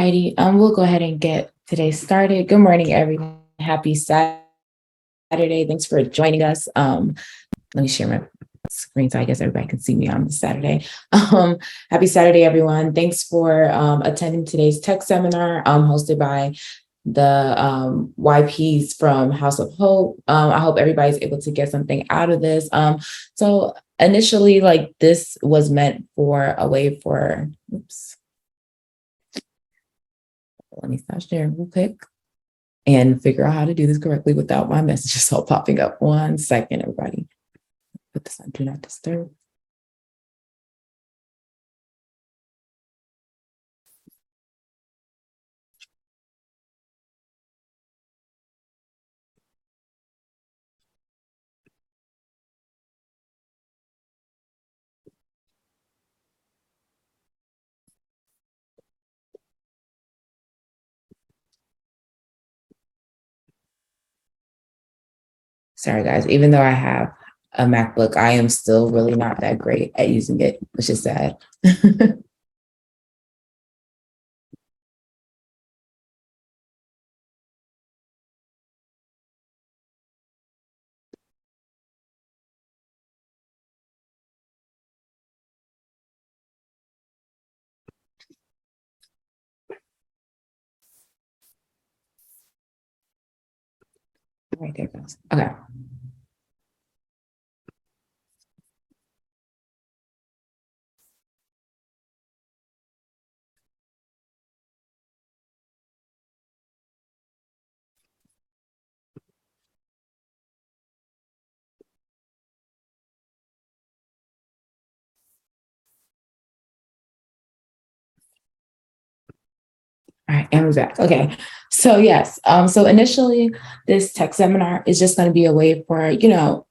Alrighty, we'll go ahead and get today started. Good morning, everyone. Happy Saturday. Thanks for joining us. Let me share my screen so I guess everybody can see me on this Saturday. Happy Saturday, everyone. Thanks for attending today's tech seminar hosted by the YPs from House of Hope. I hope everybody's able to get something out of this. So initially, like this was meant for a way for, oops. Let me stop sharing real quick and figure out how to do this correctly without my messages all popping up. 1 second, everybody. Put this on Do Not Disturb. Sorry, guys. Even though I have a MacBook, I am still really not that great at using it, which is sad. Right there goes. Okay. All right, and we're back. Okay. So yes, so initially this tech seminar is just going to be a way for,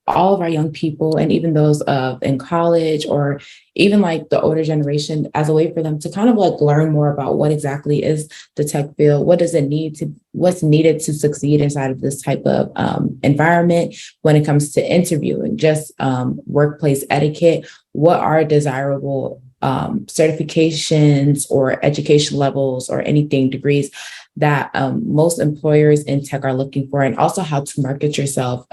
all of our young people and even those in college or even like the older generation as a way for them to kind of like learn more about what exactly is the tech field, what's needed to succeed inside of this type of environment when it comes to interviewing, just workplace etiquette, what are desirable certifications or education levels or anything degrees that most employers in tech are looking for, and also how to market yourself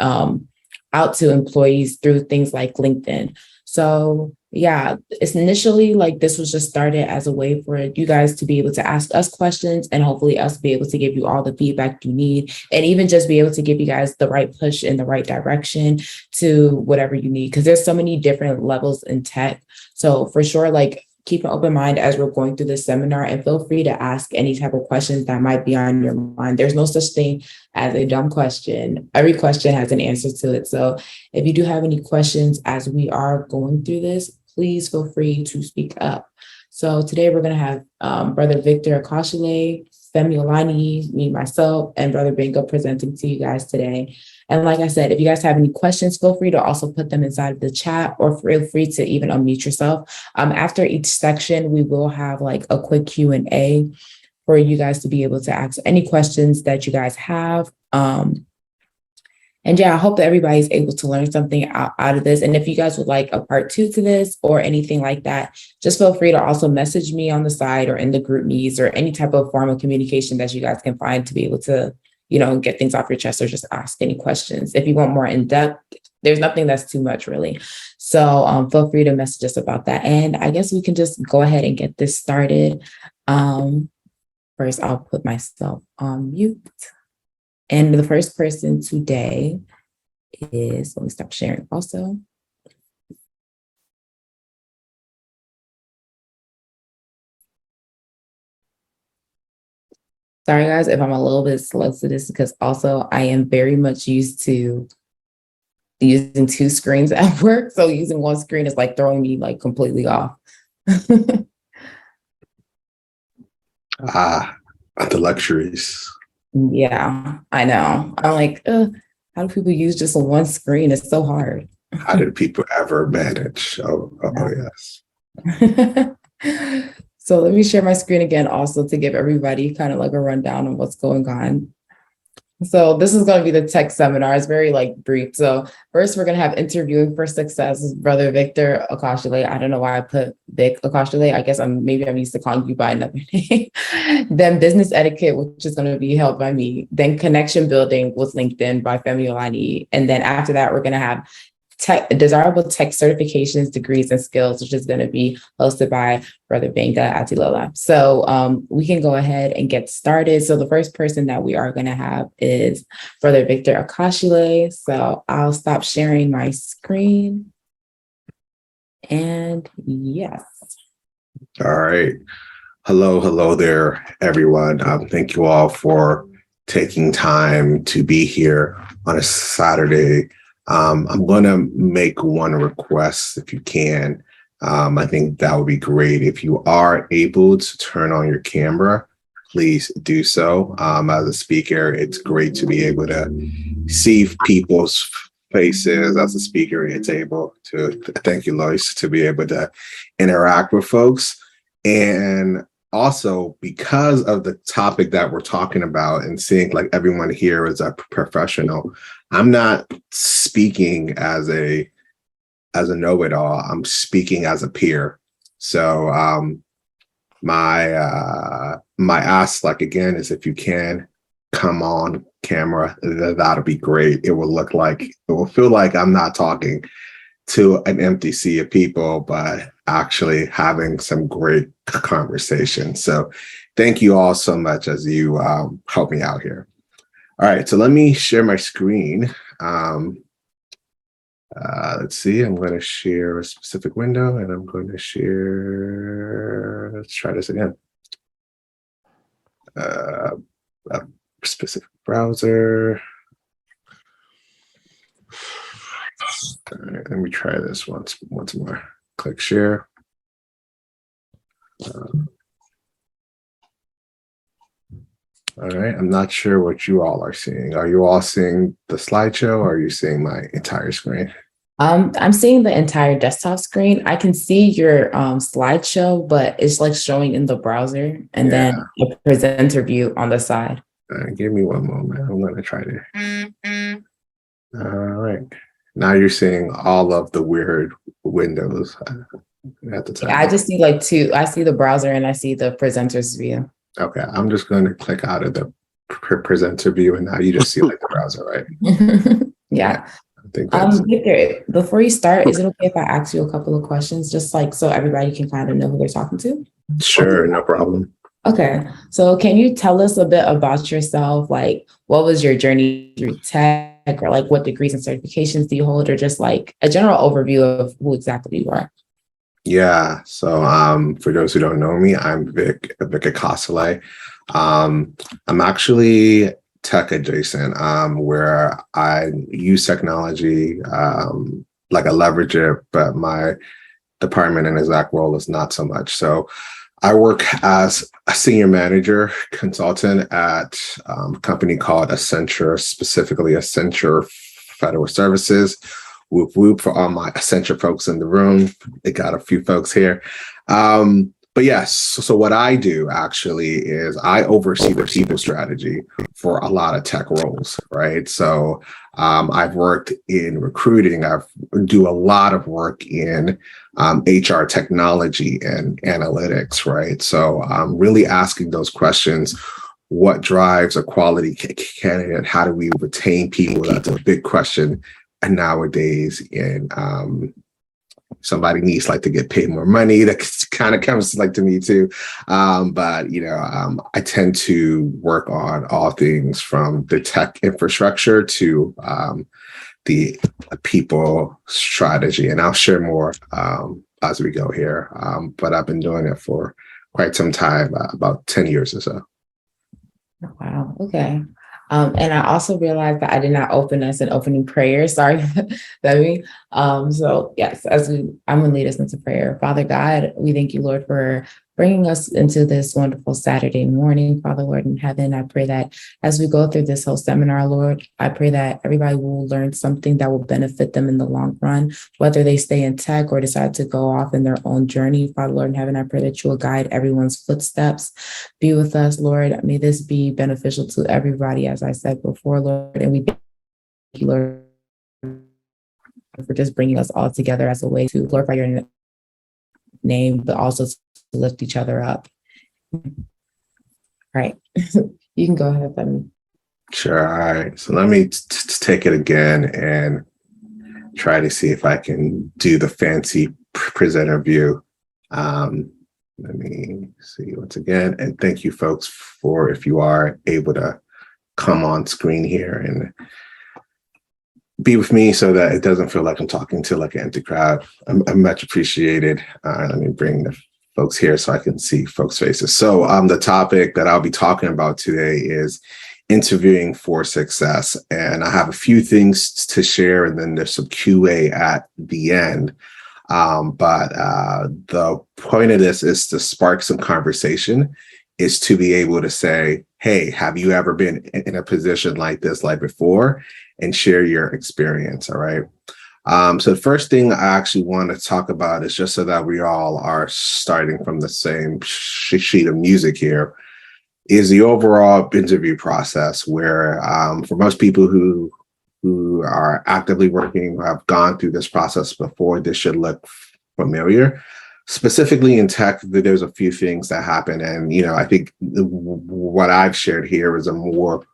out to employees through things like LinkedIn. So yeah, it's initially like this was just started as a way for you guys to be able to ask us questions and hopefully us be able to give you all the feedback you need and even just be able to give you guys the right push in the right direction to whatever you need, because there's so many different levels in tech. So for sure, like keep an open mind as we're going through this seminar and feel free to ask any type of questions that might be on your mind. There's no such thing as a dumb question. Every question has an answer to it. So if you do have any questions as we are going through this, please feel free to speak up. So today we're going to have Brother Victor Akashile, Femi Olani, me, myself, and Brother Bingo presenting to you guys today. And like I said, if you guys have any questions, feel free to also put them inside of the chat or feel free to even unmute yourself. After each section, we will have like a quick Q&A for you guys to be able to ask any questions that you guys have. And yeah, I hope that everybody's able to learn something out of this. And if you guys would like a part 2 to this or anything like that, just feel free to also message me on the side or in the group meets or any type of form of communication that you guys can find to be able to, get things off your chest or just ask any questions. If you want more in depth, there's nothing that's too much really. So feel free to message us about that. And I guess we can just go ahead and get this started. First, I'll put myself on mute. And the first person today is, let me stop sharing also. Sorry, guys, if I'm a little bit slow to this, because also I am very much used to using 2 screens at work. So using 1 screen is like throwing me like completely off. The luxuries. Yeah, I know. I'm like, how do people use just 1 screen? It's so hard. How did people ever manage? Oh yes. So let me share my screen again also to give everybody kind of like a rundown of what's going on. So this is going to be the tech seminar. It's very like brief. So first, we're going to have interviewing for success. This is Brother Victor Akashile. I don't know why I put Vic Akashile. I guess I'm used to calling you by another name. Then business etiquette, which is going to be held by me. Then connection building with LinkedIn by Femi Olani. And then after that, we're going to have desirable tech certifications, degrees, and skills, which is going to be hosted by Brother Benga Atilola. So we can go ahead and get started. So the first person that we are going to have is Brother Victor Akashile. So I'll stop sharing my screen. And yes. All right. Hello there, everyone. Thank you all for taking time to be here on a Saturday. I'm going to make one request if you can. I think that would be great. If you are able to turn on your camera, please do so. As a speaker, it's great to be able to see people's faces. As a speaker, it's able to, thank you, Lois, to be able to interact with folks. And also, because of the topic that we're talking about and seeing like everyone here is a professional, I'm not speaking as a know-it-all. I'm speaking as a peer. So my ask, like again, is if you can come on camera, that'll be great. It will feel like I'm not talking to an empty sea of people, but actually having some great conversation. So thank you all so much as you help me out here. All right, so let me share my screen. Let's see, I'm going to share a specific window and I'm going to share, let's try this again. A specific browser. All right, let me try this once more. Click share. All right, I'm not sure what you all are seeing. Are you all seeing the slideshow or are you seeing my entire screen? I'm seeing the entire desktop screen. I can see your slideshow, but it's like showing in the browser and then a presenter view on the side. Give me one moment. I'm going to try to. All right. Now you're seeing all of the weird windows at the time. I just see like two. I see the browser and I see the presenter's view. Okay, I'm just going to click out of the presenter view and now you just see like the browser, right? Yeah. I think that's Victor, before you start, is it okay if I ask you a couple of questions, just like so everybody can kind of know who they're talking to? Sure, no problem. Okay, so can you tell us a bit about yourself? Like, what was your journey through tech, or like what degrees and certifications do you hold, or just like a general overview of who exactly you are? Yeah, so for those who don't know me, I'm Vic Akashile. I'm actually tech adjacent, where I use technology, like I leverage it, but my department and exact role is not so much. So I work as a senior manager consultant at a company called Accenture, specifically Accenture Federal Services. Whoop whoop for all my Accenture folks in the room. They got a few folks here. But yes, so what I do actually is I oversee the people strategy for a lot of tech roles, right? So I've worked in recruiting. I do a lot of work in HR technology and analytics, right? So I'm really asking those questions. What drives a quality candidate? How do we retain people? That's a big question nowadays. And somebody needs like to get paid more money. That kind of comes like to me too. But I tend to work on all things from the tech infrastructure to the people strategy. And I'll share more as we go here. But I've been doing it for quite some time, about 10 years or so. Wow. Okay. And I also realized that I did not open us an opening prayer. Sorry, Debbie. So yes, I'm gonna lead us into prayer. Father God, we thank you, Lord, for bringing us into this wonderful Saturday morning, Father, Lord in heaven. I pray that as we go through this whole seminar, Lord, I pray that everybody will learn something that will benefit them in the long run, whether they stay in tech or decide to go off in their own journey. Father, Lord in heaven, I pray that you will guide everyone's footsteps. Be with us, Lord. May this be beneficial to everybody, as I said before, Lord. And we thank you, Lord, for just bringing us all together as a way to glorify your name, but also to lift each other up. All right. You can go ahead, Femi. Sure. All right. So let me take it again and try to see if I can do the fancy presenter view. Let me see once again. And thank you, folks, for if you are able to come on screen here and be with me so that it doesn't feel like I'm talking to like an empty crowd. I'm much appreciated. Let me bring the folks here so I can see folks' faces. So the topic that I'll be talking about today is interviewing for success. And I have a few things to share, and then there's some QA at the end. But the point of this is to spark some conversation, is to be able to say, hey, have you ever been in a position like this, like before? And share your experience, all right? So the first thing I actually want to talk about is just so that we all are starting from the same sheet of music here, is the overall interview process where for most people who are actively working, who have gone through this process before, this should look familiar. Specifically in tech, there's a few things that happen. And, I think what I've shared here is a more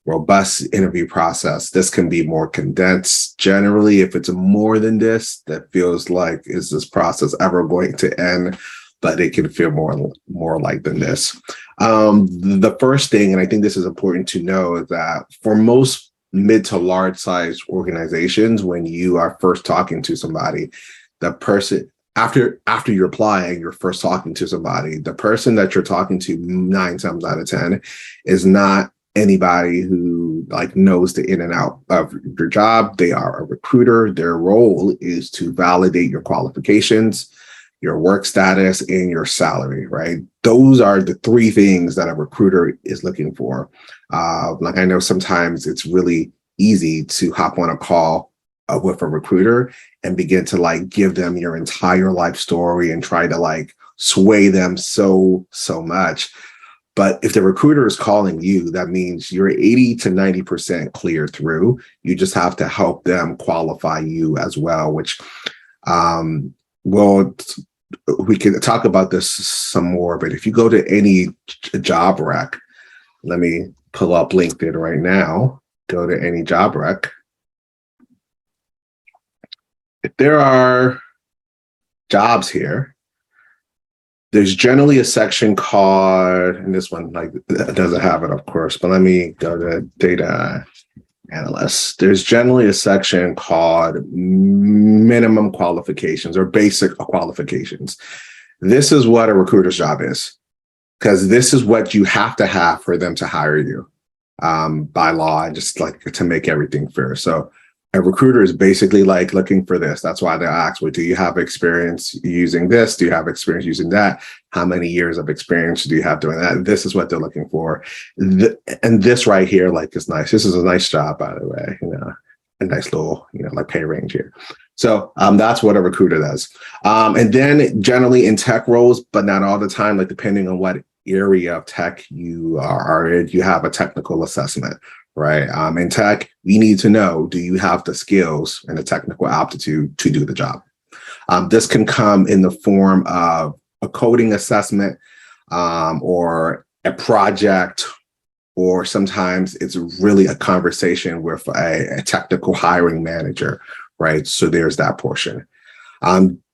robust interview process. This can be more condensed. Generally, if it's more than this, that feels like, is this process ever going to end? But it can feel more like than this. The first thing, and I think this is important to know, is that for most mid to large size organizations, when you are first talking to somebody, the person, after you're applying, you're first talking to somebody, the person that you're talking to 9 times out of 10 is not anybody who knows the in and out of your job. They are a recruiter. Their role is to validate your qualifications, your work status, and your salary, right? Those are the 3 things that a recruiter is looking for. I know sometimes it's really easy to hop on a call with a recruiter and begin to give them your entire life story and try to sway them so much. But if the recruiter is calling you, that means you're 80 to 90% clear through. You just have to help them qualify you as well, which, we can talk about this some more, but if you go to any job rec, let me pull up LinkedIn right now, go to any job rec. If there are jobs here, there's generally a section called, and this one doesn't have it, of course, but let me go to data analyst. There's generally a section called minimum qualifications or basic qualifications. This is what a recruiter's job is, because this is what you have to have for them to hire you by law, just to make everything fair. So a recruiter is basically looking for this. That's why they ask, well, do you have experience using this? Do you have experience using that? How many years of experience do you have doing that? This is what they're looking for. And this right here, is nice. This is a nice job, by the way, a nice little, pay range here. So that's what a recruiter does. And then generally in tech roles, but not all the time, depending on what area of tech you are in, you have a technical assessment. Right. In tech, we need to know, do you have the skills and the technical aptitude to do the job? This can come in the form of a coding assessment or a project, or sometimes it's really a conversation with a technical hiring manager. Right. So there's that portion.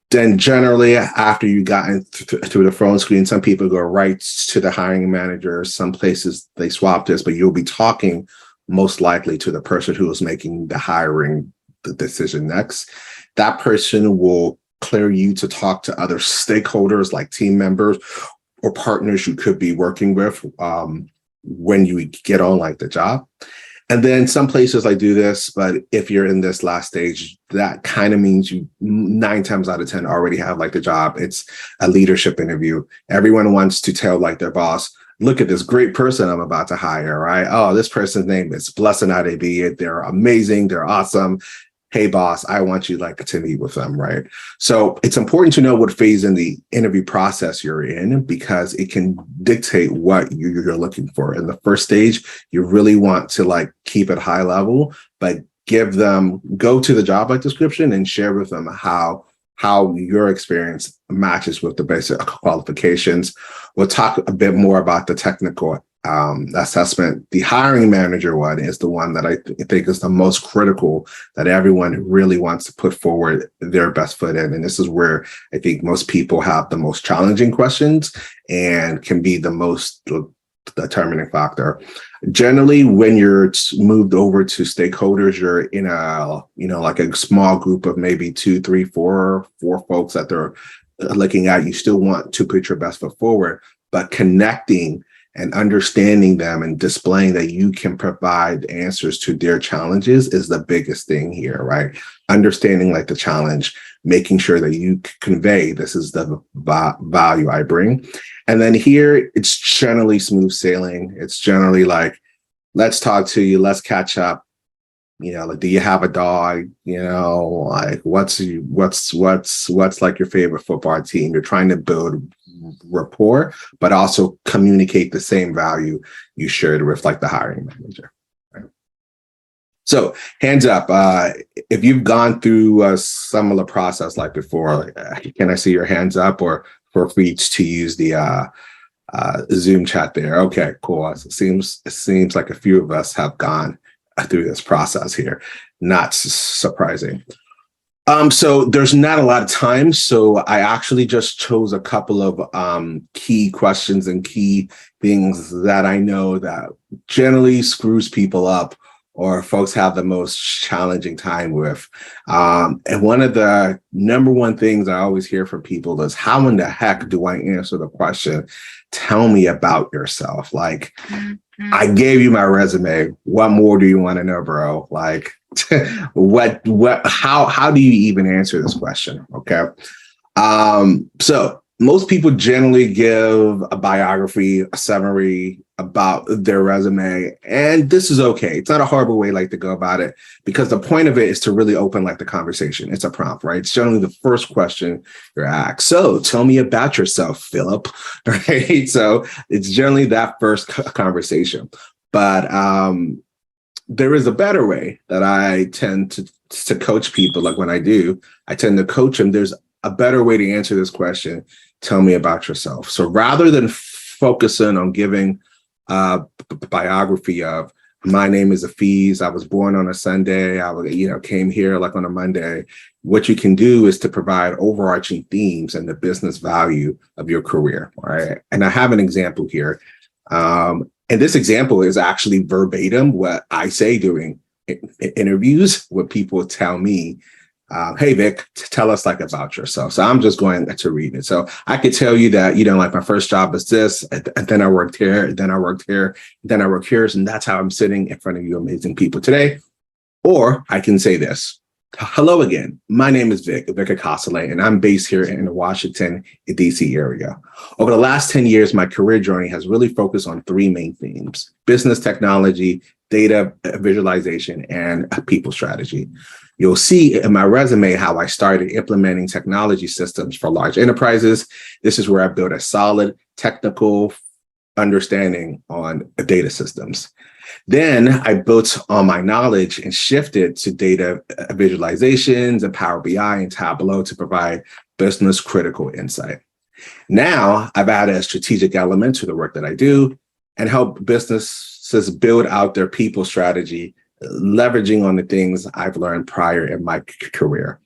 Then generally, after you gotten through the phone screen, some people go right to the hiring manager. Some places they swap this, but you'll be talking most likely to the person who is making the hiring decision next. That person will clear you to talk to other stakeholders like team members or partners you could be working with when you get on the job. And then some places I do this, but if you're in this last stage, that kind of means you 9 times out of 10 already have like the job. It's a leadership interview. Everyone wants to tell like their boss, look at this great person I'm about to hire, right? Oh, this person's name is Blessed Adebiyi. They're amazing. They're awesome. Hey, boss, I want you like to meet with them, right? So it's important to know what phase in the interview process you're in because it can dictate what you're looking for. In the first stage, you really want to like keep it high level, but go to the job description and share with them how your experience matches with the basic qualifications. We'll talk a bit more about the technical assessment. The hiring manager one is the one that I think is the most critical, that everyone really wants to put forward their best foot in. And this is where I think most people have the most challenging questions and can be the most determining factor. Generally, when you're moved over to stakeholders, you're in like a small group of maybe 2, 3, 4 folks that they're looking at. You still want to put your best foot forward, but connecting and understanding them and displaying that you can provide answers to their challenges is the biggest thing here, right? Understanding like the challenge, making sure that you convey this is the value I bring. And then here, it's generally smooth sailing. It's generally like, let's talk to you, let's catch up. Like, do you have a dog? Like what's like your favorite football team? You're trying to build rapport, but also communicate the same value you shared with like the hiring manager. Right? So hands up, if you've gone through a similar process like before, can I see your hands up, or feel free to use the Zoom chat there? Okay, cool. It seems like a few of us have gone through this process here. Not surprising. So there's not a lot of time. So I actually just chose a couple of key questions and key things that I know that generally screws people up or folks have the most challenging time with. And one of the number one things I always hear from people is, how in the heck do I answer the question, tell me about yourself? Like, I gave you my resume. What more do you want to know, bro? Like, how do you even answer this question? Okay. So most people generally give a biography, a summary about their resume, and this is okay. It's not a horrible way like to go about it, because the point of it is to really open like the conversation. It's a prompt, right? It's generally the first question you're asked. So tell me about yourself, Philip, right? So it's generally that first conversation. But there is a better way that I tend to coach people. Like when I tend to coach them. There's a better way to answer this question. Tell me about yourself. So rather than focusing on giving a biography of, my name is Afiz, I was born on a Sunday, I came here like on a Monday, what you can do is to provide overarching themes and the business value of your career. Right. And I have an example here. And this example is actually verbatim what I say during interviews, what people tell me. Hey, Vic, tell us like about yourself. So I'm just going to read it. So I could tell you that, like my first job is this, and then I worked here, and then I worked here, then I worked here. And that's how I'm sitting in front of you amazing people today. Or I can say this. Hello again. My name is Vic Akosile, and I'm based here in the Washington, D.C. area. Over the last 10 years, my career journey has really focused on 3 main themes: business technology, data visualization, and people strategy. You'll see in my resume how I started implementing technology systems for large enterprises. This is where I built a solid technical understanding on data systems. Then I built on my knowledge and shifted to data visualizations and Power BI and Tableau to provide business critical insight. Now I've added a strategic element to the work that I do and help businesses build out their people strategy, leveraging on the things I've learned prior in my career.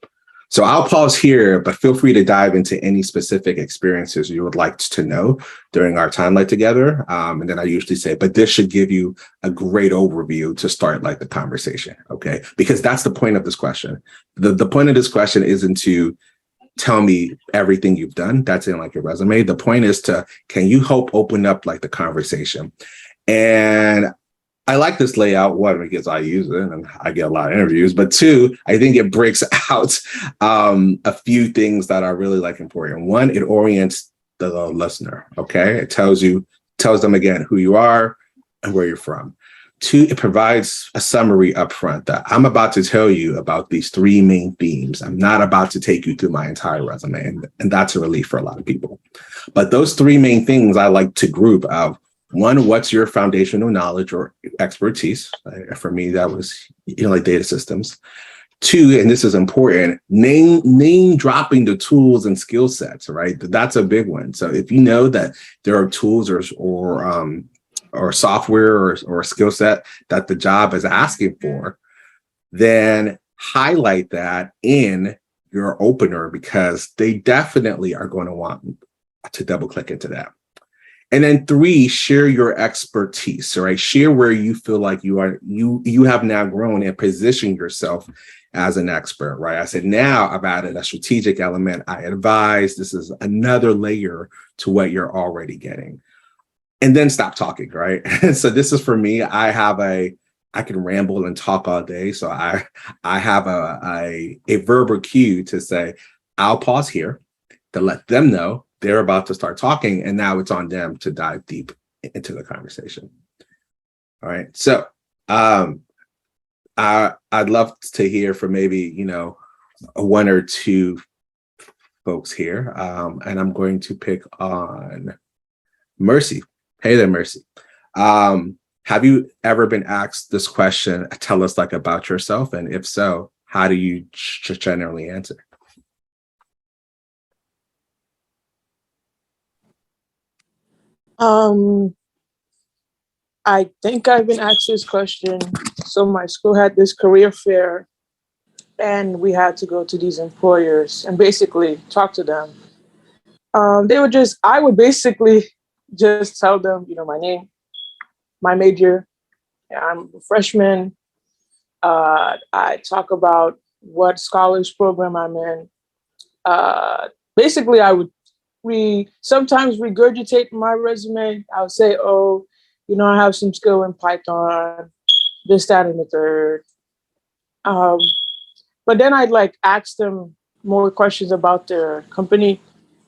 So I'll pause here, but feel free to dive into any specific experiences you would like to know during our time like together. And then I usually say, but this should give you a great overview to start like the conversation, okay? Because that's the point of this question. The point of this question isn't to tell me everything you've done. That's in like your resume. The point is can you help open up like the conversation? And I like this layout, one, because I use it and I get a lot of interviews, but two, I think it breaks out a few things that are really like important. One, it orients the listener. Okay. It tells them again who you are and where you're from. Two, it provides a summary up front that I'm about to tell you about these three main themes. I'm not about to take you through my entire resume. And that's a relief for a lot of people. But those three main things I like to group of: one, what's your foundational knowledge or expertise? For me, that was, like data systems. Two, and this is important, name dropping the tools and skill sets, right? That's a big one. So if you know that there are tools or software or a skill set that the job is asking for, then highlight that in your opener, because they definitely are going to want to double click into that. And then three, share your expertise, right? Share where you feel like you have now grown and position yourself as an expert, right? I said, now I've added a strategic element. I advise. This is another layer to what you're already getting. And then stop talking, right? So this is for me. I can ramble and talk all day. So I have a verbal cue to say, I'll pause here to let them know they're about to start talking. And now it's on them to dive deep into the conversation. All right. So I'd love to hear from maybe, one or two folks here. And I'm going to pick on Mercy. Hey there, Mercy. Have you ever been asked this question, tell us like about yourself? And if so, how do you generally answer? I think I've been asked this question. So my school had this career fair and we had to go to these employers and basically talk to them. I would basically just tell them, my name, my major. I'm a freshman. I talk about what scholars program I'm in. Basically, we sometimes regurgitate my resume. I would say, I have some skill in Python, this, that, and the third. But then I'd ask them more questions about their company,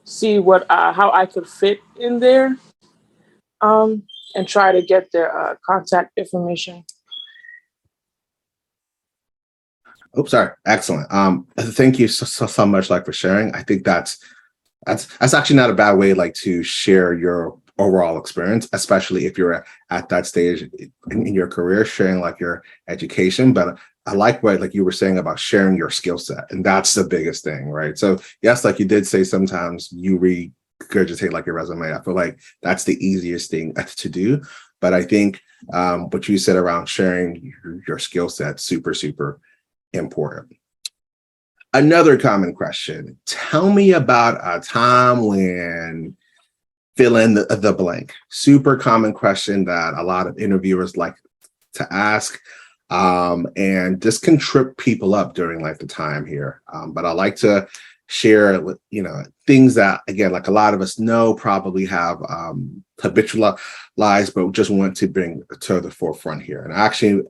see how I could fit in there, and try to get their contact information. Oh, sorry. Excellent. Thank you so much, for sharing. I think that's actually not a bad way, to share your overall experience, especially if you're at that stage in your career, sharing your education. But I like what you were saying about sharing your skill set, and that's the biggest thing, right? So yes, you did say sometimes you regurgitate your resume. I feel like that's the easiest thing to do. But I think what you said around sharing your skill set, super, super important. Another common question. Tell me about a time when fill in the blank. Super common question that a lot of interviewers like to ask. And this can trip people up during the time here. But I like to share with, things that, again, a lot of us know probably have habitualized, but just want to bring to the forefront here. And actually,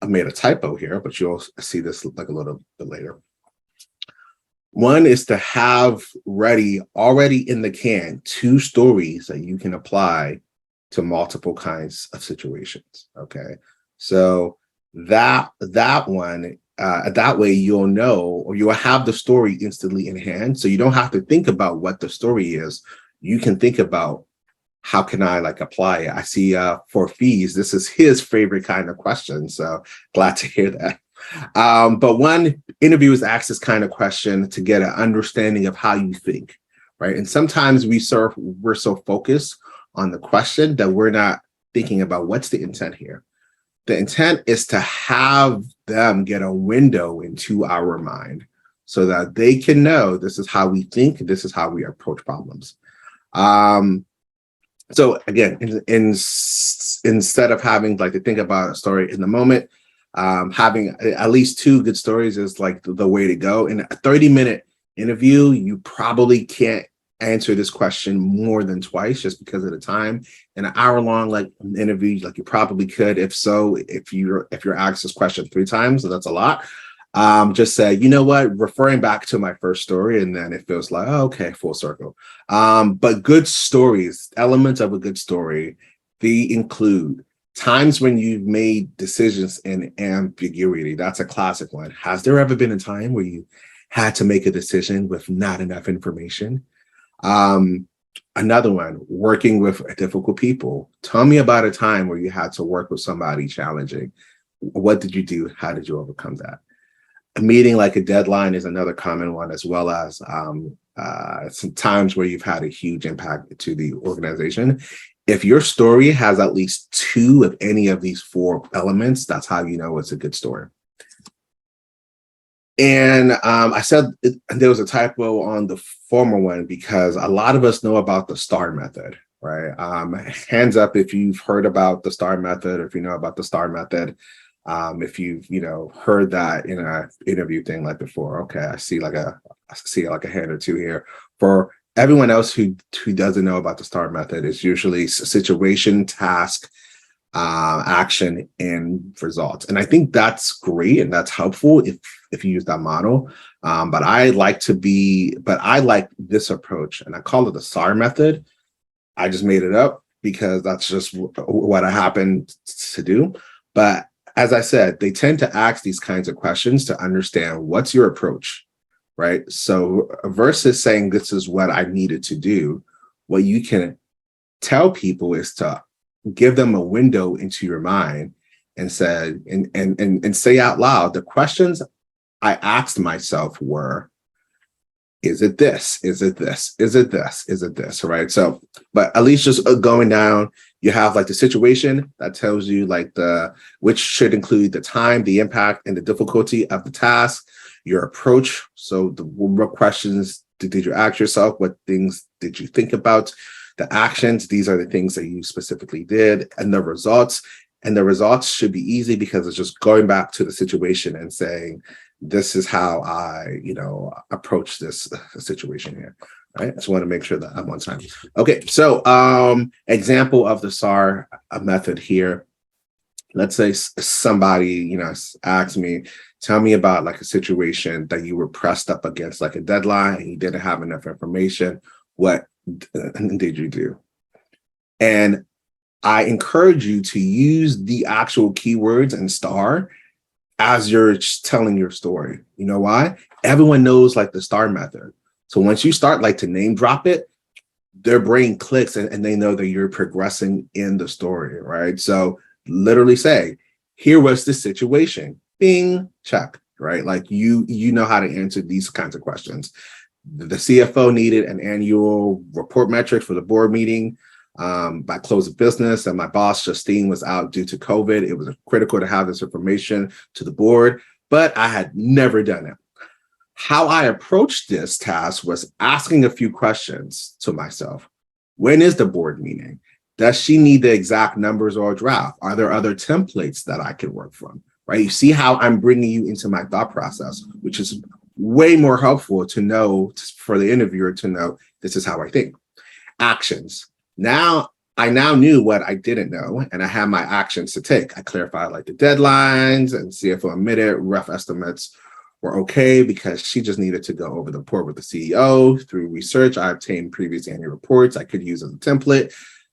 I made a typo here, but you'll see this a little bit later. One is to have already in the can, 2 stories that you can apply to multiple kinds of situations. Okay. So that one, that way you'll know, or you'll have the story instantly in hand. So you don't have to think about what the story is. You can think about, how can I apply it? I see for fees, this is his favorite kind of question. So glad to hear that. But one interview is asked this kind of question to get an understanding of how you think, right? And sometimes we're so focused on the question that we're not thinking about what's the intent here. The intent is to have them get a window into our mind so that they can know this is how we think, this is how we approach problems. So again, instead of having to think about a story in the moment, having at least 2 good stories is the way to go. In a 30-minute interview, you probably can't answer this question more than twice just because of the time. In an hour long like interview, like you probably could. If so, if you're asked this question 3 times, so that's a lot. Just say, you know what, referring back to my first story, and then it feels like, oh, okay, full circle. But good stories, elements of a good story, they include times when you've made decisions in ambiguity. That's a classic one. Has there ever been a time where you had to make a decision with not enough information? Another one, working with difficult people. Tell me about a time where you had to work with somebody challenging. What did you do? How did you overcome that? Meeting like a deadline is another common one, as well as some times where you've had a huge impact to the organization. If your story has at least 2 of any of these 4 elements, that's how you know it's a good story. And I said there was a typo on the former one because a lot of us know about the STAR method, right? Hands up if you've heard about the STAR method, or if you know about the STAR method. If you've heard that in an interview thing like before. Okay, I see like a hand or 2 here. For everyone else who doesn't know about the STAR method, it's usually situation, task, action, and results. And I think that's great and that's helpful if you use that model. But I like this approach, and I call it the STAR method. I just made it up because that's just what I happen to do. But as I said, they tend to ask these kinds of questions to understand what's your approach, right? So versus saying this is what I needed to do, what you can tell people is to give them a window into your mind and say out loud, the questions I asked myself were, is it this? Is it this? Is it this? Is it this? Right. So, but at least just going down, you have like the situation that tells you like which should include the time, the impact, and the difficulty of the task, your approach. So what questions did you ask yourself? What things did you think about? The actions, these are the things that you specifically did, and the results. And the results should be easy because it's just going back to the situation and saying, this is how I, approach this situation here. Right. I just want to make sure that I'm on time. Okay. So example of the STAR method here. Let's say somebody, asks me, tell me about like a situation that you were pressed up against like a deadline and you didn't have enough information. What did you do? And I encourage you to use the actual keywords in STAR as you're telling your story. You know why? Everyone knows like the STAR method. So once you start like to name drop it, their brain clicks and they know that you're progressing in the story, right? So literally say, here was the situation, bing, check, right? Like you know how to answer these kinds of questions. The CFO needed an annual report metric for the board meeting by close of business, and my boss Justine was out due to COVID. It was critical to have this information to the board, but I had never done it. How I approached this task was asking a few questions to myself. When is the board meeting? Does she need the exact numbers or a draft? Are there other templates that I can work from? Right? You see how I'm bringing you into my thought process, which is way more helpful to know for the interviewer to know this is how I think. Actions. I now knew what I didn't know, and I had my actions to take. I clarified like the deadlines, and CFO admitted rough estimates were okay because she just needed to go over the report with the CEO. Through research, I obtained previous annual reports I could use as a template.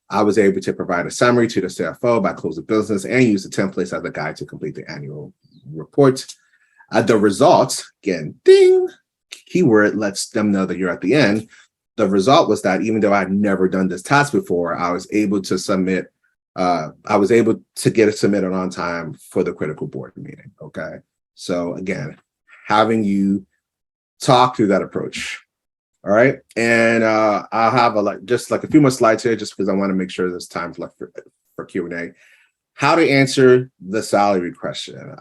I was able to provide a summary to the CFO by close of business and use the templates as a guide to complete the annual report. The results, again, ding, keyword lets them know that you're at the end. The result was that even though I had never done this task before, I was able to submit. I was able to get it submitted on time for the critical board meeting. Okay, so again, having you talk through that approach. All right, and I'll have just a few more slides here, just because I want to make sure there's time left for Q&A. How to answer the salary question.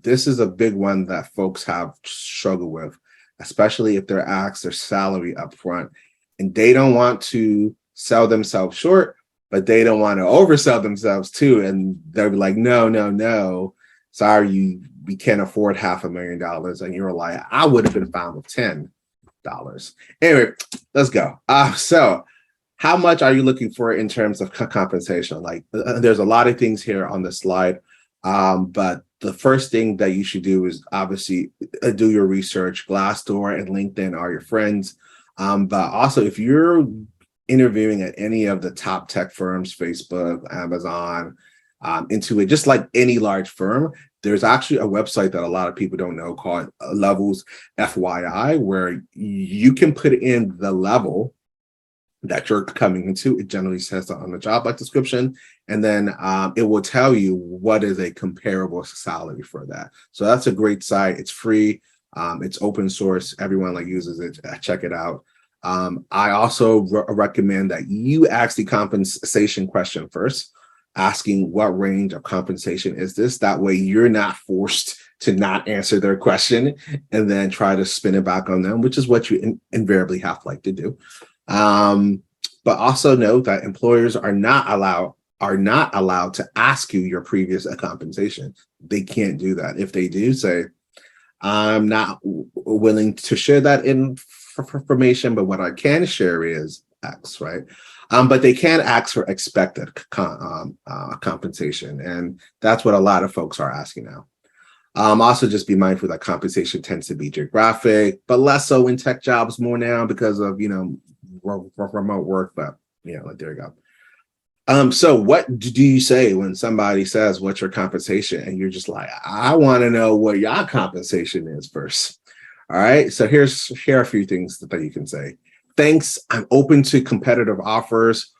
This is a big one that folks have struggled with, especially if they're asked their salary up front. And they don't want to sell themselves short, but they don't want to oversell themselves too. And they'll be like, no, sorry, we can't afford $500,000. And you're like, I would have been fine with 10. Anyway, let's go. So how much are you looking for in terms of compensation? Like, there's a lot of things here on the slide, but the first thing that you should do is obviously do your research. Glassdoor and LinkedIn are your friends, but also if you're interviewing at any of the top tech firms, Facebook, Amazon, Intuit, just like any large firm, there's actually a website that a lot of people don't know called Levels FYI, where you can put in the level that you're coming into. It generally says that on the job description, and then it will tell you what is a comparable salary for that. So that's a great site. It's free. It's open source. Everyone uses it. Check it out. I also recommend that you ask the compensation question first, asking what range of compensation is this. That way you're not forced to not answer their question and then try to spin it back on them, which is what you invariably have to do. But also note that employers are not allowed to ask you your previous compensation. They can't do that. If they do, say, I'm not willing to share that information, but what I can share is X, right? But they can ask for expected compensation, and that's what a lot of folks are asking now. Also, just be mindful that compensation tends to be geographic, but less so in tech jobs more now because of remote work. But there you go. So what do you say when somebody says, what's your compensation? And you're just like, I want to know what your compensation is first. All right. So here are a few things that you can say. Thanks. I'm open to competitive offers.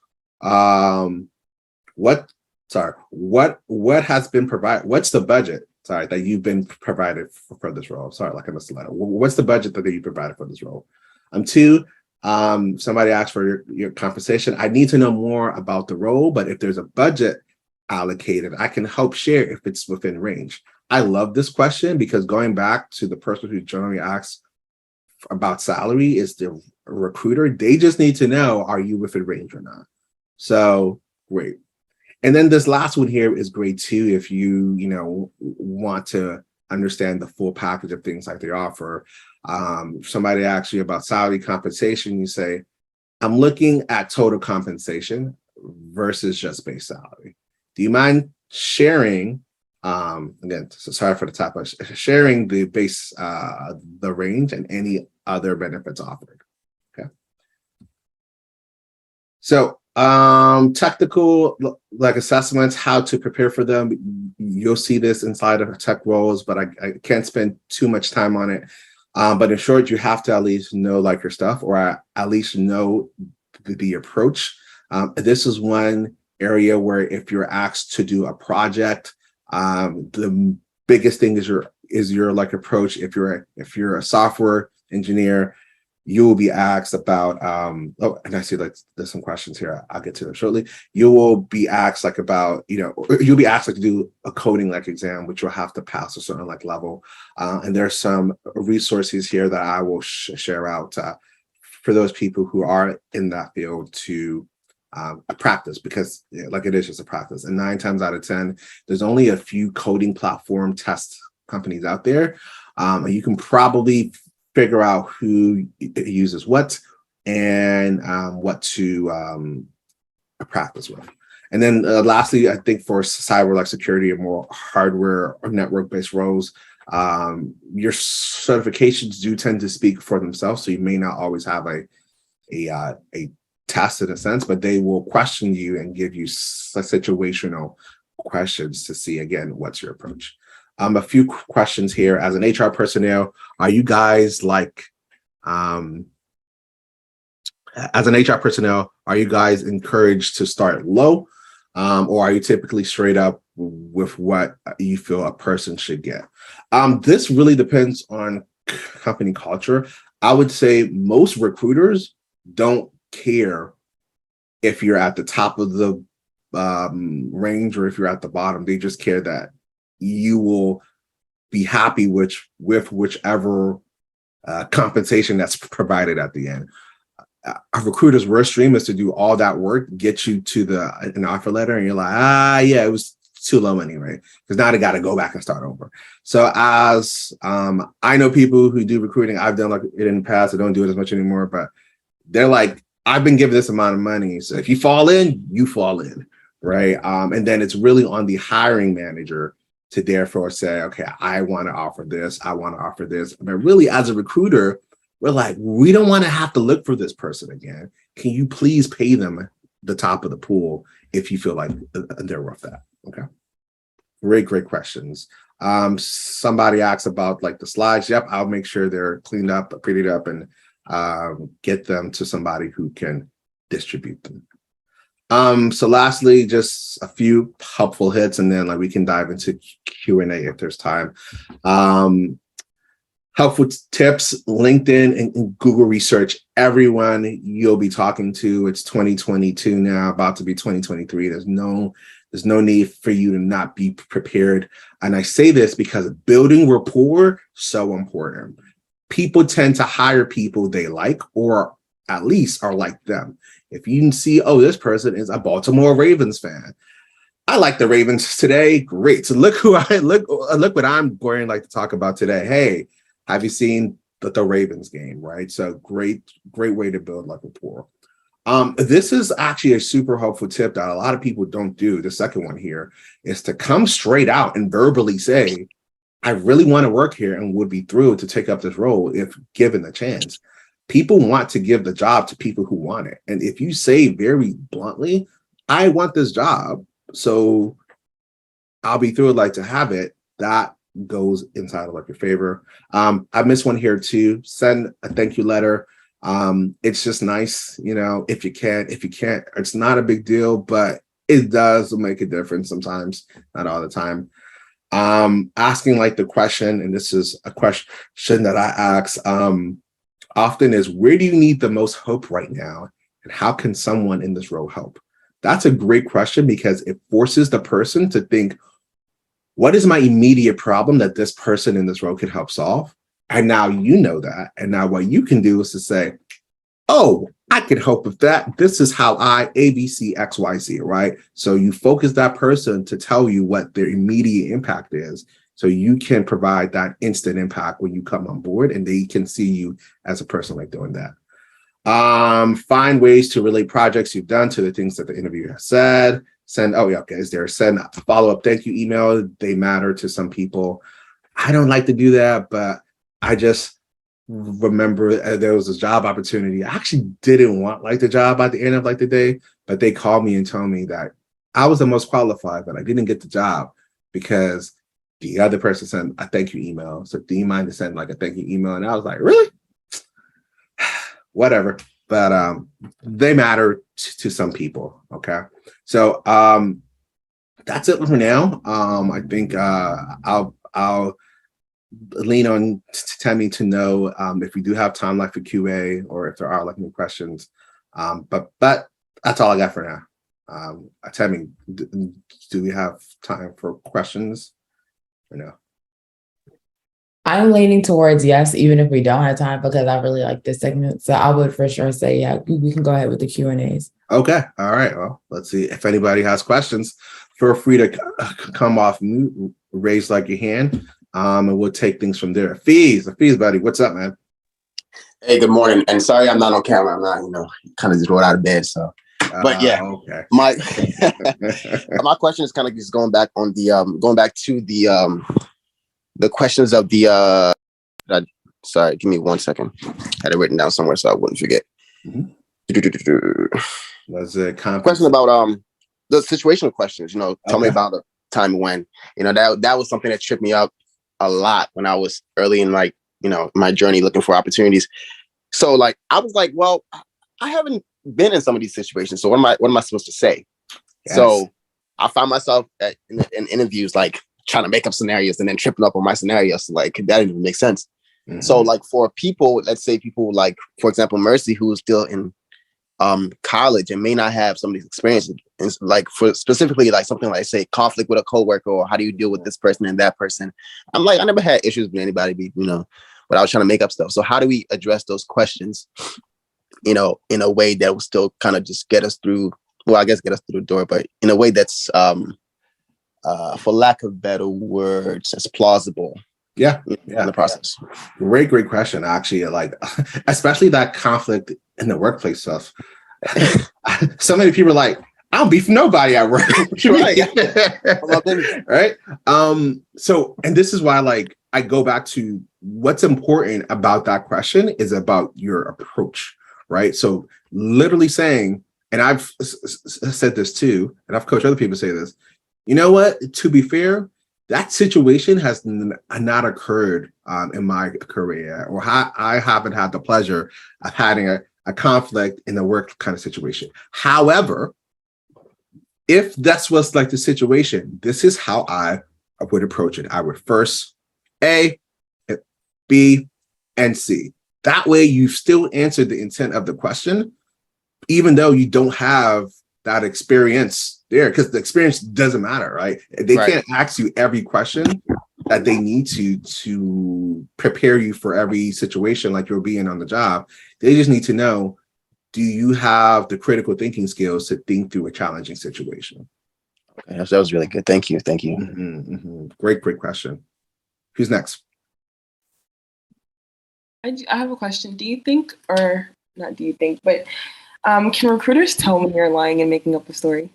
What has been provided? What's the budget? Sorry, that you've been provided for this role. Sorry, like I missed the letter. What's the budget that you provided for this role? Two, somebody asked for your compensation. I need to know more about the role, but if there's a budget allocated, I can help share if it's within range. I love this question because going back to the person who generally asks about salary is the recruiter. They just need to know, are you within range or not? So great. And then this last one here is great too if you want to understand the full package of things like they offer. Somebody asks you about salary compensation, you say, I'm looking at total compensation versus just base salary. Do you mind sharing, again, sorry for the typo, sharing the base, the range and any other benefits offered? Okay. So technical assessments, how to prepare for them. You'll see this inside of tech roles, but I can't spend too much time on it. But in short, you have to at least know your stuff, or at least know the approach. This is one area where if you're asked to do a project, the biggest thing is your approach. If you're a software engineer, you will be asked about, and I see there's some questions here. I'll get to them shortly. You will be asked about, you'll be asked to do a coding exam, which you'll have to pass a certain level. And there's some resources here that I will share out for those people who are in that field to practice, because it is just a practice. And 9 times out of 10, there's only a few coding platform test companies out there. And you can probably figure out who uses what and what to practice with. And then lastly, I think for cyber security and more hardware or network-based roles, your certifications do tend to speak for themselves. So you may not always have a test in a sense, but they will question you and give you situational questions to see, again, what's your approach. A few questions here. As an HR personnel, are you guys encouraged to start low? Or are you typically straight up with what you feel a person should get? This really depends on company culture. I would say most recruiters don't care if you're at the top of the range or if you're at the bottom. They just care that you will be happy with whichever compensation that's provided at the end. A recruiter's worst dream is to do all that work, get you to an offer letter, and you're like, yeah, it was too low anyway, because now they got to go back and start over. So as I know people who do recruiting, I've done like it in the past. I don't do it as much anymore, but they're like, I've been given this amount of money. So if you fall in, you fall in, right? And then it's really on the hiring manager to therefore say, okay, I want to offer this. I want to offer this. But really, as a recruiter, we're like, we don't want to have to look for this person again. Can you please pay them the top of the pool if you feel like they're worth that? Okay. Great questions. Somebody asked about like the slides. Yep, I'll make sure they're cleaned up, prettied up, and get them to somebody who can distribute them. So lastly, just a few helpful hits, and then like we can dive into Q&A if there's time. Helpful tips, LinkedIn and Google research everyone you'll be talking to. It's 2022 now, about to be 2023. There's no need for you to not be prepared. And I say this because building rapport, so important. People tend to hire people they like, or at least are like them. If you can see, oh, this person is a Baltimore Ravens fan. I like the Ravens today. Great. So look what I'm going like to talk about today. Hey, have you seen the Ravens game? Right. So great way to build like rapport. This is actually a super helpful tip that a lot of people don't do. The second one here is to come straight out and verbally say, I really want to work here and would be thrilled to take up this role if given the chance. People want to give the job to people who want it. And if you say very bluntly, I want this job, so I'll be thrilled like to have it, that goes inside of like your favor. I missed one here too. Send a thank you letter. It's just nice, if you can. If you can't, it's not a big deal, but it does make a difference sometimes, not all the time. Asking like the question, and this is a question that I ask often, is where do you need the most help right now? And how can someone in this role help? That's a great question because it forces the person to think, what is my immediate problem that this person in this role can help solve? And now you know that. And now what you can do is to say, oh, I can help with that. This is how I ABC XYZ, right? So you focus that person to tell you what their immediate impact is. So you can provide that instant impact when you come on board and they can see you as a person like doing that. Find ways to relate projects you've done to the things that the interviewer has said. Send a follow-up thank you email. They matter to some people. I don't like to do that, but I just remember there was this job opportunity. I actually didn't want like the job at the end of like the day, but they called me and told me that I was the most qualified, but I didn't get the job because the other person sent a thank you email. So do you mind to send like a thank you email? And I was like, really? Whatever. But they matter to some people. Okay. So that's it for now. I think I'll lean on Temi to know if we do have time left for QA or if there are like new questions. But that's all I got for now. Temi, do we have time for questions or no? I'm leaning towards yes, even if we don't have time, because I really like this segment. So I would for sure say, yeah, we can go ahead with the Q&As. Okay. All right. Well, let's see if anybody has questions. Feel free to come off mute, raise like your hand, and we'll take things from there. Fees, buddy. What's up, man? Hey, good morning. And sorry, I'm not on camera. I'm not, kind of just rolled out of bed. So, but yeah, okay. My question is kind of just going back on the going back to the questions of the sorry, give me 1 second. I had it written down somewhere so I wouldn't forget. Mm-hmm. Was a question about the situational questions, tell me about a time when, that was something that tripped me up a lot when I was early in my journey looking for opportunities. So I was like, well, I haven't been in some of these situations. So what am I supposed to say? Yes. So I found myself in interviews, trying to make up scenarios and then tripping up on my scenarios. That didn't even make sense. Mm-hmm. So for people, let's say people for example, Mercy, who's still in college and may not have some of these experiences, and for specifically something like say conflict with a coworker, or how do you deal with this person and that person? I'm I never had issues with anybody, but I was trying to make up stuff. So how do we address those questions, in a way that will still kind of just get us through? Well, I guess get us through the door, but in a way that's for lack of better words, as plausible Yeah, in yeah. the process? Great question. Actually, like, especially that conflict in the workplace stuff. So many people are like, I don't beef nobody at work. Right. Right. So, and this is why, like, I go back to what's important about that question is about your approach, right? So, literally saying, and I've said this too, and I've coached other people say this, you know what? To be fair, that situation has not occurred in my career, or I haven't had the pleasure of having a conflict in a work kind of situation. However, if that's what's like the situation, this is how I would approach it. I would first A, B, and C. That way you still answered the intent of the question, even though you don't have that experience there, because the experience doesn't matter, right? They can't ask you every question that they need to prepare you for every situation like you're being on the job. They just need to know, do you have the critical thinking skills to think through a challenging situation? Okay, that was really good. Thank you. Great question. Who's next? I have a question. Do you think, or not do you think, but can recruiters tell when you're lying and making up a story?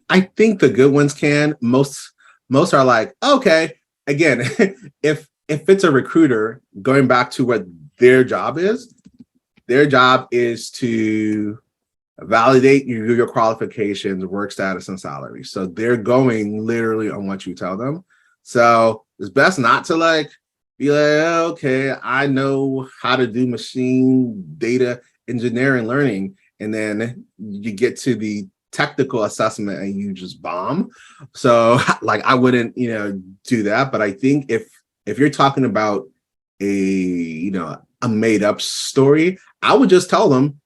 I think the good ones can. Most are like, okay. Again, if it's a recruiter, going back to what their job is to validate your qualifications, work status, and salary. So they're going literally on what you tell them. So it's best not to like be like, okay, I know how to do machine data engineering learning, and then you get to the technical assessment and you just bomb. So like I wouldn't, do that. But I think if you're talking about a made up story, I would just tell them,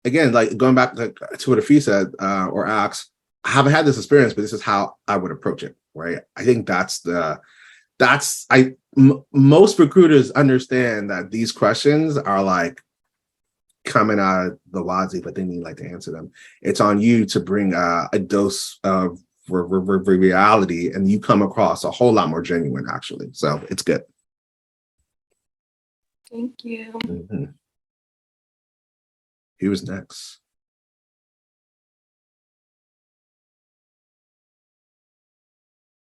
again, like going back to what Afi said or asked, I haven't had this experience, but this is how I would approach it, right? I think most recruiters understand that these questions are like coming out of the wazoo, but they need like to answer them. It's on you to bring a dose of reality, and you come across a whole lot more genuine, actually. So it's good. Thank you. Mm-hmm. Who's next?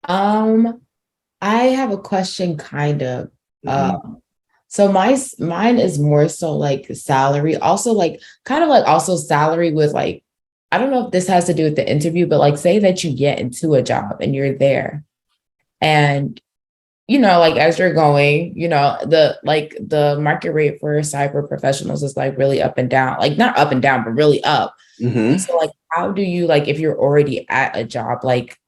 I have a question, kind of. So mine is more so like salary, also like kind of like also salary with like, I don't know if this has to do with the interview, but like say that you get into a job and you're there, and like as you're going, the market rate for cyber professionals is like really up and down, like not up and down, but really up. So like, how do you, like, if you're already at a job, like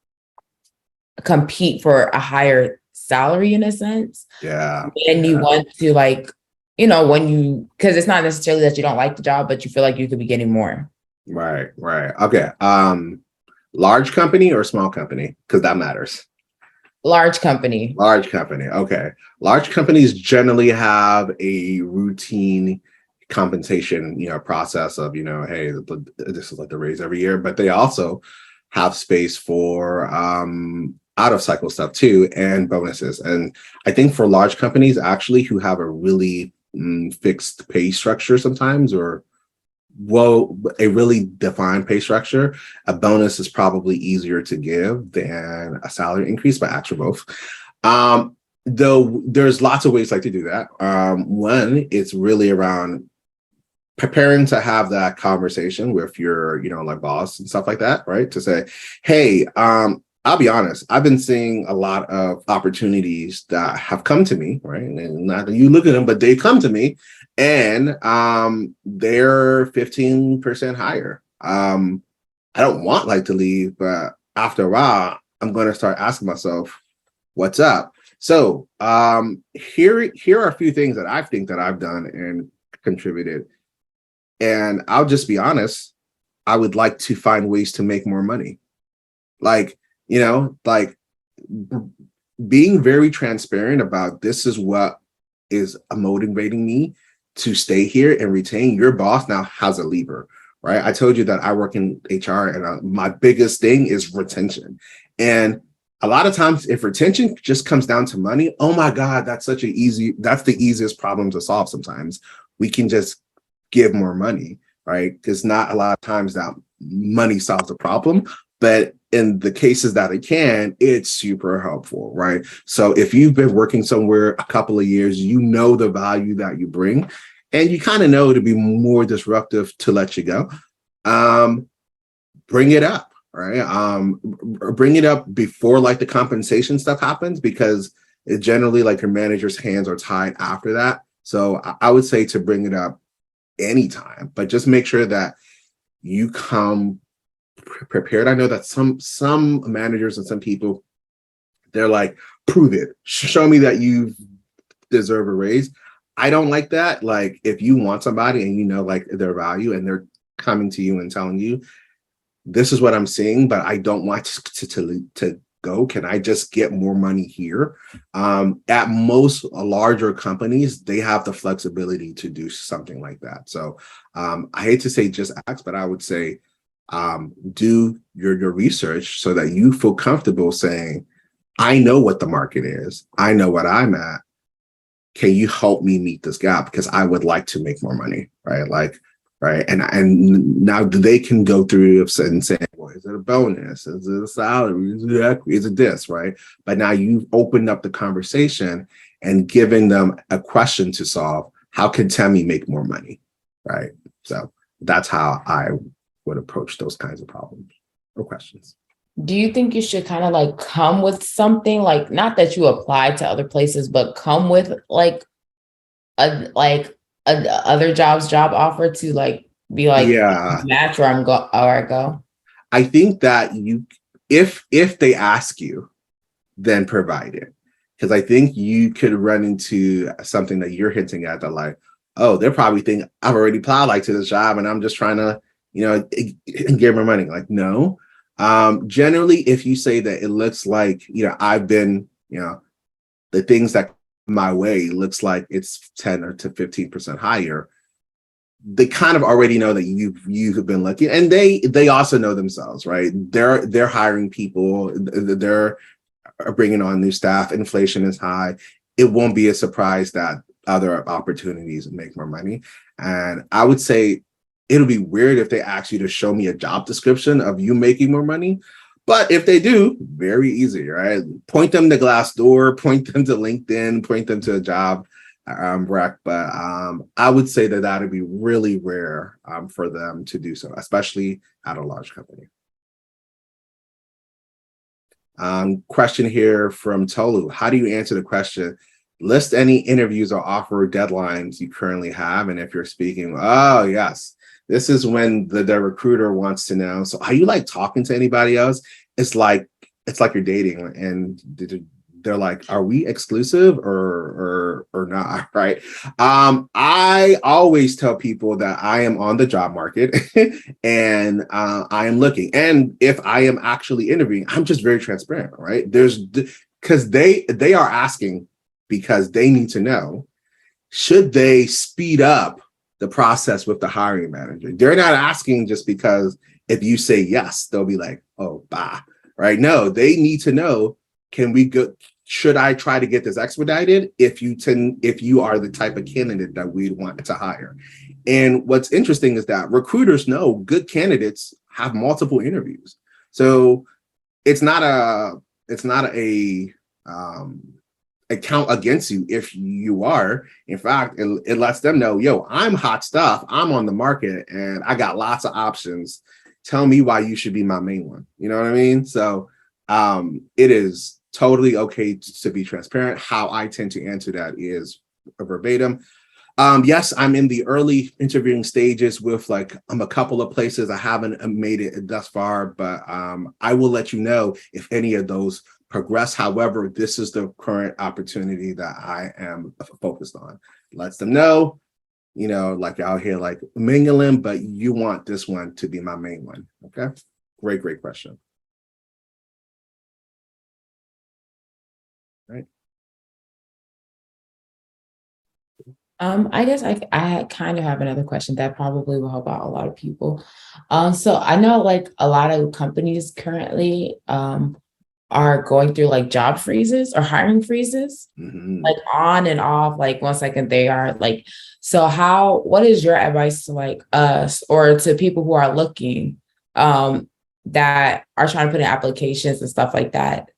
compete for a higher salary in a sense? Yeah. And you want to like, because it's not necessarily that you don't like the job, but you feel like you could be getting more. Right. Okay. Large company or small company? Because that matters. Large company. Okay. Large companies generally have a routine compensation, process of, hey, this is like the raise every year, but they also have space for out of cycle stuff too, and bonuses. And I think for large companies actually who have a really fixed pay structure sometimes, or a really defined pay structure, a bonus is probably easier to give than a salary increase, but actually both. Though there's lots of ways like to do that. One, it's really around preparing to have that conversation with your, like boss and stuff like that, right? To say, hey, I'll be honest, I've been seeing a lot of opportunities that have come to me, right? And not that you look at them, but they come to me, and they're 15% higher. I don't want like to leave, but after a while, I'm going to start asking myself, what's up? So here are a few things that I think that I've done and contributed. And I'll just be honest, I would like to find ways to make more money. Like, being very transparent about this is what is motivating me to stay here and retain. Your boss now has a lever, right? I told you that I work in HR, and my biggest thing is retention. And a lot of times, if retention just comes down to money, oh my God, that's the easiest problem to solve sometimes. We can just give more money, right? Because not a lot of times that money solves the problem, but in the cases that it can, it's super helpful, right? So if you've been working somewhere a couple of years, you know the value that you bring, and you kind of know it'd be more disruptive to let you go. Bring it up, right? Bring it up before like the compensation stuff happens, because it generally like your manager's hands are tied after that. So I would say to bring it up anytime, but just make sure that you come prepared. I know that some managers and some people, they're like, prove it, show me that you deserve a raise. I don't like that. Like, if you want somebody and you know like their value and they're coming to you and telling you, this is what I'm seeing, but I don't want to go. Can I just get more money here? At most larger companies, they have the flexibility to do something like that. So I hate to say just ask, but I would say do your research so that you feel comfortable saying, I know what the market is. I know what I'm at. Can you help me meet this gap? Because I would like to make more money, right? Like, right. And now they can go through and say, well, is it a bonus? Is it a salary? Is it this, right? But now you've opened up the conversation and giving them a question to solve. How can Temi make more money, right? So that's how I would approach those kinds of problems or questions. Do you think you should kind of like come with something, like, not that you apply to other places, but come with like a other job offer to like be like, Yeah, match where I go? I think that if they ask you, then provide it. Because I think you could run into something that you're hinting at, that like, oh, they're probably thinking I've already applied like to this job and I'm just trying to, give them money. Like, no. Generally, if you say that it looks like, I've been, the things that my way looks like it's 10 or to 15% higher, they kind of already know that you've been looking, and they also know themselves, right? They're hiring people, they're bringing on new staff. Inflation is high. It won't be a surprise that other opportunities make more money. And I would say it'll be weird if they ask you to show me a job description of you making more money. But if they do, very easy, right? Point them to Glassdoor, point them to LinkedIn, point them to a job rec. But I would say that would be really rare for them to do so, especially at a large company. Question here from Tolu. How do you answer the question? List any interviews or offer deadlines you currently have. And if you're speaking, oh, yes. This is when the recruiter wants to know. So are you like talking to anybody else? It's like you're dating, and they're like, are we exclusive or not? Right. I always tell people that I am on the job market and I am looking. And if I am actually interviewing, I'm just very transparent, right? Because they are asking because they need to know, should they speed up the process with the hiring manager? They're not asking just because if you say yes, they'll be like, oh, bah, right? No, they need to know, can we go? Should I try to get this expedited if you are the type of candidate that we'd want to hire? And what's interesting is that recruiters know good candidates have multiple interviews. So it's not a account against you if you are. In fact, it lets them know, yo, I'm hot stuff. I'm on the market and I got lots of options. Tell me why you should be my main one. You know what I mean? So it is totally okay to be transparent. How I tend to answer that is a verbatim. Yes, I'm in the early interviewing stages with like a couple of places. I haven't made it thus far, but I will let you know if any of those progress. However, this is the current opportunity that I am focused on. Lets them know, like you're out here like mingling, but you want this one to be my main one. Okay. Great question. Right. I guess I kind of have another question that probably will help out a lot of people. So I know like a lot of companies currently are going through like job freezes or hiring freezes, Mhm. like on and off, like 1 second they are like, so what is your advice to like us or to people who are looking, that are trying to put in applications and stuff like that,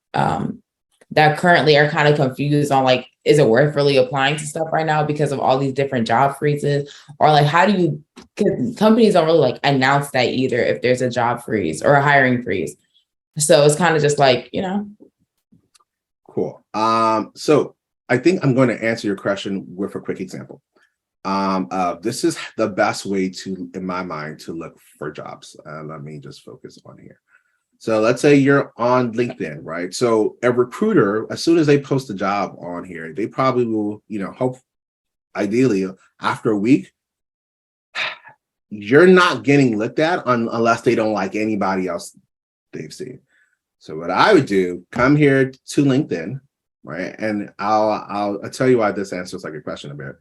that currently are kind of confused on like, is it worth really applying to stuff right now because of all these different job freezes? Or like, how do you, because companies don't really like announce that either if there's a job freeze or a hiring freeze. So it's kind of just like, Cool. So I think I'm going to answer your question with a quick example. This is the best way to, in my mind, to look for jobs. Let me just focus on here. So let's say you're on LinkedIn, right? So a recruiter, as soon as they post a job on here, they probably will, hope ideally after a week, you're not getting looked at unless they don't like anybody else they've seen. So what I would do, come here to LinkedIn, right? And I'll tell you why this answers like your question a bit.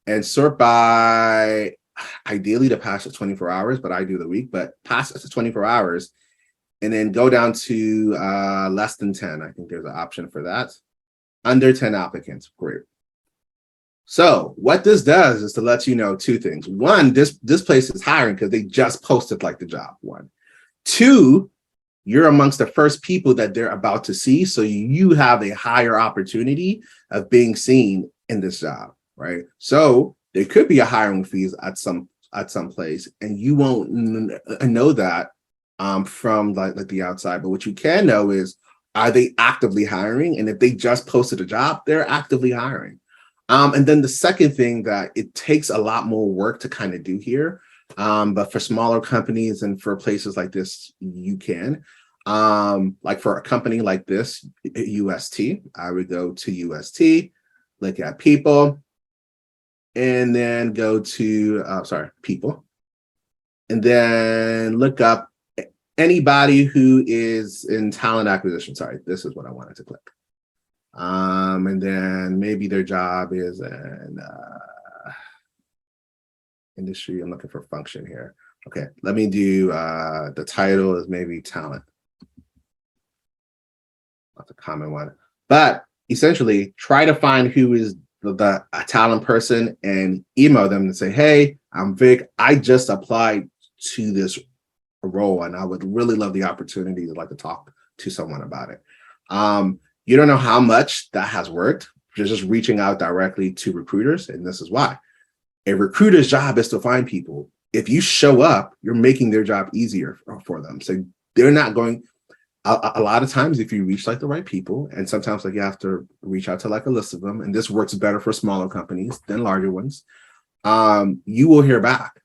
And sort by ideally the past 24 hours, but I do the week, but past 24 hours, and then go down to less than 10. I think there's an option for that. Under 10 applicants, great. So what this does is to let you know two things. One, this place is hiring because they just posted like the job. One. Two, you're amongst the first people that they're about to see. So you have a higher opportunity of being seen in this job, right? So there could be a hiring freeze at some place, and you won't know that from like the outside. But what you can know is, are they actively hiring? And if they just posted a job, they're actively hiring. And then the second thing that it takes a lot more work to kind of do here. But for smaller companies and for places like this, you can. Like for a company like this, UST, I would go to UST, look at people, and then go to, people, and then look up anybody who is in talent acquisition. Sorry, this is what I wanted to click. And then maybe their job is in industry. I'm looking for function here. Okay, let me do the title is maybe talent. That's a common one. But essentially, try to find who is the talent person and email them and say, hey, I'm Vic. I just applied to this role and I would really love the opportunity to like to talk to someone about it. You don't know how much that has worked. You're just reaching out directly to recruiters. And this is why. A recruiter's job is to find people. If you show up, you're making their job easier for them. So they're not going, a lot of times if you reach like the right people, and sometimes like you have to reach out to like a list of them, and this works better for smaller companies than larger ones, you will hear back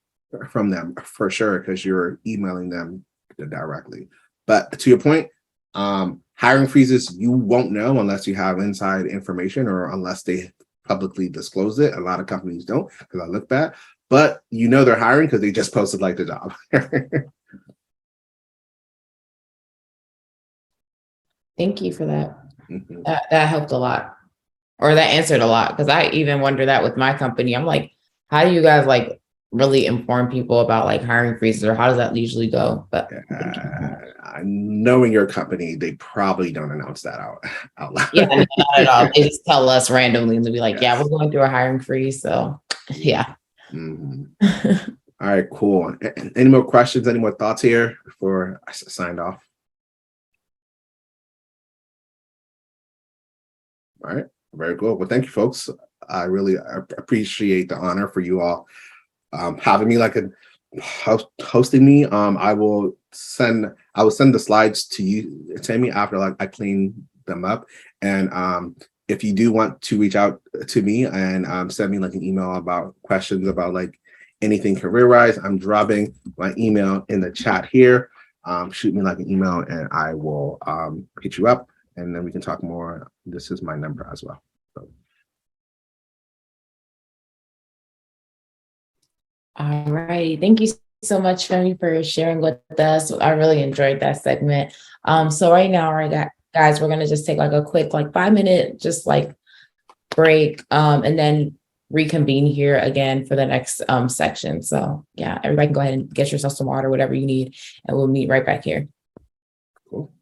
from them for sure because you're emailing them directly. But to your point, hiring freezes, you won't know unless you have inside information or unless they publicly disclose it. A lot of companies don't because I look bad, but they're hiring because they just posted like the job. thank you for that. Mhm. That helped a lot, or that answered a lot, because I even wonder that with my company. I'm like, how do you guys like really inform people about like hiring freezes, or how does that usually go? But Knowing your company, they probably don't announce that out loud. yeah, not at all. They just tell us randomly and they'll be like, yeah, Yes. we're going through a hiring freeze. So yeah. Mhm. All right, cool. Any more questions? Any more thoughts here before I signed off? All right, very cool. Well, thank you, folks. I really appreciate the honor for you all having me like a hosting me. I will send the slides to you, Tammy, after like I clean them up. And if you do want to reach out to me and send me like an email about questions about like anything career-wise, I'm dropping my email in the chat here. Shoot me like an email and I will hit you up and then we can talk more. This is my number as well. So. All right. Thank you so much, Femi, for sharing with us. I really enjoyed that segment. So right now, guys, we're gonna just take like a quick 5-minute just like break, and then reconvene here again for the next section. So yeah, everybody can go ahead and get yourself some water, whatever you need, and we'll meet right back here. Cool.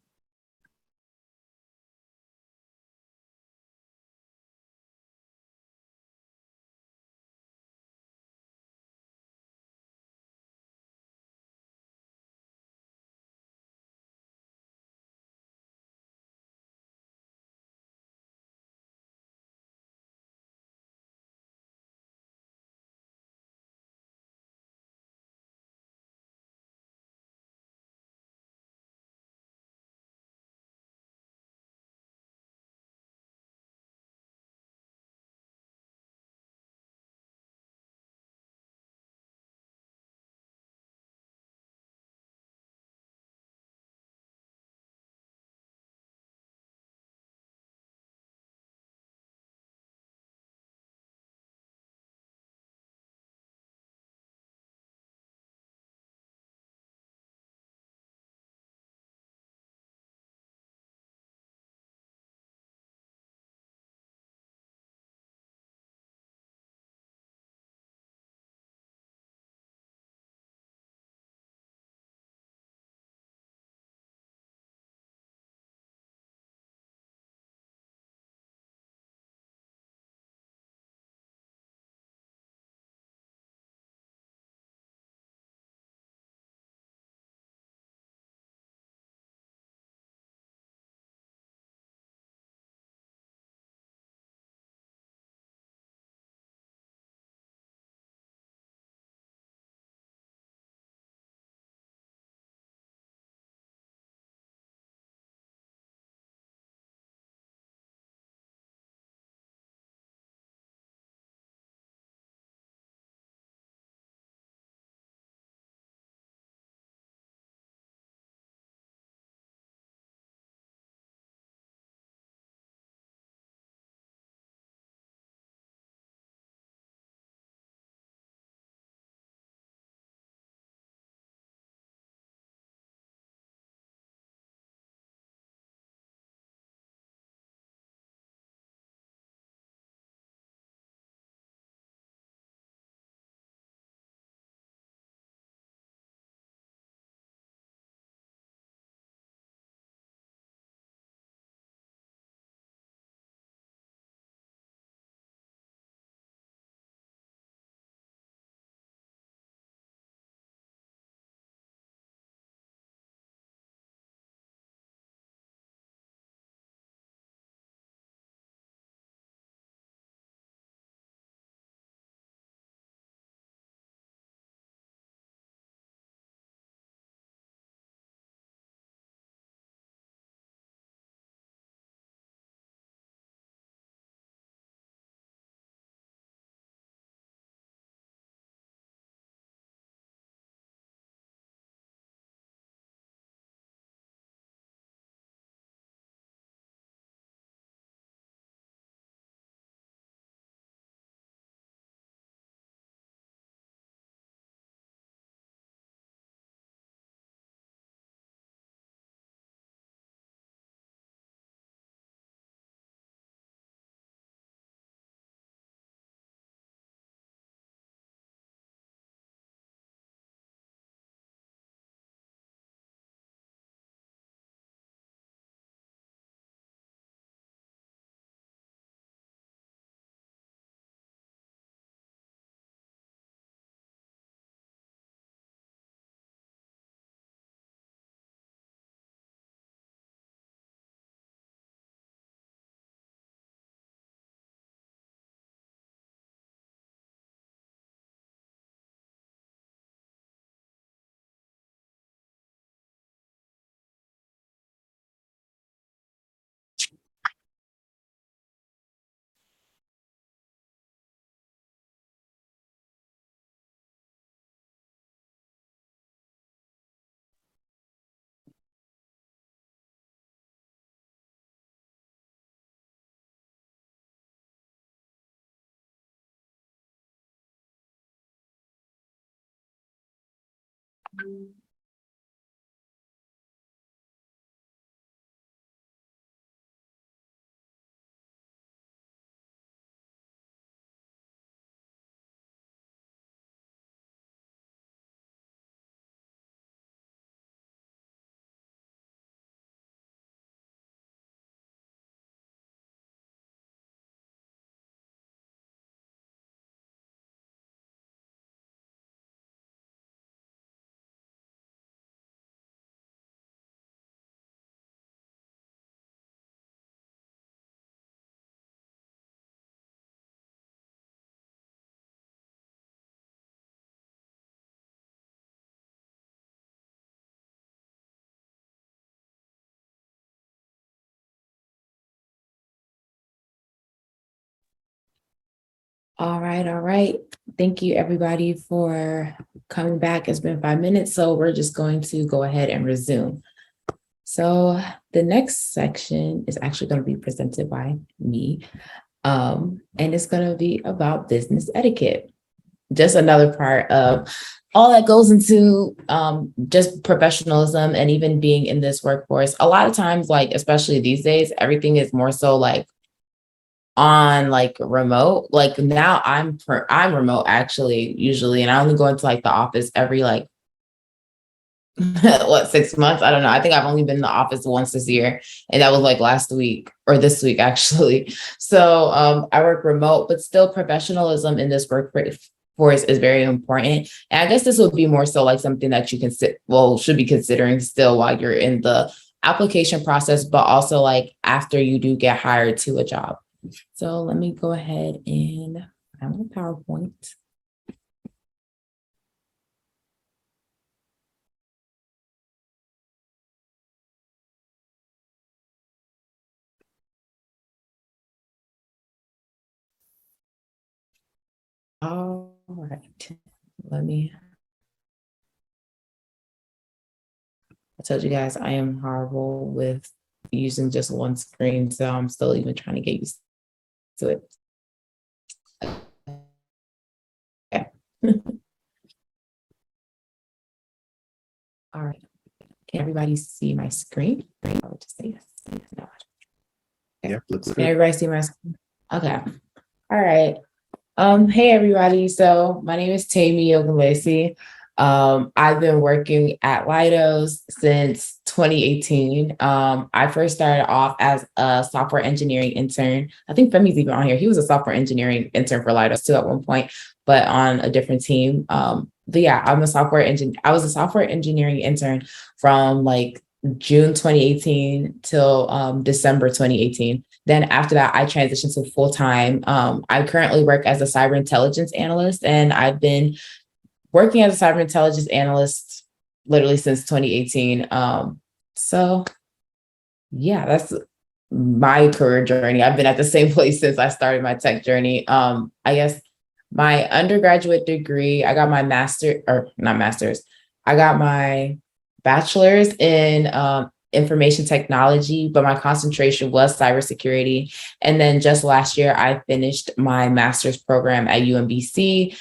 All right, all right. Thank you, everybody, for coming back. It's been 5 minutes, so we're just going to go ahead and resume. So the next section is actually going to be presented by me, and it's going to be about business etiquette. Just another part of all that goes into just professionalism and even being in this workforce. A lot of times, like especially these days, everything is more so like on like remote. Like now I'm remote actually usually, and I only go into like the office every like what 6 months. I don't know. I think I've only been in the office once this year, and that was like last week or this week actually. So I work remote, but still professionalism in this workforce is very important. And I guess this would be more so like something that you should be considering still while you're in the application process, but also like after you do get hired to a job. So let me go ahead and find my PowerPoint. All right, I told you guys I am horrible with using just one screen, so I'm still even trying to get used to it. Okay. All right. Can everybody see my screen? I would just say yes. No. Yeah, looks Can good. everybody see my screen? Okay. All right. Hey everybody. So my name is Tammy Ogunlesi. I've been working at Leidos since 2018. I first started off as a software engineering intern. I think Femi's even on here. He was a software engineering intern for Leidos too at one point, but on a different team. But yeah, I was a software engineering intern from like June 2018 till December 2018. Then after that, I transitioned to full time. I currently work as a cyber intelligence analyst, and I've been working as a cyber intelligence analyst literally since 2018. So yeah, that's my career journey. I've been at the same place since I started my tech journey. I guess my undergraduate degree, I got my I got my bachelor's in information technology, but my concentration was cybersecurity. And then just last year, I finished my master's program at UMBC.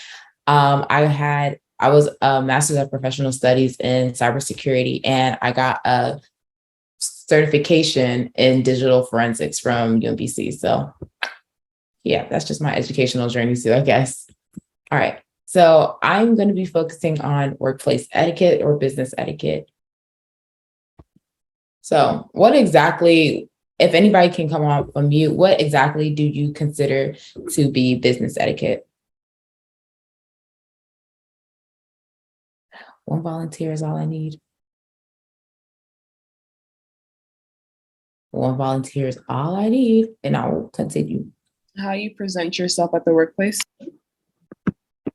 I was a master's of professional studies in cybersecurity, and I got a certification in digital forensics from UMBC. So yeah, that's just my educational journey too, I guess. All right. So I'm going to be focusing on workplace etiquette or business etiquette. So what exactly, if anybody can come on from mute, what exactly do you consider to be business etiquette? One volunteer is all I need. One volunteer is all I need, and I will continue. How you present yourself at the workplace?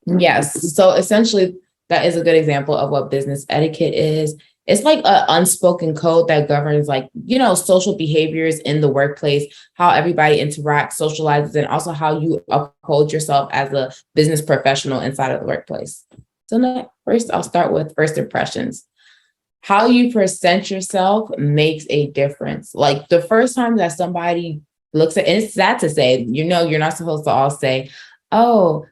Yes. So essentially, that is a good example of what business etiquette is. It's like an unspoken code that governs, like, social behaviors in the workplace, how everybody interacts, socializes, and also how you uphold yourself as a business professional inside of the workplace. So first, I'll start with first impressions. How you present yourself makes a difference. Like the first time that somebody looks at, and it's sad to say, you're not supposed to all say, oh,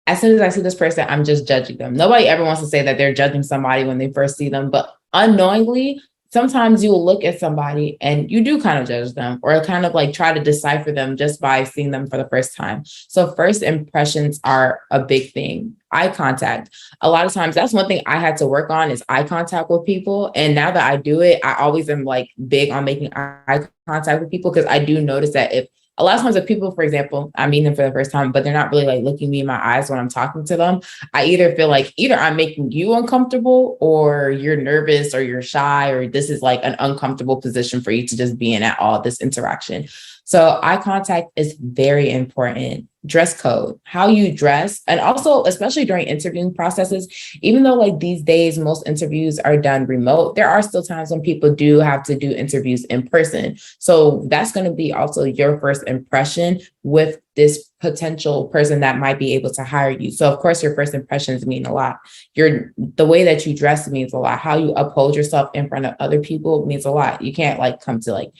as soon as I see this person, I'm just judging them. Nobody ever wants to say that they're judging somebody when they first see them, but unknowingly, sometimes you will look at somebody and you do kind of judge them or kind of like try to decipher them just by seeing them for the first time. So first impressions are a big thing. Eye contact. A lot of times that's one thing I had to work on is eye contact with people. And now that I do it, I always am like big on making eye contact with people because I do notice that if a lot of times if people, for example, I meet them for the first time, but they're not really like looking me in my eyes when I'm talking to them, I either feel like either I'm making you uncomfortable or you're nervous or you're shy or this is like an uncomfortable position for you to just be in at all this interaction. So eye contact is very important. Dress code, how you dress, and also especially during interviewing processes, even though like these days most interviews are done remote, there are still times when people do have to do interviews in person. So that's going to be also your first impression with this potential person that might be able to hire you. So of course your first impressions mean a lot. The way that you dress means a lot. How you uphold yourself in front of other people means a lot. You can't like come to like,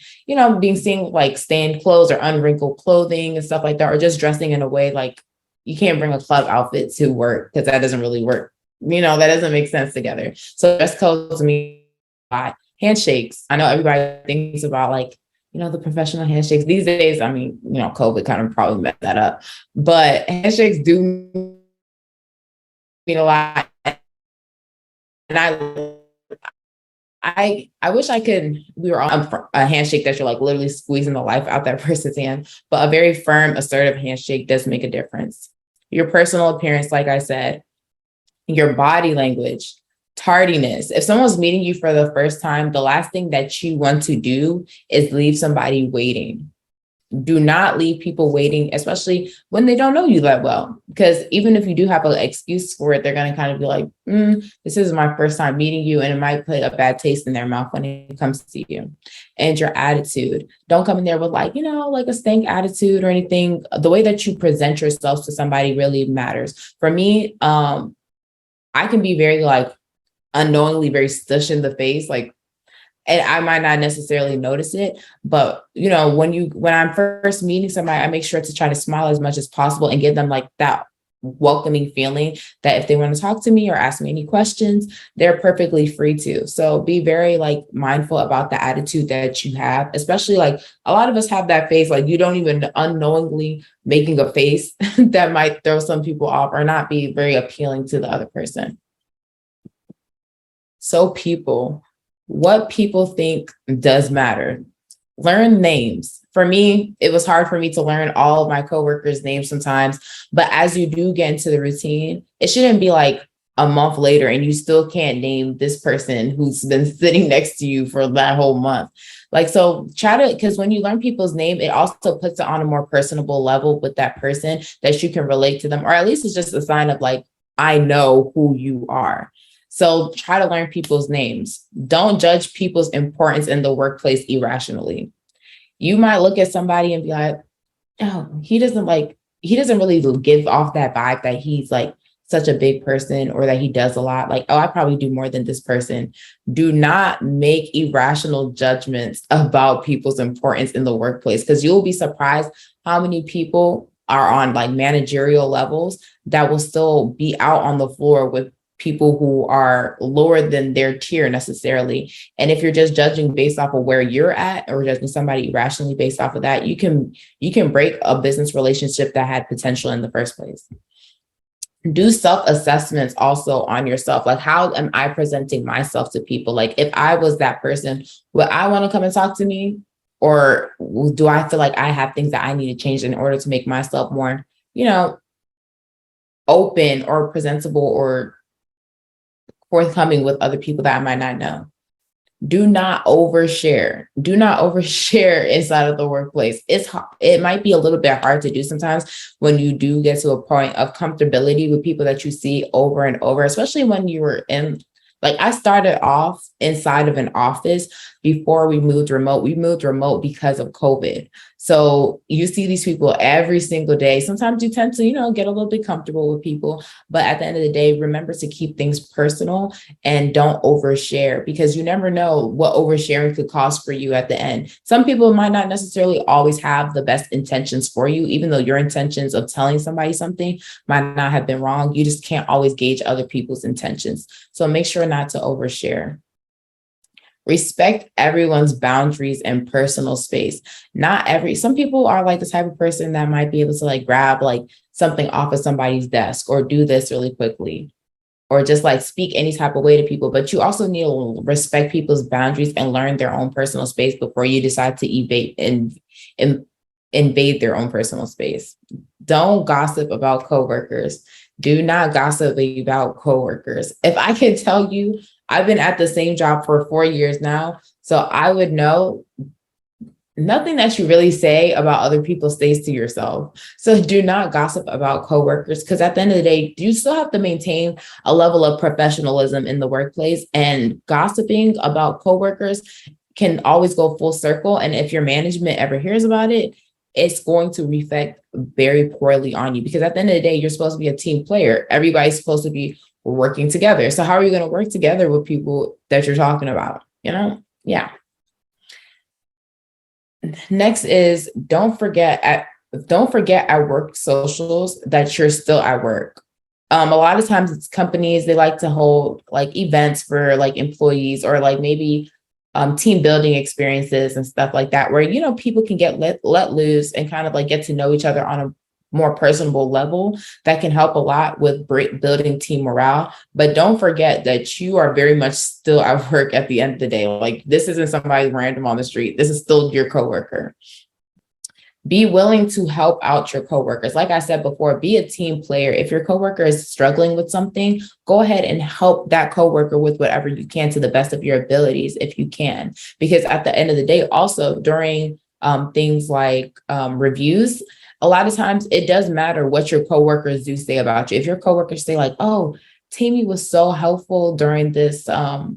being seen like stained clothes or unwrinkled clothing and stuff like that, or just dressing in a way like you can't bring a club outfit to work because that doesn't really work. That doesn't make sense together. So dress code to me a lot. Handshakes. I know everybody thinks about like, the professional handshakes these days. I mean, COVID kind of probably messed that up, but handshakes do mean a lot. And I wish we were on a handshake that you're like literally squeezing the life out that person's hand, but a very firm, assertive handshake does make a difference. Your personal appearance, like I said, your body language, tardiness. If someone's meeting you for the first time, the last thing that you want to do is leave somebody waiting. Do not leave people waiting, especially when they don't know you that well. Because even if you do have an excuse for it, they're going to kind of be like, this is my first time meeting you. And it might put a bad taste in their mouth when it comes to you. And your attitude. Don't come in there with like, like a stank attitude or anything. The way that you present yourself to somebody really matters. For me, I can be very like unknowingly very stush in the face, like, and I might not necessarily notice it, but when I'm first meeting somebody, I make sure to try to smile as much as possible and give them like that welcoming feeling that if they want to talk to me or ask me any questions, they're perfectly free to. So be very like mindful about the attitude that you have, especially like a lot of us have that face, like you don't even unknowingly making a face that might throw some people off or not be very appealing to the other person. So what people think does matter. Learn names. For me, it was hard for me to learn all of my coworkers' names sometimes, but as you do get into the routine, it shouldn't be like a month later and you still can't name this person who's been sitting next to you for that whole month. Like, so because when you learn people's name, it also puts it on a more personable level with that person that you can relate to them, or at least it's just a sign of like, I know who you are. So try to learn people's names. Don't judge people's importance in the workplace irrationally. You might look at somebody and be like, oh, he doesn't really give off that vibe that he's like such a big person or that he does a lot. Like, oh, I probably do more than this person. Do not make irrational judgments about people's importance in the workplace, because you'll be surprised how many people are on like managerial levels that will still be out on the floor with people who are lower than their tier necessarily. And if you're just judging based off of where you're at or judging somebody irrationally based off of that, you can break a business relationship that had potential in the first place. Do self-assessments also on yourself. Like, how am I presenting myself to people? Like, if I was that person, would I want to come and talk to me? Or do I feel like I have things that I need to change in order to make myself more, open or presentable or forthcoming with other people that I might not know? Do not overshare. Do not overshare inside of the workplace. It might be a little bit hard to do sometimes when you do get to a point of comfortability with people that you see over and over, especially when you were in, like, I started off inside of an office before we moved remote. We moved remote because of COVID. So you see these people every single day. Sometimes you tend to, get a little bit comfortable with people, but at the end of the day, remember to keep things personal and don't overshare, because you never know what oversharing could cost for you at the end. Some people might not necessarily always have the best intentions for you, even though your intentions of telling somebody something might not have been wrong. You just can't always gauge other people's intentions. So make sure not to overshare. Respect everyone's boundaries and personal space. Some people are like the type of person that might be able to like grab like something off of somebody's desk or do this really quickly, or just like speak any type of way to people. But you also need to respect people's boundaries and learn their own personal space before you decide to invade their own personal space. Don't gossip about coworkers. Do not gossip about coworkers. If I can tell you, I've been at the same job for 4 years now, so I would know nothing that you really say about other people stays to yourself. So do not gossip about coworkers, because at the end of the day, you still have to maintain a level of professionalism in the workplace, and gossiping about coworkers can always go full circle. And if your management ever hears about it, it's going to reflect very poorly on you, because at the end of the day, you're supposed to be a team player. Everybody's supposed to be working together. So how are you going to work together with people that you're talking about? Yeah. Next is don't forget at work socials that you're still at work. A lot of times it's companies, they like to hold like events for like employees, or like maybe team building experiences and stuff like that, where, people can get let loose and kind of like get to know each other on a more personable level. That can help a lot with building team morale. But don't forget that you are very much still at work at the end of the day. Like, this isn't somebody random on the street. This is still your coworker. Be willing to help out your coworkers. Like I said before, be a team player. If your coworker is struggling with something, go ahead and help that coworker with whatever you can to the best of your abilities, if you can. Because at the end of the day, also during things like reviews, a lot of times it does matter what your coworkers do say about you. If your coworkers say like, "Oh, Tammy was so helpful during this my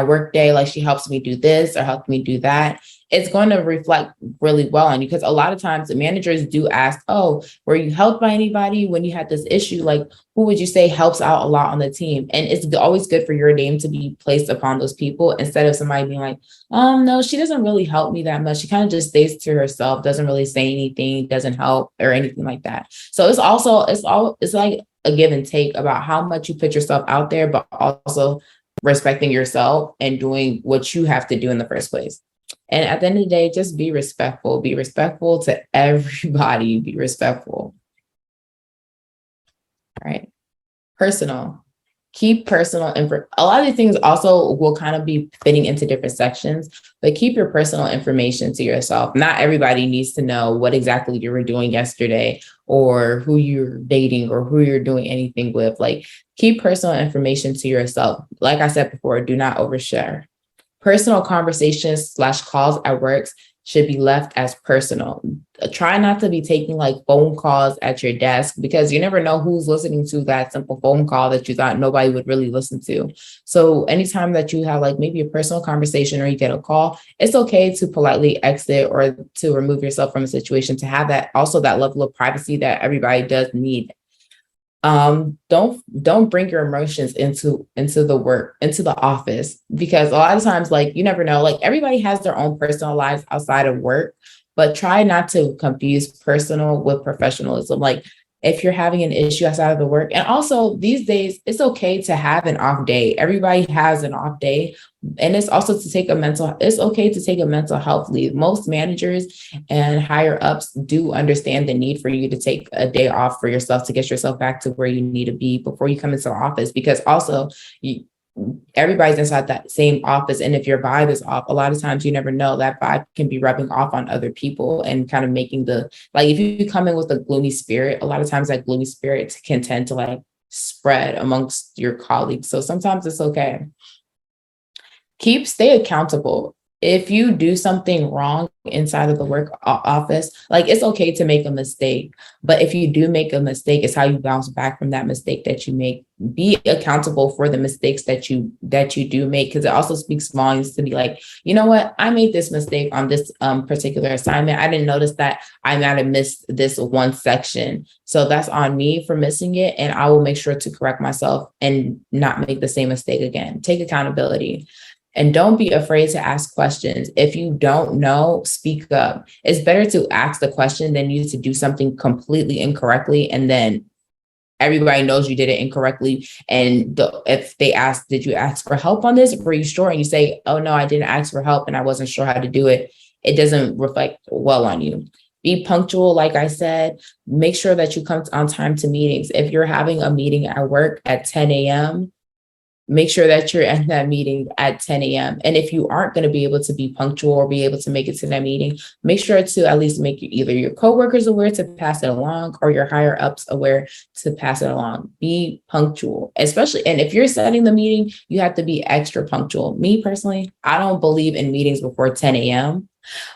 work day, like she helps me do this or helps me do that," it's going to reflect really well on you. Because a lot of times the managers do ask, "Oh, were you helped by anybody when you had this issue? Like, who would you say helps out a lot on the team?" And it's always good for your name to be placed upon those people, instead of somebody being like, "No, she doesn't really help me that much. She kind of just stays to herself, doesn't really say anything, doesn't help," or anything like that. So it's like a give and take about how much you put yourself out there, but also respecting yourself and doing what you have to do in the first place. And at the end of the day, just be respectful. Be respectful to everybody. Be respectful. All right. Personal. Keep personal info. A lot of these things also will kind of be fitting into different sections, but keep your personal information to yourself. Not everybody needs to know what exactly you were doing yesterday, or who you're dating, or who you're doing anything with. Like, keep personal information to yourself. Like I said before, do not overshare. Personal conversations / calls at work should be left as personal. Try not to be taking like phone calls at your desk, because you never know who's listening to that simple phone call that you thought nobody would really listen to. So anytime that you have like maybe a personal conversation or you get a call, it's okay to politely exit or to remove yourself from a situation, to have that level of privacy that everybody does need. Don't bring your emotions into the office, because a lot of times, like, you never know, like, everybody has their own personal lives outside of work, but try not to confuse personal with professionalism. Like, if you're having an issue outside of the work, and also these days, it's okay to have an off day. Everybody has an off day. And it's okay to take a mental health leave. Most managers and higher ups do understand the need for you to take a day off for yourself, to get yourself back to where you need to be before you come into the office. Because also, everybody's inside that same office. And if your vibe is off, a lot of times you never know, that vibe can be rubbing off on other people and kind of making if you come in with a gloomy spirit, a lot of times that gloomy spirit can tend to like spread amongst your colleagues. So sometimes it's okay. Stay accountable. if you do something wrong inside of the work office, like it's okay to make a mistake, but if you do make a mistake, it's how you bounce back from that mistake that you make. Be accountable for the mistakes that you do make, because it also speaks volumes to be like, you know what, I made this mistake on this particular assignment. I didn't notice that I might have missed this one section, so that's on me for missing it, and I will make sure to correct myself and not make the same mistake again. Take accountability. And don't be afraid to ask questions. If you don't know, speak up. It's better to ask the question than you to do something completely incorrectly and then everybody knows you did it incorrectly. And if they ask, did you ask for help on this? Were you sure? And you say, oh no, I didn't ask for help and I wasn't sure how to do it. It doesn't reflect well on you. Be punctual, like I said. Make sure that you come on time to meetings. If you're having a meeting at work at 10 a.m., make sure that you're at that meeting at 10 a.m. And if you aren't going to be able to be punctual or be able to make it to that meeting, make sure to at least make either your coworkers aware to pass it along or your higher ups aware to pass it along. Be punctual, especially. And if you're setting the meeting, you have to be extra punctual. Me personally, I don't believe in meetings before 10 a.m.,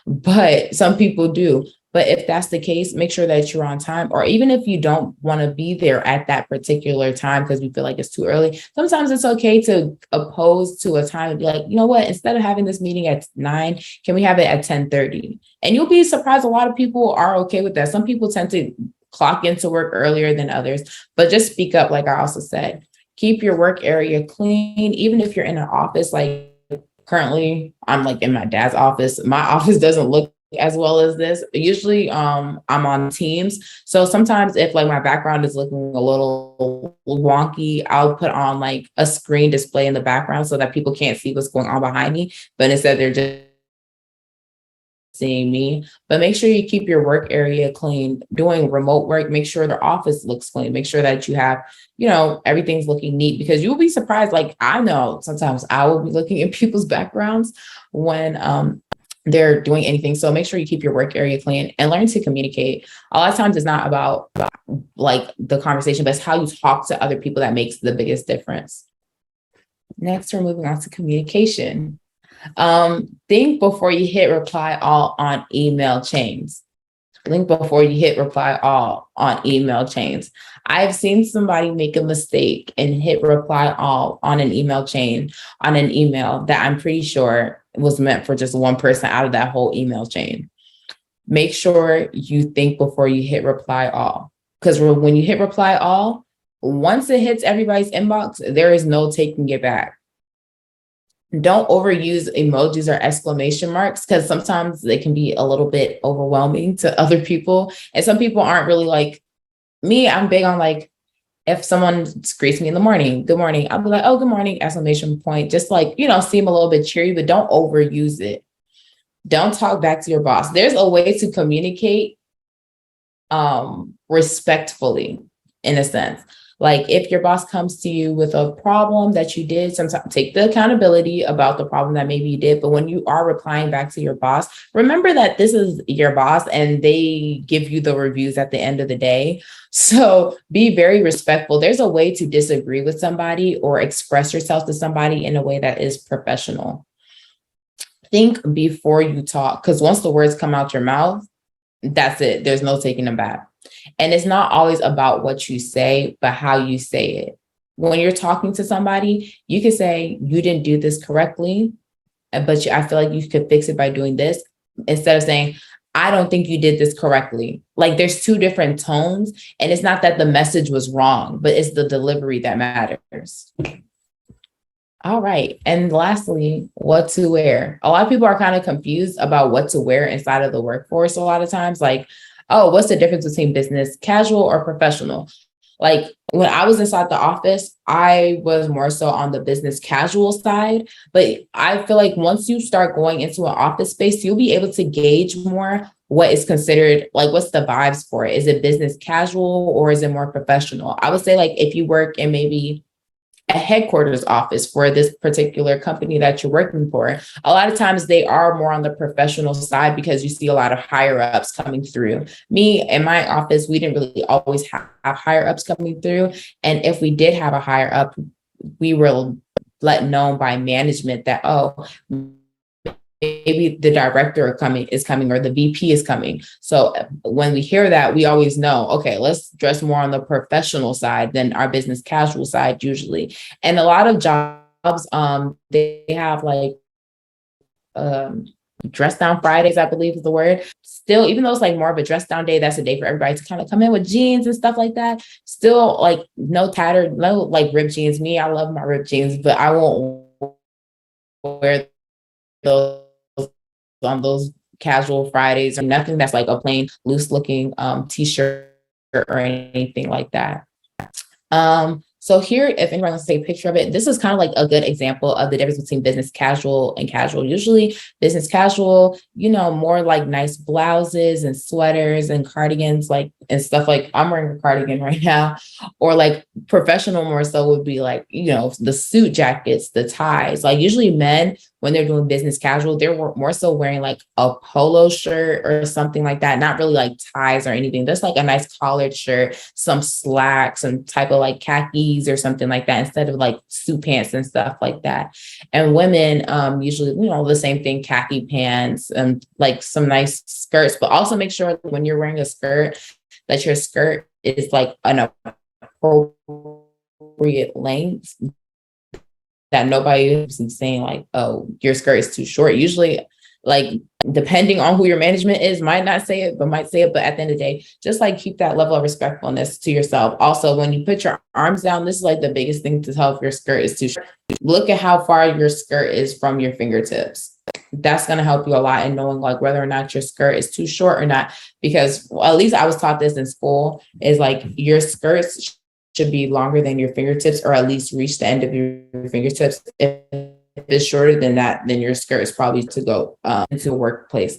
but some people do. But if that's the case, make sure that you're on time. Or even if you don't want to be there at that particular time because you feel like it's too early, sometimes it's okay to oppose to a time and be like, you know what, instead of having this meeting at 9, can we have it at 10:30? And you'll be surprised, a lot of people are okay with that. Some people tend to clock into work earlier than others, but just speak up, like I also said. Keep your work area clean, even if you're in an office. Like currently, I'm like in my dad's office. My office doesn't look as well as this. Usually I'm on Teams. So sometimes if like my background is looking a little wonky, I'll put on like a screen display in the background so that people can't see what's going on behind me. But instead they're just seeing me. But make sure you keep your work area clean. Doing remote work, make sure the office looks clean. Make sure that you have, everything's looking neat, because you'll be surprised. Like I know sometimes I will be looking at people's backgrounds when they're doing anything. So make sure you keep your work area clean and learn to communicate. A lot of times it's not about like the conversation, but it's how you talk to other people that makes the biggest difference. Next, we're moving on to communication. Think before you hit reply all on email chains. Think before you hit reply all on email chains. I've seen somebody make a mistake and hit reply all on an email chain on an email that I'm pretty sure was meant for just one person out of that whole email chain. Make sure you think before you hit reply all, because when you hit reply all, once it hits everybody's inbox, there is no taking it back. Don't overuse emojis or exclamation marks, because sometimes they can be a little bit overwhelming to other people. And some people aren't really like me. I'm big on like, if someone greets me in the morning, good morning, I'll be like, oh, good morning, exclamation point. Just like, seem a little bit cheery, but don't overuse it. Don't talk back to your boss. There's a way to communicate respectfully, in a sense. Like if your boss comes to you with a problem that you did, sometimes take the accountability about the problem that maybe you did. But when you are replying back to your boss, remember that this is your boss and they give you the reviews at the end of the day. So be very respectful. There's a way to disagree with somebody or express yourself to somebody in a way that is professional. Think before you talk, because once the words come out your mouth, that's it. There's no taking them back. And it's not always about what you say, but how you say it. When you're talking to somebody, you can say, you didn't do this correctly, but I feel like you could fix it by doing this, instead of saying, I don't think you did this correctly. Like there's two different tones, and it's not that the message was wrong, but it's the delivery that matters. All right. And lastly, what to wear. A lot of people are kind of confused about what to wear inside of the workforce a lot of times. Like, oh, what's the difference between business casual or professional? Like when I was inside the office, I was more so on the business casual side. But I feel like once you start going into an office space, you'll be able to gauge more what is considered, like what's the vibes for it? Is it business casual or is it more professional? I would say like if you work in maybe a headquarters office for this particular company that you're working for, a lot of times they are more on the professional side because you see a lot of higher ups coming through. Me in my office, we didn't really always have higher ups coming through. And if we did have a higher up, we were let known by management that, oh, maybe the director is coming or the VP is coming. So when we hear that, we always know, okay, let's dress more on the professional side than our business casual side usually. And a lot of jobs, they have like dress down Fridays, I believe is the word. Still, even though it's like more of a dress down day, that's a day for everybody to kind of come in with jeans and stuff like that. Still, like no tattered, no like ripped jeans. Me, I love my ripped jeans, but I won't wear those on those casual Fridays or nothing that's like a plain loose looking t-shirt or anything like that. So here, if anyone wants to take a picture of it, this is kind of like a good example of the difference between business casual and casual. Usually business casual, more like nice blouses and sweaters and cardigans, like, and stuff like I'm wearing a cardigan right now, or like professional more so would be like, the suit jackets, the ties. Like usually men, when they're doing business casual, they're more so wearing like a polo shirt or something like that. Not really like ties or anything. Just like a nice collared shirt, some slacks, some type of like khakis or something like that, instead of like suit pants and stuff like that. And women, usually, the same thing, khaki pants and like some nice skirts, but also make sure when you're wearing a skirt that your skirt is like an appropriate length, that nobody is saying like, oh, your skirt is too short. Usually, like, depending on who your management is, might not say it, but might say it. But at the end of the day, just like keep that level of respectfulness to yourself. Also, when you put your arms down, this is like the biggest thing to tell if your skirt is too short. Look at how far your skirt is from your fingertips. That's going to help you a lot in knowing like whether or not your skirt is too short or not. Because at least I was taught this in school, is like your skirts should be longer than your fingertips, or at least reach the end of your fingertips. If it's shorter than that, then your skirt is probably to go into a workplace.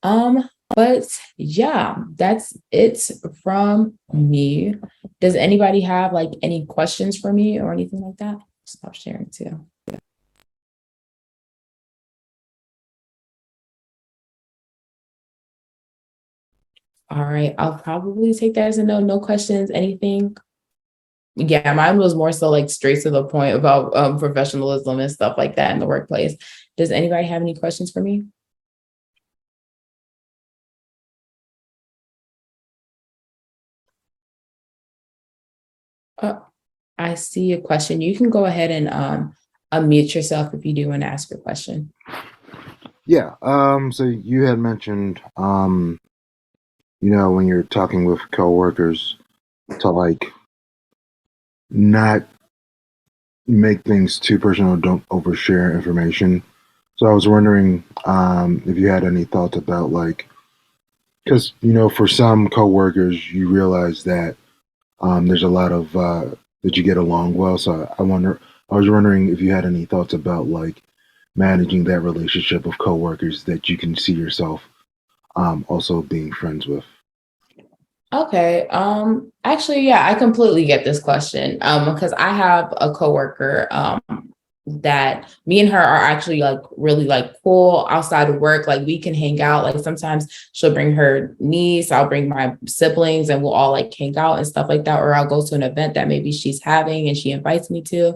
But yeah, that's it from me. Does anybody have like any questions for me or anything like that? Stop sharing too. All right, I'll probably take that as a no. No questions, anything? Yeah, mine was more so like straight to the point about professionalism and stuff like that in the workplace. Does anybody have any questions for me? Oh, I see a question. You can go ahead and unmute yourself if you do want to ask your question. Yeah. So you had mentioned, when you're talking with coworkers, to like not make things too personal, don't overshare information. So I was wondering if you had any thoughts about like, because for some coworkers you realize that there's a lot of that you get along well. So I was wondering if you had any thoughts about like managing that relationship of coworkers that you can see yourself also being friends with. Okay. Actually, yeah, I completely get this question. Because I have a coworker that me and her are actually like really like cool outside of work. Like we can hang out. Like sometimes she'll bring her niece, I'll bring my siblings, and we'll all like hang out and stuff like that. Or I'll go to an event that maybe she's having and she invites me to.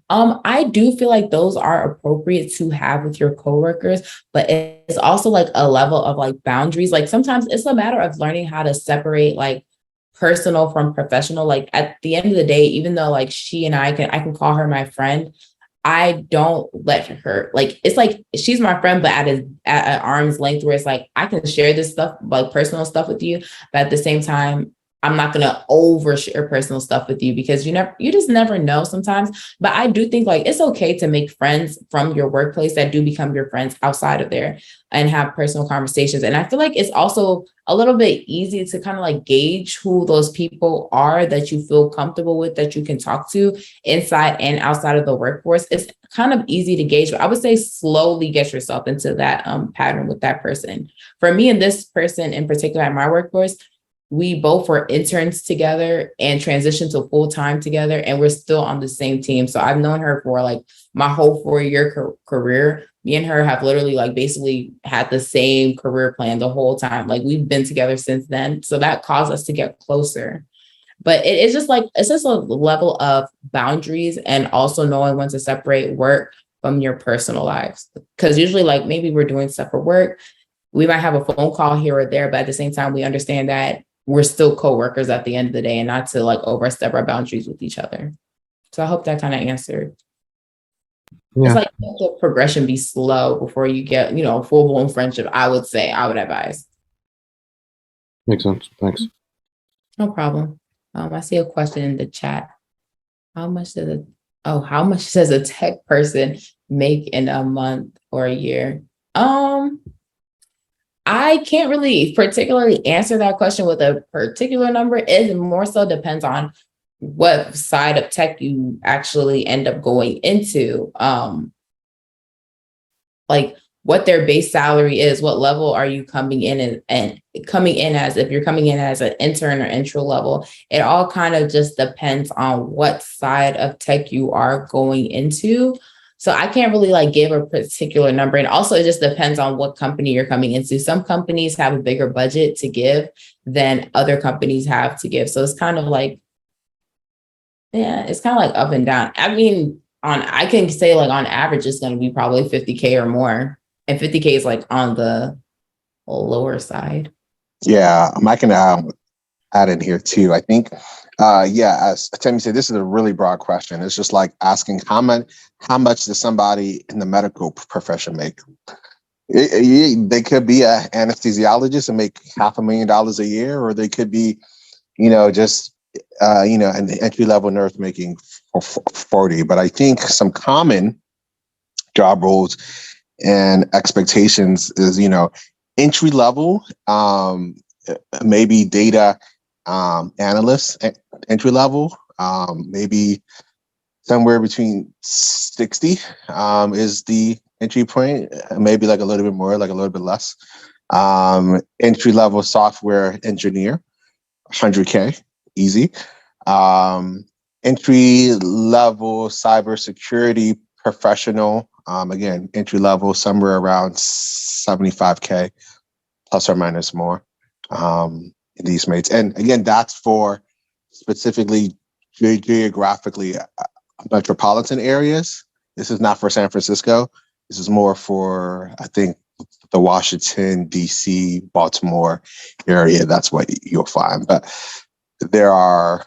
I do feel like those are appropriate to have with your coworkers, but it's also like a level of like boundaries. Like sometimes it's a matter of learning how to separate like personal from professional. Like at the end of the day, even though like she and I can call her my friend, I don't let her, like, it's like she's my friend, but at an arm's length, where it's like I can share this stuff, like personal stuff with you, but at the same time, I'm not gonna overshare personal stuff with you, because you just never know sometimes. But I do think like it's okay to make friends from your workplace that do become your friends outside of there and have personal conversations. And I feel like it's also a little bit easy to kind of like gauge who those people are that you feel comfortable with, that you can talk to inside and outside of the workforce. It's kind of easy to gauge, but I would say slowly get yourself into that pattern with that person. For me and this person in particular at my workforce, we both were interns together and transitioned to full time together, and we're still on the same team. So I've known her for like my whole 4-year career. Me and her have literally like basically had the same career plan the whole time. Like we've been together since then. So that caused us to get closer. But it's just a level of boundaries and also knowing when to separate work from your personal lives. Because usually, like, maybe we're doing stuff for work. We might have a phone call here or there, but at the same time, we understand that we're still coworkers at the end of the day and not to like overstep our boundaries with each other. So I hope that kind of answered. Yeah. It's like let the progression be slow before you get, full blown friendship. I would advise. Makes sense. Thanks. No problem. I see a question in the chat. How much does a tech person make in a month or a year? I can't really particularly answer that question with a particular number. It more so depends on what side of tech you actually end up going into. Like what their base salary is, what level are you coming in and coming in as, if you're coming in as an intern or entry level, it all kind of just depends on what side of tech you are going into. So I can't really like give a particular number. And also it just depends on what company you're coming into. Some companies have a bigger budget to give than other companies have to give. So it's kind of like, it's kind of like up and down. I mean, I can say like on average, it's going to be probably 50K or more. And 50K is like on the lower side. Yeah, I can add in here too. I think, as Tammy said, this is a really broad question. It's just like asking how much does somebody in the medical profession make? They could be an anesthesiologist and make $500,000 a year, or they could be, just an entry level nurse making 40. But I think some common job roles and expectations is, entry level, maybe data analyst entry level, maybe somewhere between 60 is the entry point, maybe like a little bit more, like a little bit less. Entry level software engineer, 100K, easy. Entry level cybersecurity professional, again, entry level, somewhere around 75K, plus or minus more, in these mates. And again, that's for specifically geographically metropolitan areas. This is not for San Francisco. This is more for, I think, the Washington, DC, Baltimore area. That's what you'll find. But there are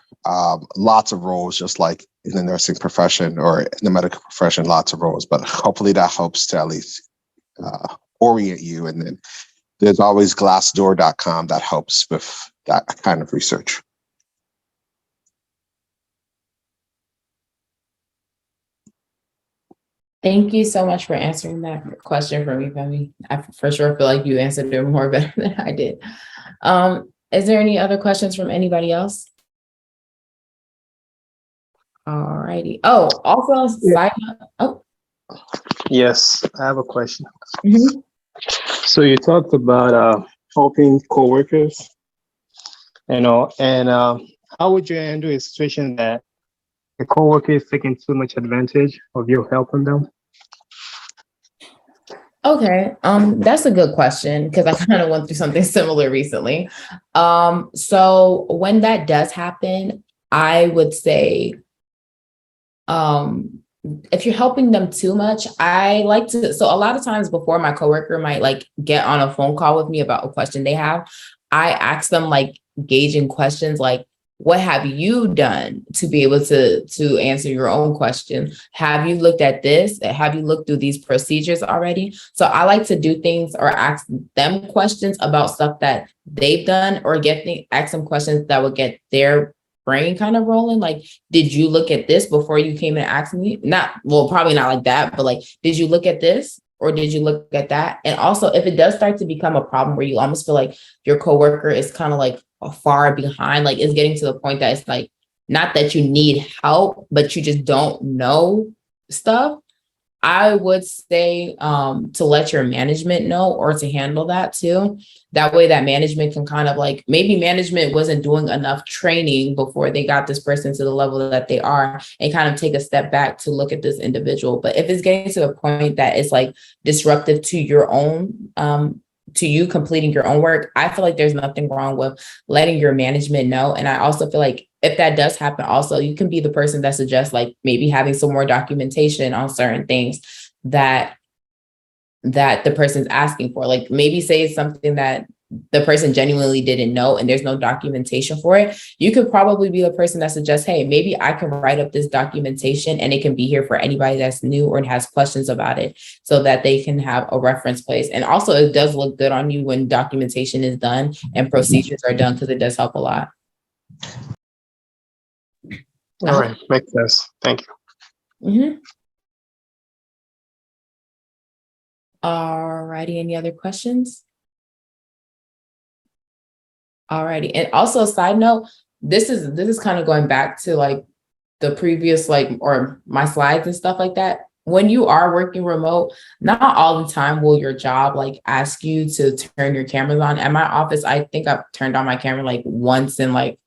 lots of roles, just like in the nursing profession or in the medical profession, lots of roles. But hopefully that helps to at least orient you. And then there's always glassdoor.com that helps with that kind of research. Thank you so much for answering that question for me, Femi. I for sure feel like you answered it more better than I did. Is there any other questions from anybody else? All righty. Oh, also, Yes, I have a question. Mm-hmm. So you talked about helping coworkers, and how would you handle a situation that a coworker is taking too much advantage of you helping them? Okay, that's a good question because I kind of went through something similar recently. So when that does happen, I would say, if you're helping them too much, I like to, so a lot of times before my coworker might like get on a phone call with me about a question they have, I ask them like gauging questions like, what have you done to be able to answer your own question? Have you looked at this? Have you looked through these procedures already? So I like to do things or ask them questions about stuff that they've done, or ask them questions that would get their brain kind of rolling. Like, did you look at this before you came and asked me? Probably not like that, but like, did you look at this? Or did you look at that? And also, if it does start to become a problem where you almost feel like your coworker is kind of like far behind, like it's getting to the point that it's like, not that you need help, but you just don't know stuff, I would say to let your management know, or to handle that too. That way that management can kind of like, maybe management wasn't doing enough training before they got this person to the level that they are, and kind of take a step back to look at this individual. But if it's getting to the point that it's like disruptive to your own, to you completing your own work, I feel like there's nothing wrong with letting your management know. And I also feel like if that does happen, also, you can be the person that suggests like maybe having some more documentation on certain things that the person's asking for. Like maybe say something that the person genuinely didn't know and there's no documentation for it. You could probably be the person that suggests, hey, maybe I can write up this documentation and it can be here for anybody that's new or has questions about it so that they can have a reference place. And also it does look good on you when documentation is done and procedures are done, because it does help a lot. All right, makes sense. Thank you. Mm-hmm. All righty, any other questions? Alrighty. And also, side note, this is kind of going back to like the previous, like, or my slides and stuff like that. When you are working remote, not all the time will your job like ask you to turn your cameras on. At my office, I think I've turned on my camera like once in like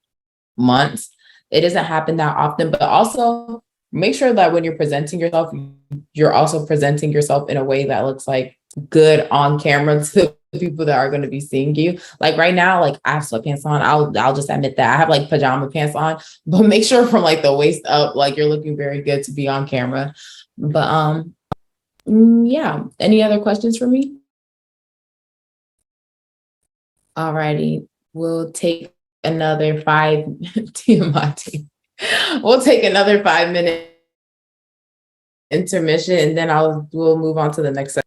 months. It doesn't happen that often, but also make sure that when you're presenting yourself, you're also presenting yourself in a way that looks like good on camera to the people that are going to be seeing you. Like right now, like I have sweatpants on. I'll just admit that I have like pajama pants on, but make sure from like the waist up, like you're looking very good to be on camera. But yeah. Any other questions for me? Alrighty, we'll take another 5 TMI. We'll take another 5-minute intermission, and then we'll move on to the next section.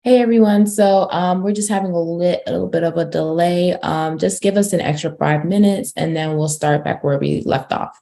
Hey everyone, so we're just having a little bit of a delay. Just give us an extra 5 minutes and then we'll start back where we left off.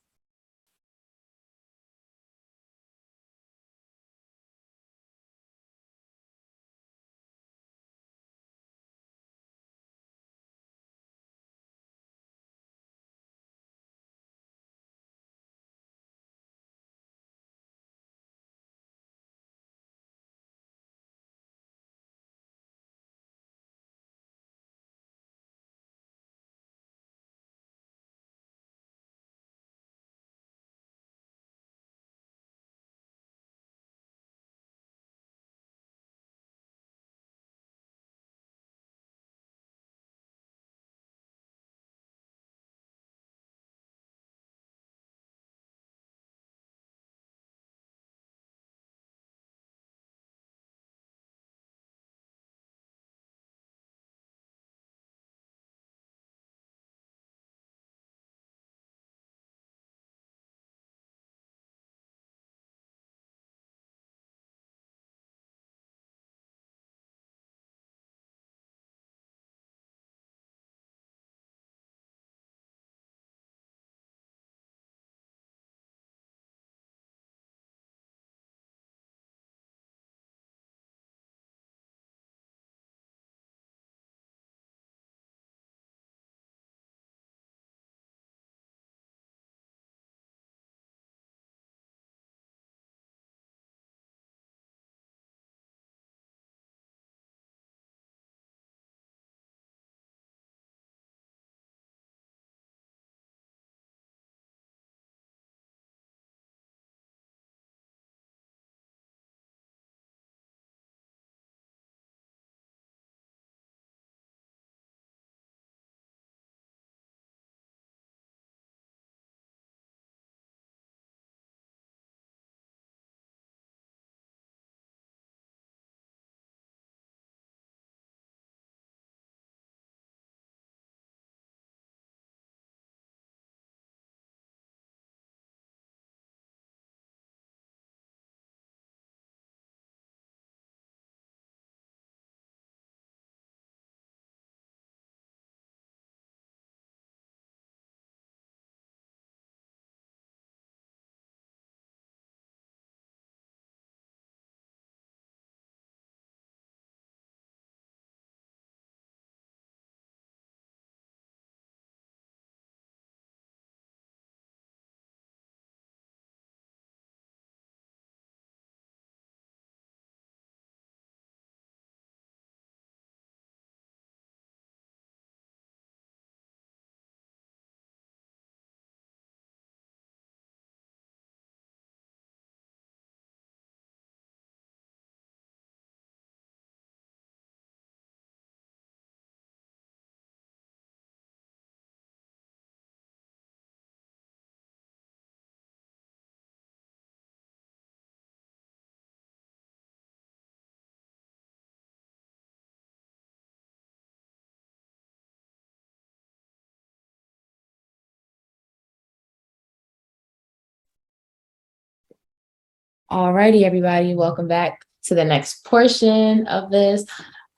Alrighty, everybody, welcome back to the next portion of this.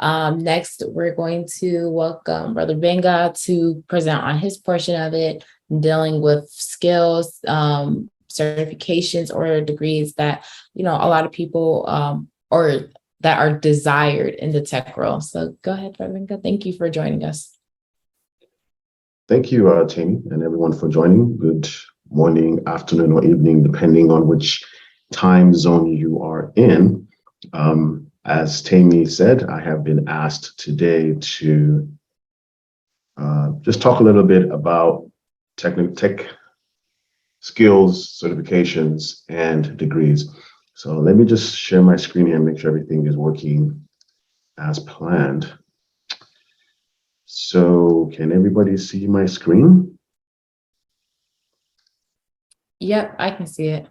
Next, we're going to welcome Brother Benga to present on his portion of it, dealing with skills, certifications, or degrees that, a lot of people or that are desired in the tech role. So go ahead, Brother Benga. Thank you for joining us. Thank you, Tammy, and everyone for joining. Good morning, afternoon, or evening, depending on which time zone you are in. As Tammy said, I have been asked today to just talk a little bit about tech skills, certifications, and degrees. So let me just share my screen here and make sure everything is working as planned. So can everybody see my screen? Yep, I can see it.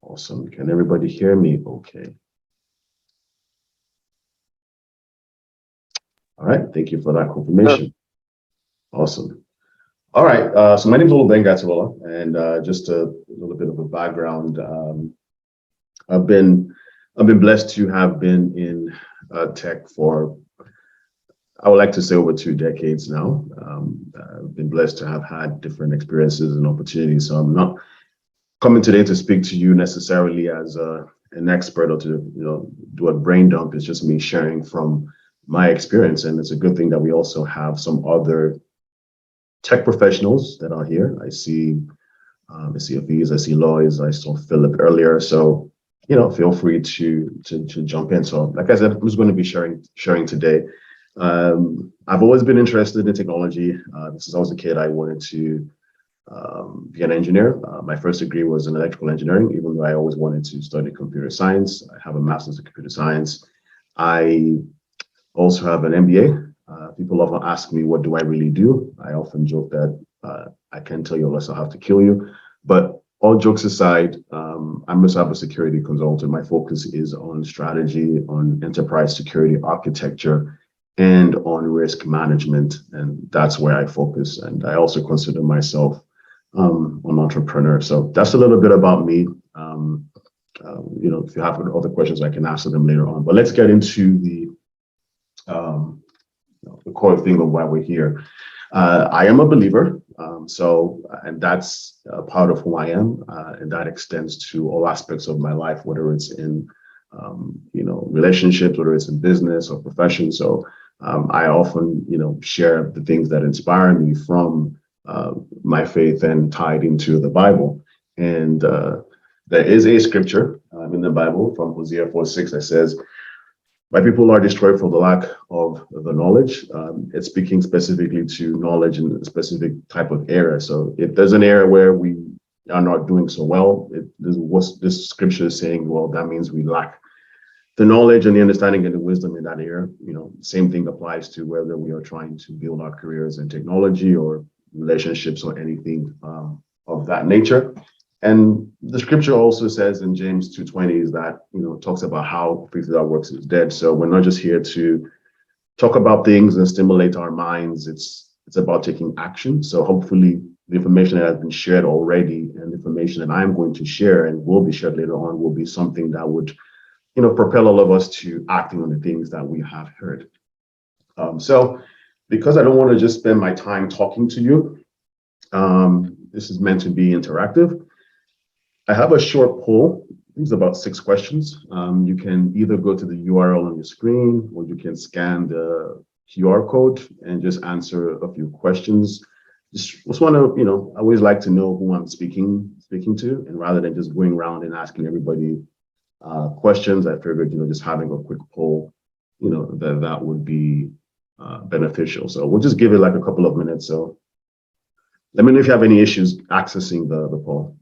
Awesome. Can everybody hear me okay? All right. Thank you for that confirmation. Awesome. All right. So my name is Olubenga Atiwola, and just a little bit of a background. I've been blessed to have been in tech for, I would like to say, over 2 decades now. I've been blessed to have had different experiences and opportunities. So I'm not coming today to speak to you necessarily as an expert or to do a brain dump. It's just me sharing from my experience, and it's a good thing that we also have some other tech professionals that are here. I see Afiz, I see Lois, I saw Philip earlier. So feel free to jump in. So like I said, I'm just going to be sharing today. I've always been interested in technology. Since I was a kid, I wanted to be an engineer. My first degree was in electrical engineering, even though I always wanted to study computer science. I have a master's in computer science. I also have an MBA. People often ask me, what do I really do? I often joke that I can't tell you unless I have to kill you. But all jokes aside, I'm a cybersecurity consultant. My focus is on strategy, on enterprise security architecture, and on risk management. And that's where I focus. And I also consider myself an entrepreneur. So that's a little bit about me. If you have other questions, I can answer them later on. But let's get into the core thing of why we're here. I am a believer, and that's a part of who I am, and that extends to all aspects of my life, whether it's in relationships, whether it's in business or profession. So I often share the things that inspire me from my faith and tied into the Bible. And there is a scripture in the Bible from Hosea 4:6 that says, "My people are destroyed for the lack of the knowledge." It's speaking specifically to knowledge in a specific type of area. So if there's an area where we are not doing so well, what this scripture is saying, well, that means we lack the knowledge and the understanding and the wisdom in that area. Same thing applies to whether we are trying to build our careers in technology or relationships or anything of that nature. And the scripture also says in James 2:20 is that, talks about how faith without works is dead. So we're not just here to talk about things and stimulate our minds. It's about taking action. So hopefully the information that has been shared already and the information that I'm going to share and will be shared later on will be something that would, propel all of us to acting on the things that we have heard. So because I don't want to just spend my time talking to you, this is meant to be interactive. I have a short poll. It's about 6 questions. You can either go to the URL on your screen, or you can scan the QR code and just answer a few questions. Just want to, I always like to know who I'm speaking to, and rather than just going around and asking everybody questions, I figured, just having a quick poll, that would be beneficial. So we'll just give it like a couple of minutes. So let me know if you have any issues accessing the poll.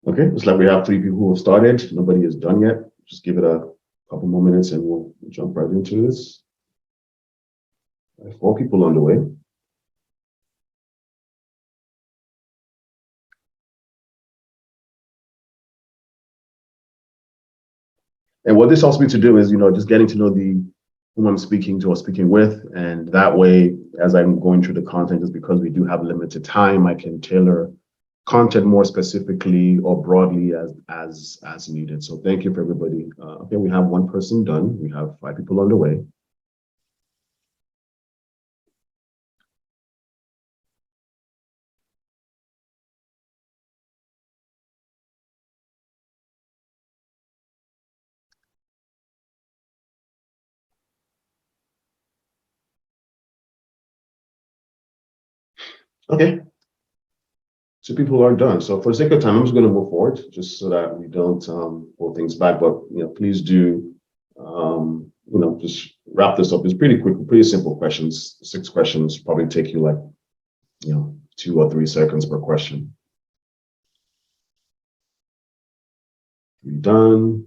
Okay, looks like we have 3 people who have started. Nobody is done yet. Just give it a couple more minutes and we'll jump right into this. 4 people on the way. And what this helps me to do is, just getting to know whom I'm speaking to or speaking with. And that way, as I'm going through the content, just because we do have limited time, I can tailor content more specifically or broadly as needed. So thank you for everybody. Okay, we have 1 person done. We have 5 people on the way. Okay, 2 people are done. So for the sake of time, I'm just going to move forward just so that we don't pull things back. But please do just wrap this up. It's pretty quick, pretty simple questions. 6 questions probably take you like 2 or 3 seconds per question. We done.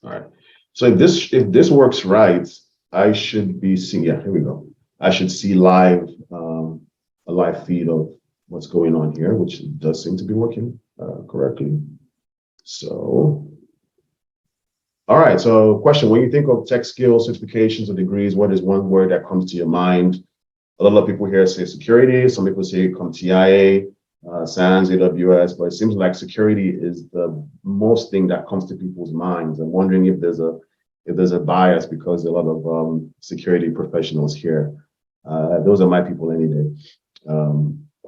All right. So if this works right, I should be seeing, yeah, here we go. I should see live a live feed of what's going on here, which does seem to be working correctly. So, all right. So question, when you think of tech skills, certifications, or degrees, what is one word that comes to your mind? A lot of people here say security. Some people say CompTIA, SANS, AWS, but it seems like security is the most thing that comes to people's minds. I'm wondering if there's a bias because a lot of security professionals here. Those are my people any day.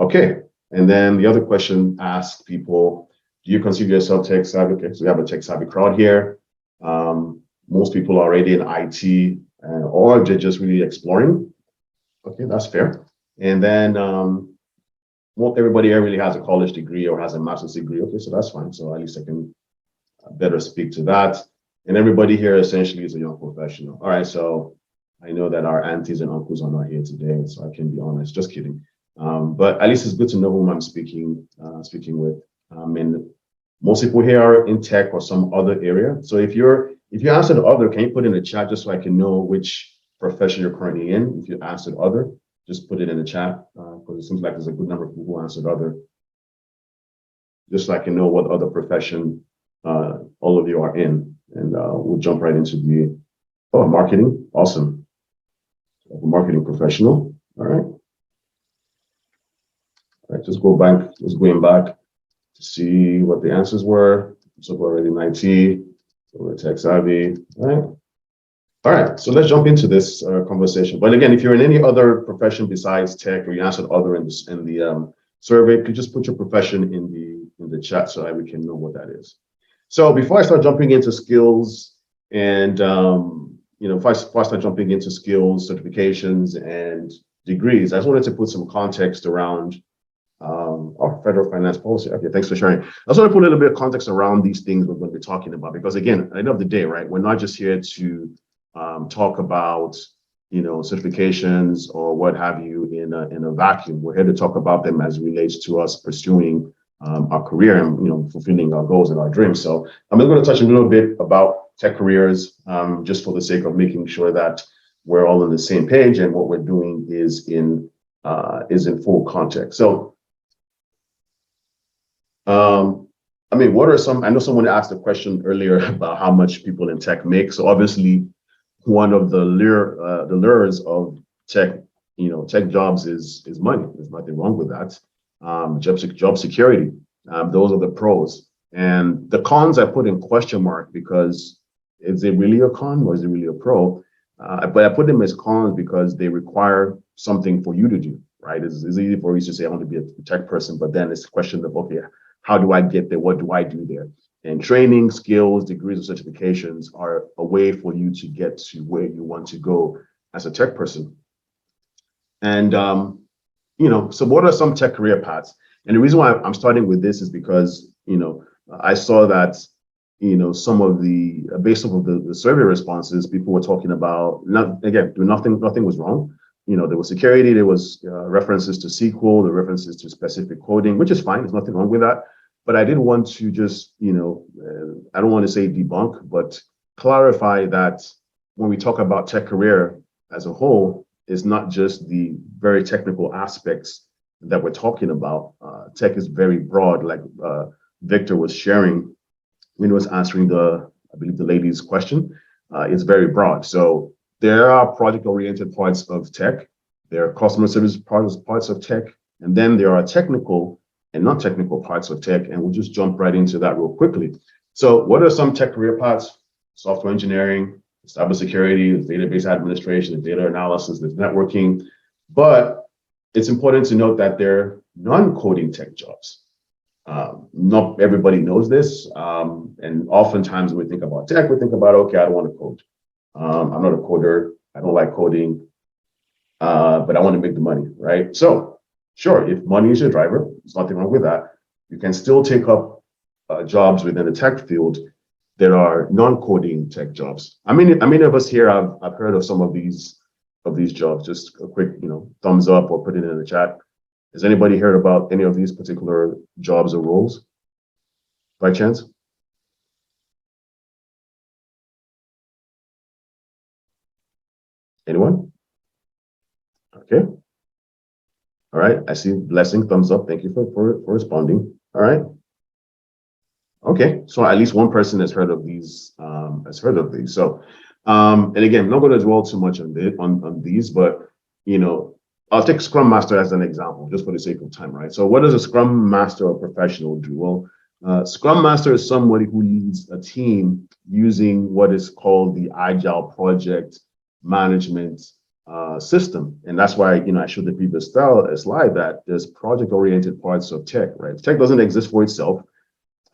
Okay, and then the other question asked people, do you consider yourself tech savvy? Okay, so we have a tech savvy crowd here. Most people are already in IT or they're just really exploring. Okay, that's fair. And then well, everybody here really has a college degree or has a master's degree. Okay, so that's fine. So at least I can better speak to that. And everybody here essentially is a young professional. All right, so I know that our aunties and uncles are not here today, so I can be honest. Just kidding. But at least it's good to know whom I'm speaking with. And most people here are in tech or some other area. So if you answered other, can you put in the chat just so I can know which profession you're currently in? If you answered other, just put it in the chat because it seems like there's a good number of people who answered other. Just so I can know what other profession all of you are in, and we'll jump right into the marketing. Awesome, a marketing professional. All right. All right, just going back to see what the answers were. So we're already in IT, so we're tech savvy. All right, so let's jump into this conversation. But again, if you're in any other profession besides tech, or you answered other in the survey, could you just put your profession in the chat so that we can know what that is. So before I start jumping into skills and if I start jumping into skills, certifications, and degrees, I just wanted to put some context around our federal finance policy. Okay, thanks for sharing. I just want to put a little bit of context around these things we're going to be talking about, because again, at the end of the day, right, we're not just here to talk about certifications or what have you in a vacuum. We're here to talk about them as it relates to us pursuing our career and fulfilling our goals and our dreams. So I'm going to touch a little bit about tech careers just for the sake of making sure that we're all on the same page and what we're doing is in full context. So what are some? I know someone asked a question earlier about how much people in tech make. So obviously, one of the lures of tech, tech jobs is money. There's nothing wrong with that. Job security. Those are the pros. And the cons I put in question mark because is it really a con or is it really a pro? But I put them as cons because they require something for you to do, right? It's easy for you to say I want to be a tech person, but then it's a question of, okay, how do I get there? What do I do there? And training, skills, degrees, or certifications are a way for you to get to where you want to go as a tech person. And, so what are some tech career paths? And the reason why I'm starting with this is because, I saw that, some of the, based off of the survey responses, people were talking about, nothing was wrong. There was security, there was references to SQL, the references to specific coding, which is fine. There's nothing wrong with that. But I did want to just, I don't want to say debunk, but clarify that when we talk about tech career as a whole, it's not just the very technical aspects that we're talking about. Tech is very broad, like Victor was sharing when he was answering I believe the lady's question. It's very broad. So there are project-oriented parts of tech, there are customer service parts of tech, and then there are technical and non-technical parts of tech, and we'll just jump right into that real quickly. So what are some tech career paths? Software engineering, cybersecurity, database administration, data analysis, there's networking, but it's important to note that they're non-coding tech jobs. Not everybody knows this, and oftentimes when we think about tech, we think about, okay, I don't want to code. I'm not a coder, I don't like coding, but I want to make the money, right? So sure, if money is your driver, there's nothing wrong with that. You can still take up jobs within the tech field that are non-coding tech jobs. How many of us here have heard of some of these jobs? Just a quick, thumbs up or put it in the chat. Has anybody heard about any of these particular jobs or roles by chance? Anyone? Okay. All right. I see blessing, thumbs up. Thank you for responding. All right. Okay. So at least one person has heard of these. So, and again, I'm not going to dwell too much on these, but I'll take Scrum Master as an example, just for the sake of time, right? So, what does a Scrum Master or professional do? Well, Scrum Master is somebody who leads a team using what is called the Agile project management system. And that's why, I showed the previous slide that there's project-oriented parts of tech, right? Tech doesn't exist for itself.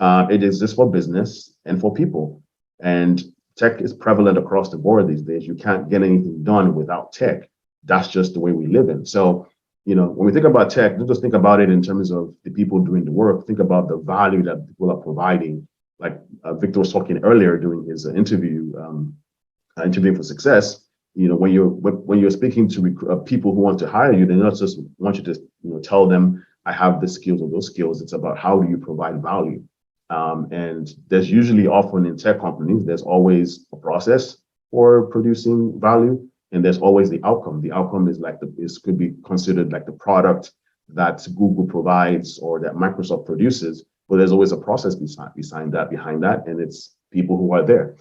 It exists for business and for people. And tech is prevalent across the board these days. You can't get anything done without tech. That's just the way we live in. So, when we think about tech, don't just think about it in terms of the people doing the work. Think about the value that people are providing. Like Victor was talking earlier during his interviewing for success. When you're speaking to people who want to hire you, they not just want you to tell them I have the skills or those skills. It's about how do you provide value. And there's usually often in tech companies, there's always a process for producing value, and there's always the outcome. The outcome is could be considered like the product that Google provides or that Microsoft produces, but there's always a process behind that, and it's people who are there.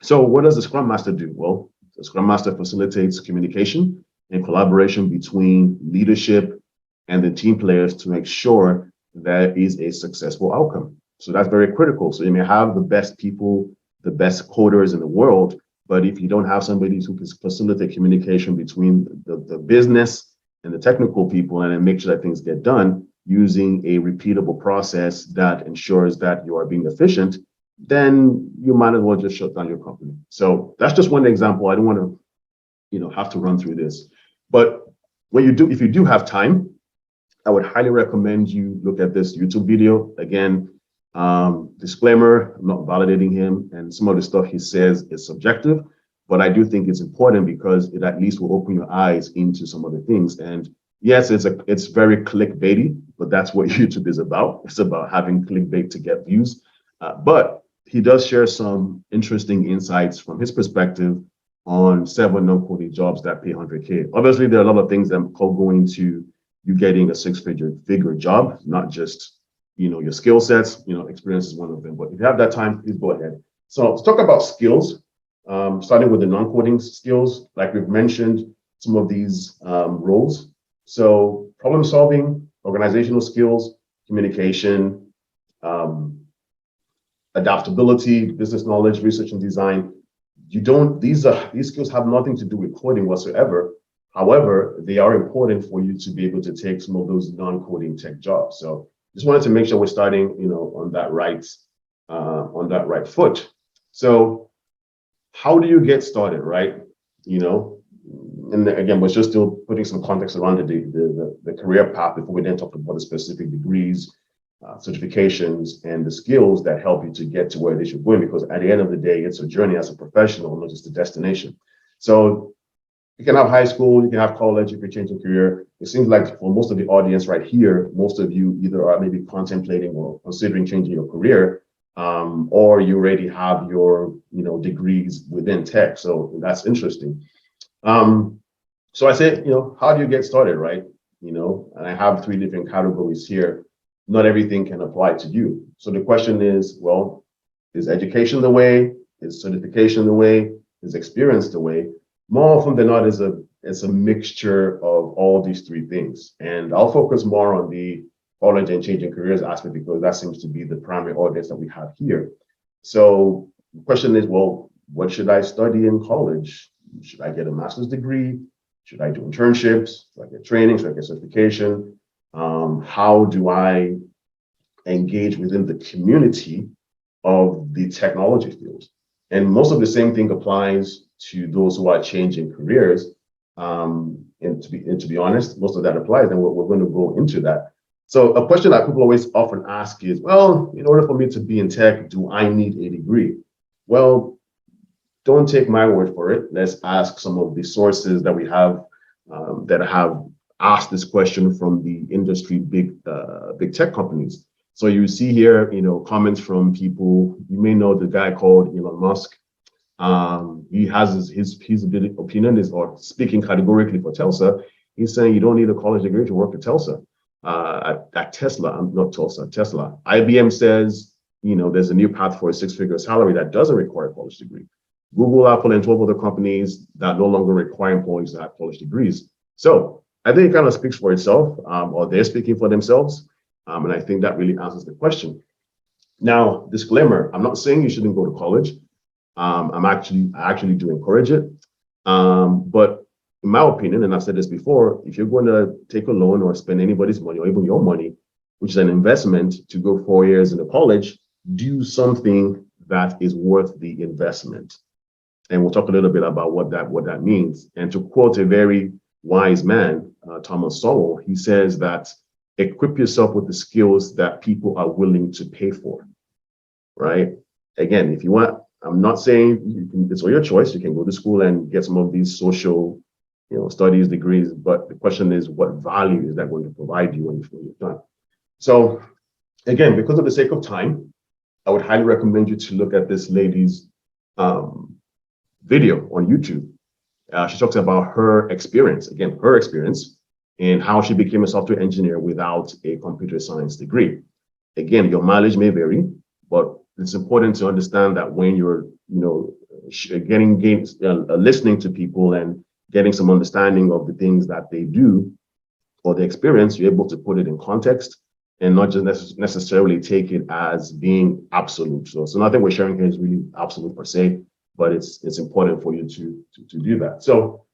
So what does the Scrum Master do? Well, the Scrum Master facilitates communication and collaboration between leadership and the team players to make sure there is a successful outcome. So that's very critical. So you may have the best people, the best coders in the world, but if you don't have somebody who can facilitate communication between the business and the technical people and then make sure that things get done using a repeatable process that ensures that you are being efficient, then you might as well just shut down your company. So that's just one example. I don't want to, have to run through this. But if you do have time, I would highly recommend you look at this YouTube video. Again, disclaimer, I'm not validating him, and some of the stuff he says is subjective, but I do think it's important because it at least will open your eyes into some of the things. And yes, it's very clickbaity, but that's what YouTube is about. It's about having clickbait to get views. But he does share some interesting insights from his perspective on several non-coding jobs that pay 100K. Obviously, there are a lot of things that go into you getting a six-figure job, not just your skill sets. Experience is one of them. But if you have that time, please go ahead. So let's talk about skills, starting with the non-coding skills. Like we've mentioned, some of these roles. So problem solving, organizational skills, communication, adaptability, business knowledge, research and design. These skills have nothing to do with coding whatsoever. However, they are important for you to be able to take some of those non-coding tech jobs. So just wanted to make sure we're starting, on that right foot. So how do you get started, right? And again, we're just still putting some context around the career path before we then talk about the specific degrees, certifications, and the skills that help you to get to where it is you're going. Because at the end of the day, it's a journey as a professional, not just a destination. So you can have high school, you can have college if you're changing career. It seems like for most of the audience right here, most of you either are maybe contemplating or considering changing your career, or you already have your degrees within tech. So that's interesting. So I say, how do you get started, right? And I have 3 different categories here. Not everything can apply to you. So the question is, well, is education the way? Is certification the way? Is experience the way? More often than not, it's a mixture of all these 3 things. And I'll focus more on the college and changing careers aspect because that seems to be the primary audience that we have here. So the question is, well, what should I study in college? Should I get a master's degree? Should I do internships? Should I get training? Should I get certification? How do I engage within the community of the technology field? And most of the same thing applies to those who are changing careers. And to be honest, most of that applies, and we're going to go into that. So a question that people always often ask is, well, in order for me to be in tech, do I need a degree? Well, don't take my word for it. Let's ask some of the sources that we have that have ask this question from the industry big tech companies. So you see here, comments from people. You may know the guy called Elon Musk. He has his opinion is, or speaking categorically for Telsa, he's saying you don't need a college degree to work at Telsa. At Tesla, not Tulsa, Tesla. IBM says, there's a new path for a six-figure salary that doesn't require a college degree. Google, Apple, and 12 other companies that no longer require employees to have college degrees. So I think it kind of speaks for itself, or they're speaking for themselves. And I think that really answers the question. Now, disclaimer, I'm not saying you shouldn't go to college. I actually do encourage it. But in my opinion, and I've said this before, if you're going to take a loan or spend anybody's money or even your money, which is an investment to go 4 years into college, do something that is worth the investment. And we'll talk a little bit about what that means. And to quote a very wise man, Thomas Sowell, he says that equip yourself with the skills that people are willing to pay for, right? Again, if you want, I'm not saying it's all your choice. You can go to school and get some of these social studies degrees, but the question is, what value is that going to provide you when you're done? So again, because of the sake of time, I would highly recommend you to look at this lady's video on YouTube. She talks about her experience and how she became a software engineer without a computer science degree. Again, your mileage may vary, but it's important to understand that when you're, listening to people and getting some understanding of the things that they do or the experience, you're able to put it in context and not just necessarily take it as being absolute. So nothing we're sharing here is really absolute per se, but it's important for you to do that. So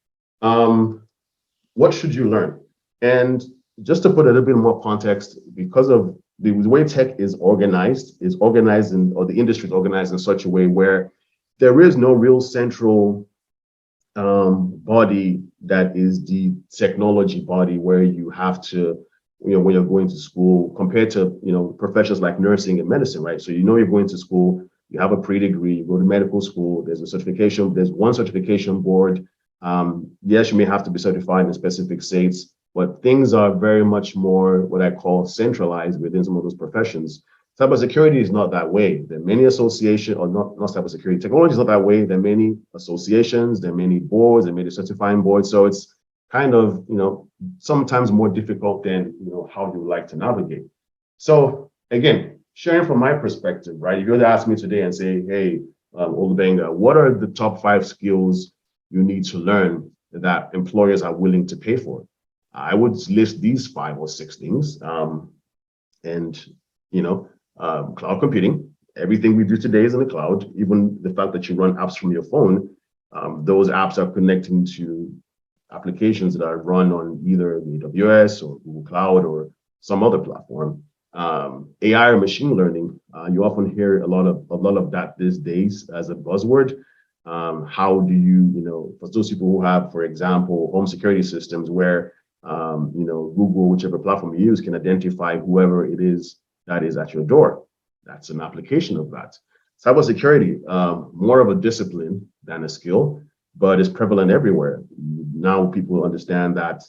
what should you learn? And just to put a little bit more context, because of the way tech is organized, or the industry is organized in such a way where there is no real central body that is the technology body where you have to, when you're going to school, compared to, professions like nursing and medicine, right? So you're going to school, you have a pre-degree, you go to medical school, there's one certification board. Yes, you may have to be certified in specific states, but things are very much more what I call centralized within some of those professions. Cybersecurity is not that way. There are many associations, or not cybersecurity, technology is not that way. There are many associations, there are many boards, there are many certifying boards. So it's kind of, sometimes more difficult than, how you like to navigate. So again, sharing from my perspective, right? If you were to ask me today and say, hey, Olubenga, what are the top 5 skills you need to learn that employers are willing to pay for? I would list these 5 or 6 things. Cloud computing. Everything we do today is in the cloud. Even the fact that you run apps from your phone, those apps are connecting to applications that are run on either AWS or Google Cloud or some other platform. AI or machine learning, you often hear a lot of that these days as a buzzword. How do you, for those people who have, for example, home security systems where, Google, whichever platform you use, can identify whoever it is that is at your door. That's an application of that. Cybersecurity, more of a discipline than a skill, but it's prevalent everywhere. Now people understand that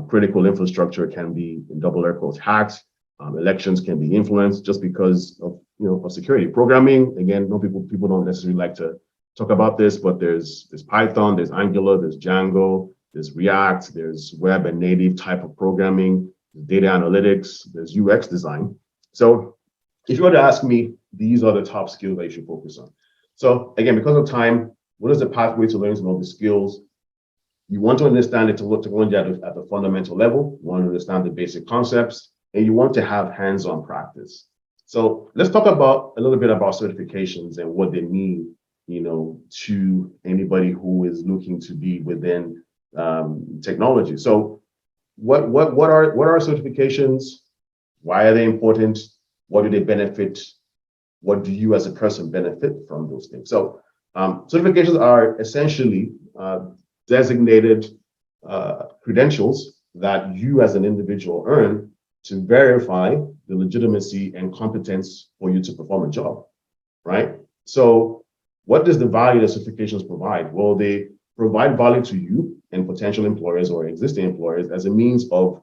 critical infrastructure can be, in double air quotes, hacked. Elections can be influenced just because of security. Programming, again, people don't necessarily like to talk about this, but there's Python, there's Angular, there's Django, there's React, there's web and native type of programming, data analytics, there's UX design. So if you were to ask me, these are the top skills that you should focus on. So again, because of time, what is the pathway to learn some of the skills? You want to understand the technology at the fundamental level. You want to understand the basic concepts, and you want to have hands-on practice. So let's talk a little bit about certifications and what they mean, to anybody who is looking to be within technology. So what are certifications? Why are they important? What do they benefit? What do you as a person benefit from those things? So certifications are essentially designated credentials that you as an individual earn to verify the legitimacy and competence for you to perform a job, right? So what does the value that certifications provide? Well, they provide value to you and potential employers or existing employers as a means of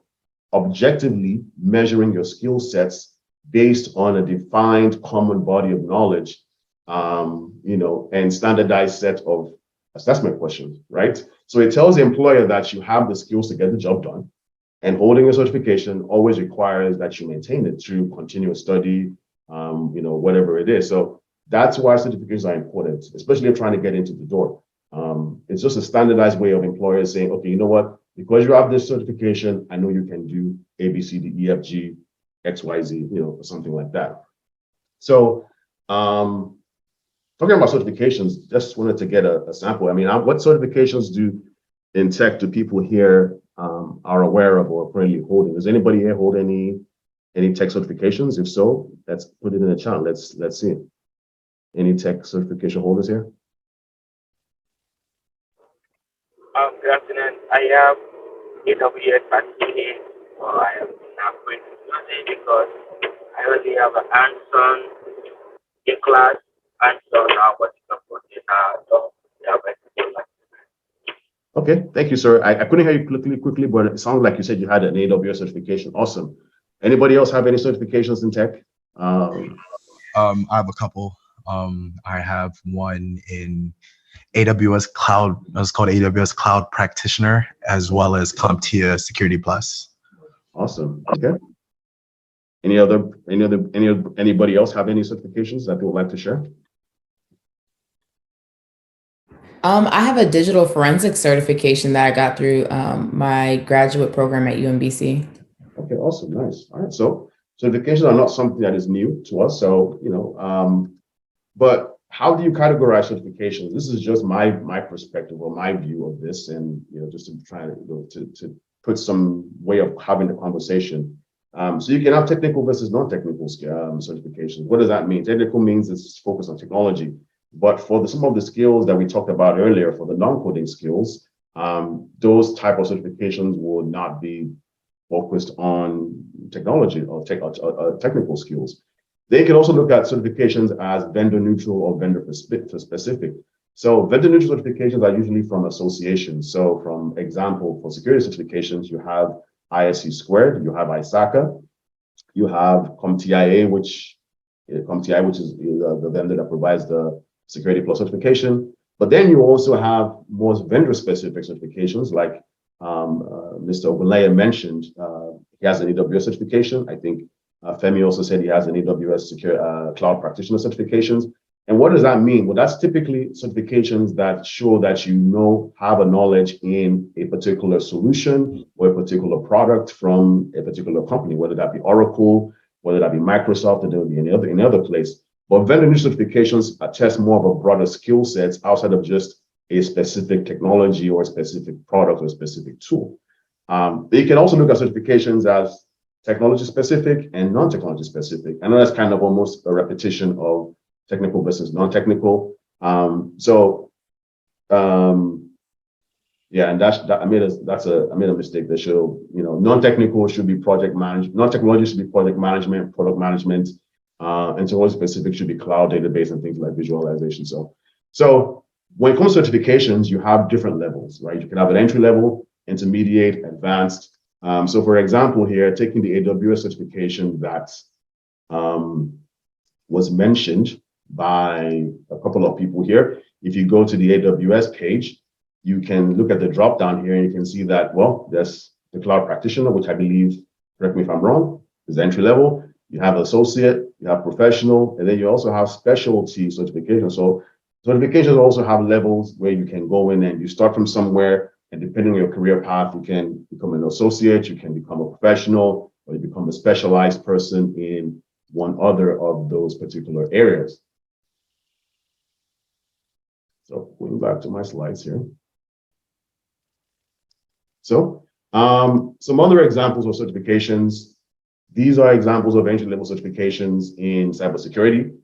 objectively measuring your skill sets based on a defined common body of knowledge, and standardized set of assessment questions, right? So it tells the employer that you have the skills to get the job done, and holding a certification always requires that you maintain it through continuous study, whatever it is. So that's why certifications are important, especially if trying to get into the door. It's just a standardized way of employers saying, okay, you know what? Because you have this certification, I know you can do A, B, C, D, E, F, G, X, Y, Z, or something like that. So, talking about certifications, just wanted to get a sample. I mean, what certifications in tech do people here are aware of or currently holding? Does anybody here hold any tech certifications? If so, let's put it in the chat. Let's see. Any tech certification holders here? Good afternoon. I have AWS certificate, so I am not going to use it because I already have a hands-on in class, hands-on what you can put in Okay, thank you, sir. I couldn't hear you quickly, but it sounded like you said you had an AWS certification. Awesome. Anybody else have any certifications in tech? I have a couple. I have one in AWS Cloud. It's called AWS Cloud Practitioner, as well as CompTIA Security Plus. Awesome. Okay. Anybody else have any certifications that they would like to share? I have a digital forensic certification that I got through my graduate program at UMBC. Okay, awesome, nice. All right, so certifications are not something that is new to us. So, but how do you categorize certifications? This is just my perspective or my view of this, and just to try to put some way of having the conversation. So you can have technical versus non-technical certifications. What does that mean? Technical means it's focused on technology. But for some of the skills that we talked about earlier, for the non-coding skills, those type of certifications will not be focused on technology or technical skills. They can also look at certifications as vendor neutral or vendor specific. So vendor neutral certifications are usually from associations. So from example, for security certifications, you have ISC Squared, you have ISACA, you have CompTIA, which is the vendor that provides the Security Plus certification. But then you also have more vendor-specific certifications, like Mr. Ogunleye mentioned. He has an AWS certification. I think Femi also said he has an AWS Cloud Practitioner certifications. And what does that mean? Well, that's typically certifications that show that have a knowledge in a particular solution or a particular product from a particular company, whether that be Oracle, whether that be Microsoft, or there would be any other place. But vendor neutral certifications attest more of a broader skill sets outside of just a specific technology or a specific product or a specific tool. You can also look at certifications as technology specific and non-technology specific. I know that's kind of almost a repetition of technical versus non-technical. Yeah, and I made a mistake. That should, non-technical should be project management, non-technology should be project management, product management, and technology specific should be cloud database and things like visualization. So when it comes to certifications, you have different levels, right? You can have an entry level, intermediate, advanced. So for example, here, taking the AWS certification that was mentioned by a couple of people here. If you go to the AWS page, you can look at the drop down here and you can see that, well, there's the cloud practitioner, which I believe, correct me if I'm wrong, is entry level. You have associate, you have professional, and then you also have specialty certification. So certifications also have levels where you can go in and you start from somewhere, and depending on your career path, you can become an associate, you can become a professional, or you become a specialized person in one other of those particular areas. So going back to my slides here. So some other examples of certifications. These are examples of entry-level certifications in cybersecurity.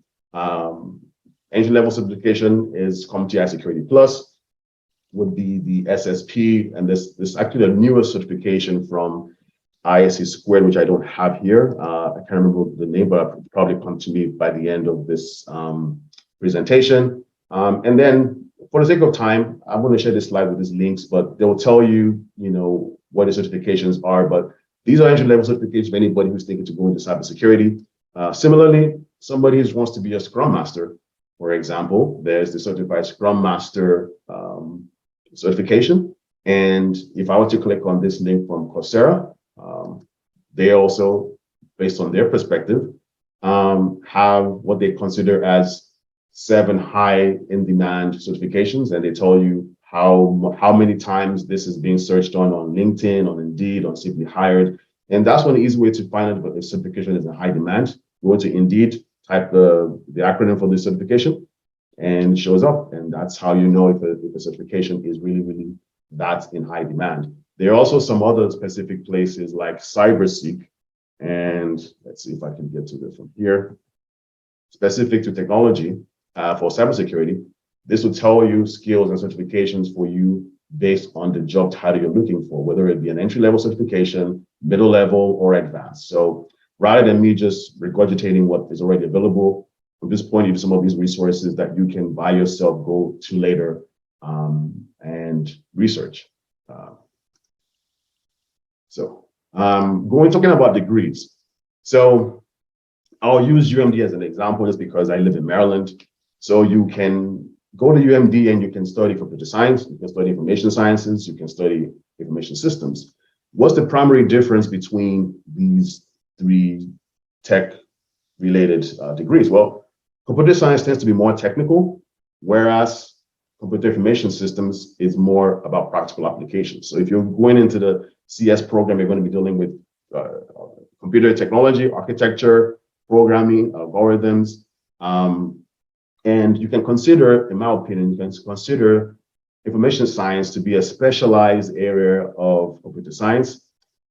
Entry-level certification is CompTIA Security Plus, would be the SSP, and this actually a newer certification from ISC Squared, which I don't have here. I can't remember the name, but it'll probably come to me by the end of this presentation. And then for the sake of time, I'm going to share this slide with these links, but they'll tell you, what the certifications are. But these are entry-level certifications for anybody who's thinking to go into cybersecurity. Similarly, somebody who wants to be a Scrum Master, for example, there's the Certified Scrum Master certification. And if I were to click on this link from Coursera, they also, based on their perspective, have what they consider as 7 high in demand certifications, and they tell you how many times this is being searched on LinkedIn, on Indeed, on Simply Hired. And that's one easy way to find out if a certification is in high demand. Go to Indeed, type the acronym for the certification, and it shows up. And that's how you know if a certification is really that in high demand. There are also some other specific places like CyberSeek, and let's see if I can get to this from here. Specific to technology for cybersecurity, this will tell you skills and certifications for you based on the job title you're looking for, whether it be an entry-level certification, middle level, or advanced. So rather than me just regurgitating what is already available, from this point, you have some of these resources that you can by yourself go to later and research. Talking about degrees. So I'll use UMD as an example just because I live in Maryland. So you can go to UMD and you can study computer science, you can study information sciences, you can study information systems. What's the primary difference between these 3 tech-related degrees? Well, computer science tends to be more technical, whereas computer information systems is more about practical applications. So if you're going into the CS program, you're going to be dealing with computer technology, architecture, programming, algorithms, and you can consider, in my opinion, information science to be a specialized area of computer science.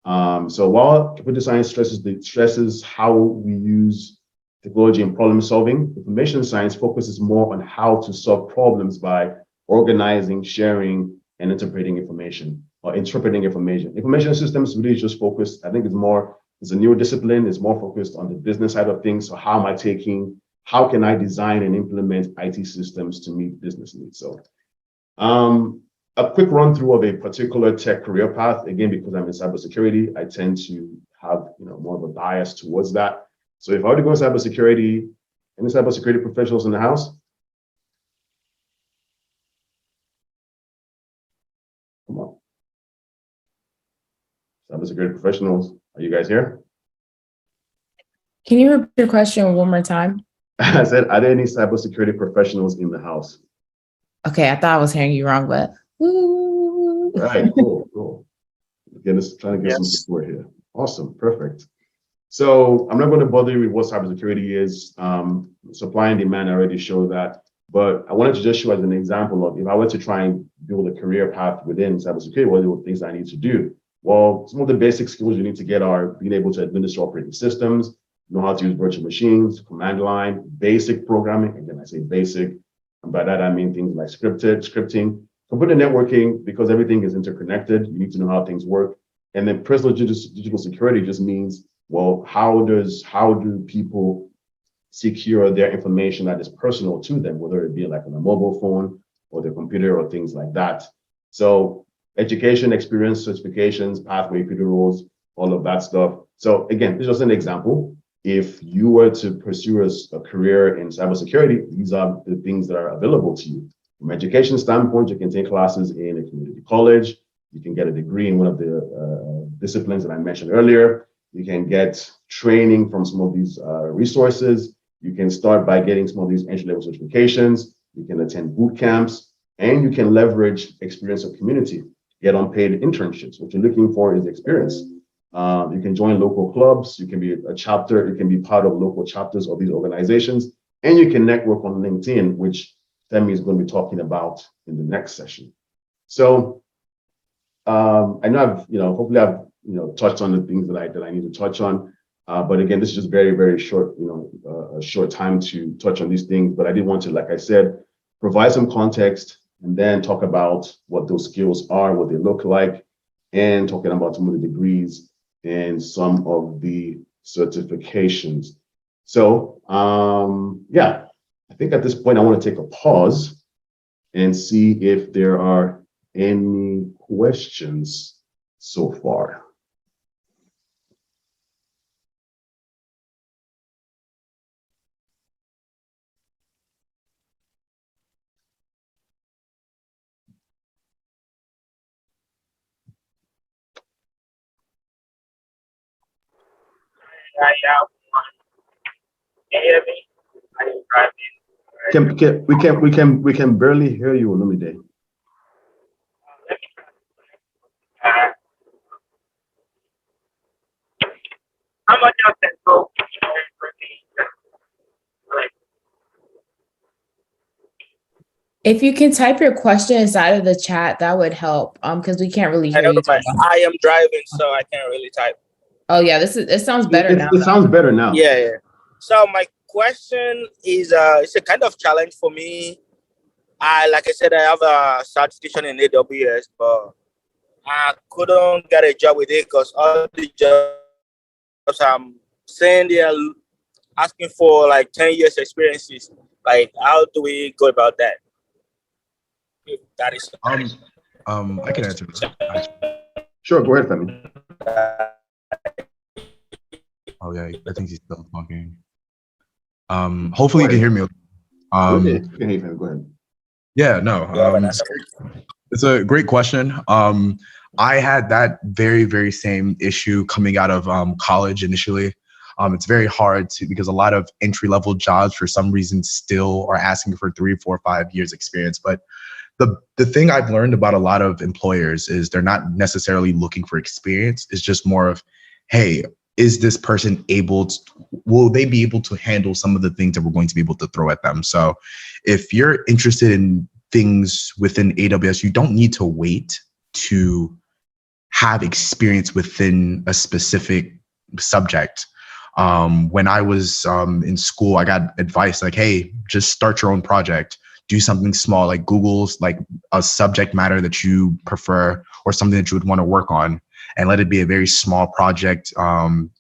So while computer science stresses how we use technology in problem solving, information science focuses more on how to solve problems by organizing, sharing, and interpreting information. Information systems really just focused, I think it's a newer discipline, it's more focused on the business side of things. So how can I design and implement IT systems to meet business needs? So a quick run through of a particular tech career path. Again, because I'm in cybersecurity, I tend to have more of a bias towards that. So if I were to go cybersecurity, any cybersecurity professionals in the house? Come on. Cybersecurity professionals, are you guys here? Can you repeat your question one more time? I said, are there any cybersecurity professionals in the house? Okay, I thought I was hearing you wrong, but woo. Right, cool. Trying to get some support here. Awesome, perfect. So I'm not going to bother you with what cybersecurity is. Supply and demand, I already showed that. But I wanted to just show as an example of if I were to try and build a career path within cybersecurity, what are the things I need to do? Well, some of the basic skills you need to get are being able to administer operating systems, know how to use virtual machines, command line, basic programming. Again, I say basic. And by that, I mean things like scripting, computer networking, because everything is interconnected. You need to know how things work. And then personal digital security just means, well, how do people secure their information that is personal to them, whether it be like on a mobile phone or their computer or things like that. So education, experience, certifications, pathway, career roles, all of that stuff. So again, this is just an example. If you were to pursue a career in cybersecurity, these are the things that are available to you. From education standpoint, you can take classes in a community college. You can get a degree in one of the disciplines that I mentioned earlier. You can get training from some of these resources. You can start by getting some of these entry-level certifications. You can attend boot camps, and you can leverage experience of community, get unpaid internships. What you're looking for is experience. You can join local clubs. You can be a chapter. You can be part of local chapters of these organizations, and you can network on LinkedIn, which Femi is going to be talking about in the next session. So I know hopefully I've touched on the things that I need to touch on. But again, this is just very, very short, a short time to touch on these things. But I did want to, like I said, provide some context and then talk about what those skills are, what they look like, and talking about some of the degrees and some of the certifications. So yeah, I think at this point I want to take a pause and see if there are any questions so far. I have one. Can you hear me? I am driving. We can barely hear you, Olumide. Let me try. How much of that go for me? Like, If you can type your question inside of the chat, that would help. Because we can't really I hear know you. I am driving, so I can't really type. Oh yeah, it sounds better now. It sounds better now. Yeah. So my question is, it's a kind of challenge for me. Like I said, I have a certification in AWS, but I couldn't get a job with it because all the jobs I'm saying they are asking for like 10 years experiences. Like, how do we go about that? If that is I can answer that. Sure, go ahead, Femi. Oh yeah, I think he's still talking. Hopefully you can hear me. You can hear you, Femi. Go ahead. Yeah, no. It's a great question. I had that very, very same issue coming out of college initially. It's very hard because a lot of entry-level jobs for some reason still are asking for 3, 4, 5 years experience. But the thing I've learned about a lot of employers is they're not necessarily looking for experience. It's just more of, hey, is this person will they be able to handle some of the things that we're going to be able to throw at them? So if you're interested in things within AWS, you don't need to wait to have experience within a specific subject. When I was in school, I got advice like, hey, just start your own project. Do something small, like Google's like a subject matter that you prefer or something that you would want to work on, and let it be a very small project.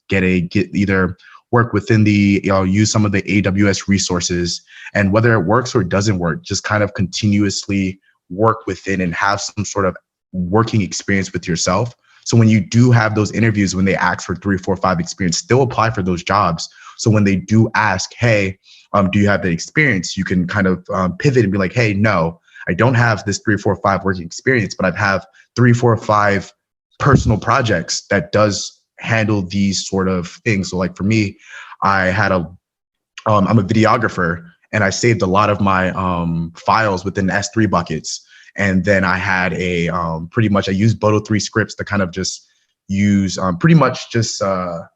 Get either work within use some of the AWS resources, and whether it works or doesn't work, just kind of continuously work within and have some sort of working experience with yourself. So when you do have those interviews, when they ask for 3, 4, 5 experience, still apply for those jobs. So when they do ask, hey, do you have the experience? You can kind of pivot and be like, hey, no, I don't have this 3, 4, 5 working experience, but I have 3, 4, 5 personal projects that does handle these sort of things. So like for me, I'm a videographer, and I saved a lot of my files within S3 buckets. And then I had pretty much I used Boto 3 scripts to kind of just use pretty much just I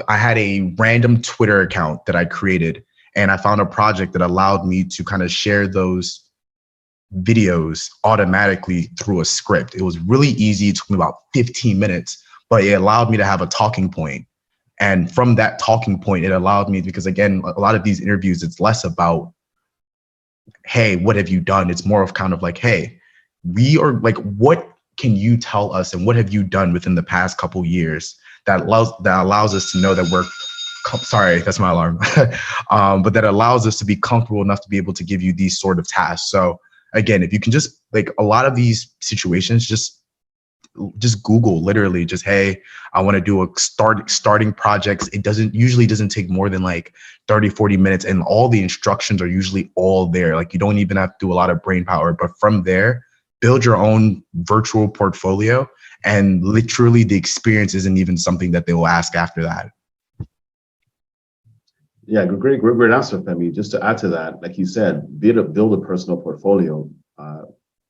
had a random Twitter account that I created, and I found a project that allowed me to kind of share those videos automatically through a script. It was really easy. It took me about 15 minutes, but it allowed me to have a talking point. And from that talking point, it allowed me, because again, a lot of these interviews, it's less about, hey, what have you done? It's more of kind of like, hey, we are like, what can you tell us and what have you done within the past couple years that allows us to know that we're, sorry, that's my alarm, but that allows us to be comfortable enough to be able to give you these sort of tasks. So again, if you can just, like, a lot of these situations, just Google, literally just, hey, I want to do a starting projects. It usually doesn't take more than like 30, 40 minutes. And all the instructions are usually all there. Like, you don't even have to do a lot of brain power, but from there, build your own virtual portfolio. And literally the experience isn't even something that they will ask after that. Yeah, great answer, Femi. Just to add to that, like you said, build a personal portfolio,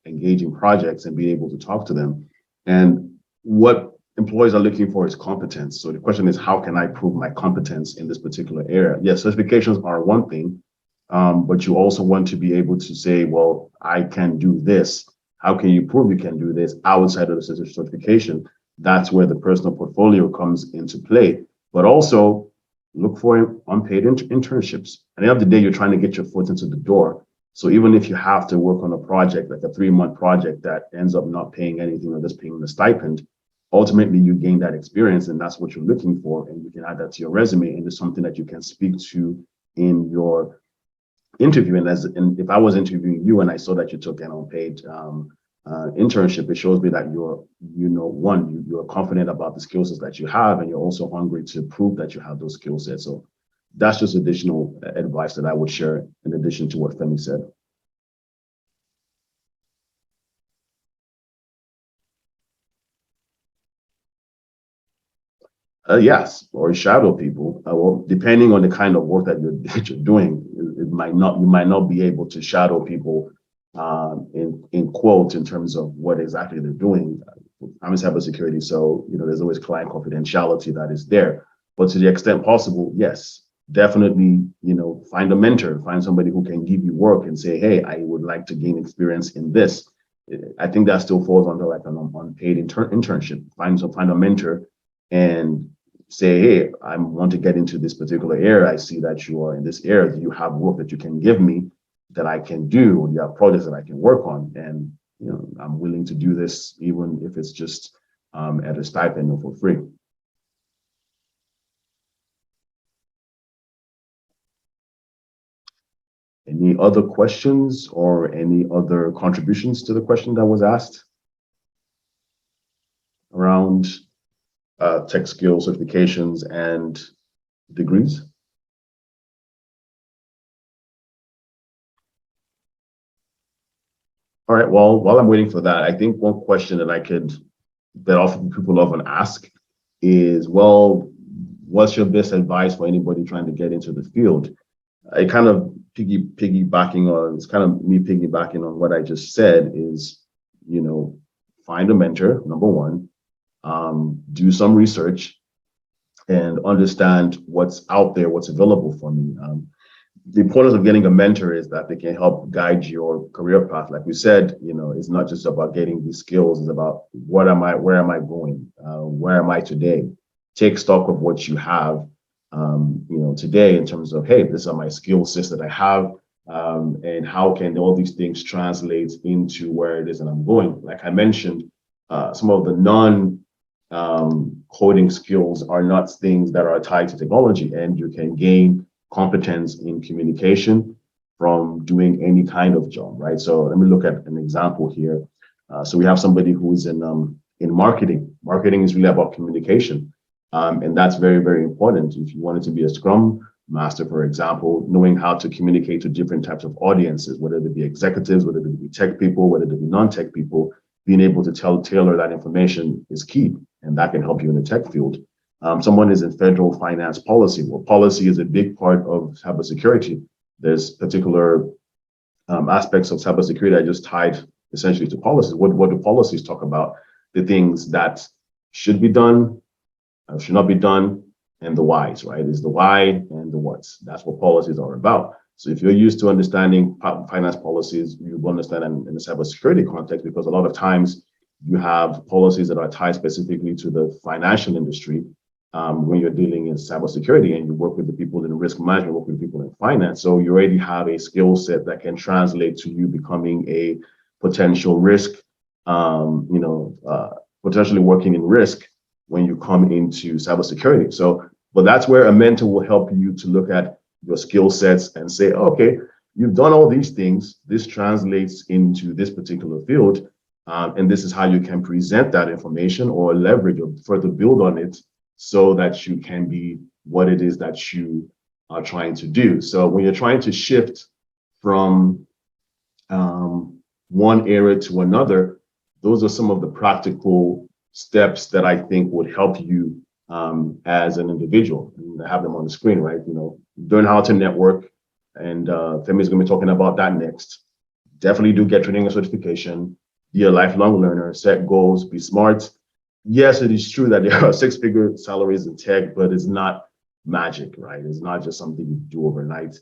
engage in projects, and be able to talk to them. And what employees are looking for is competence. So the question is, how can I prove my competence in this particular area? Yes, certifications are one thing, but you also want to be able to say, well, I can do this. How can you prove you can do this outside of the certification? That's where the personal portfolio comes into play. But also look for unpaid internships. At the end of the day, you're trying to get your foot into the door. So even if you have to work on a project, like a 3-month project that ends up not paying anything or just paying the stipend, ultimately you gain that experience, and that's what you're looking for. And you can add that to your resume, and it's something that you can speak to in your interviewing and if I was interviewing you and I saw that you took an unpaid internship, it shows me that you're confident about the skill sets that you have, and you're also hungry to prove that you have those skill sets. So that's just additional advice that I would share in addition to what Femi said. Yes, or shadow people. Well, depending on the kind of work that you're doing, you might not be able to shadow people in quotes in terms of what exactly they're doing. I'm in cybersecurity, so there's always client confidentiality that is there. But to the extent possible, yes, definitely, find a mentor, find somebody who can give you work and say, hey, I would like to gain experience in this. I think that still falls under like an unpaid internship. Find a mentor and say, hey, I want to get into this particular area. I see that you are in this area. Do you have work that you can give me that I can do? Or do you have projects that I can work on? And I'm willing to do this, even if it's just at a stipend or for free. Any other questions or any other contributions to the question that was asked around tech skill certifications and degrees? All right, well, while I'm waiting for that, I think one question that often people often ask is, well, what's your best advice for anybody trying to get into the field? I kind of piggybacking on what I just said is, find a mentor, number one, do some research and understand what's out there, what's available for me. The importance of getting a mentor is that they can help guide your career path. Like we said, it's not just about getting these skills, it's about where am I going? Where am I today? Take stock of what you have, today in terms of, hey, these are my skill sets that I have, and how can all these things translate into where it is that I'm going? Like I mentioned, some of the coding skills are not things that are tied to technology, and you can gain competence in communication from doing any kind of job, right? So let me look at an example here. So we have somebody who is in marketing. Marketing is really about communication, and that's very, very important. If you wanted to be a Scrum Master, for example, knowing how to communicate to different types of audiences, whether they be executives, whether they be tech people, whether they be non-tech people, being able to tailor that information is key, and that can help you in the tech field. Someone is in federal finance policy. Well, policy is a big part of cybersecurity. There's particular aspects of cybersecurity that just tied essentially to policies. What do policies talk about? The things that should be done, should not be done, and the whys, right? Is the why and the what's. That's what policies are about. So if you're used to understanding finance policies, you will understand in the cybersecurity context, because a lot of times you have policies that are tied specifically to the financial industry. When you're dealing in cybersecurity and you work with the people in risk management, work with people in finance, so you already have a skill set that can translate to you becoming a potential risk, potentially working in risk when you come into cybersecurity. So, but that's where a mentor will help you to look at your skill sets and say, okay, you've done all these things. This translates into this particular field, and this is how you can present that information or leverage or further build on it, so that you can be what it is that you are trying to do. So when you're trying to shift from one area to another, those are some of the practical steps that I think would help you as an individual. And I have them on the screen, right? Learn how to network, and Femi is going to be talking about that next. Definitely do get training and certification, be a lifelong learner, set goals, be smart. Yes, it is true that there are six-figure salaries in tech, but it's not magic, right? It's not just something you do overnight.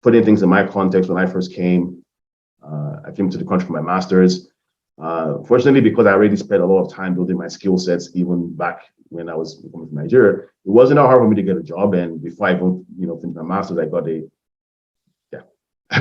Putting things in my context, when I first came, I came to the country for my master's. Fortunately, because I already spent a lot of time building my skill sets, even back when I was coming from Nigeria, it wasn't hard for me to get a job. And before I even, finished my master's, I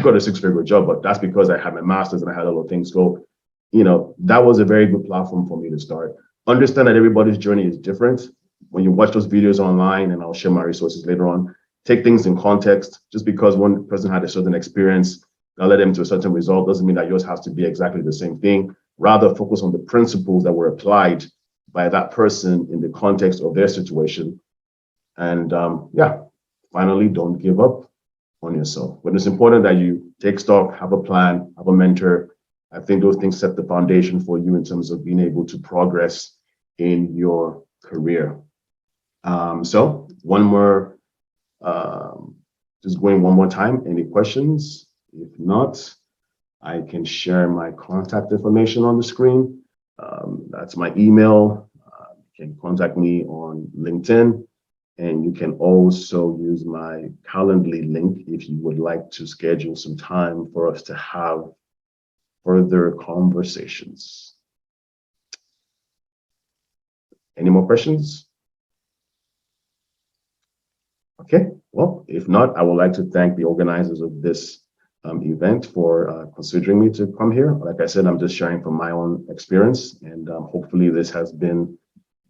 got a six-figure job. But that's because I had my master's and I had a lot of things. So, that was a very good platform for me to start. Understand that everybody's journey is different. When you watch those videos online, and I'll share my resources later on, take things in context. Just because one person had a certain experience that led them to a certain result doesn't mean that yours has to be exactly the same thing. Rather, focus on the principles that were applied by that person in the context of their situation. And finally, don't give up on yourself. But it's important that you take stock, have a plan, have a mentor. I think those things set the foundation for you in terms of being able to progress in your career. So one more, just going one more time. Any questions? If not, I can share my contact information on the screen. That's my email. You can contact me on LinkedIn, and you can also use my Calendly link if you would like to schedule some time for us to have further conversations. Any more questions? Okay, well, if not, I would like to thank the organizers of this event for considering me to come here. Like I said, I'm just sharing from my own experience, and hopefully this has been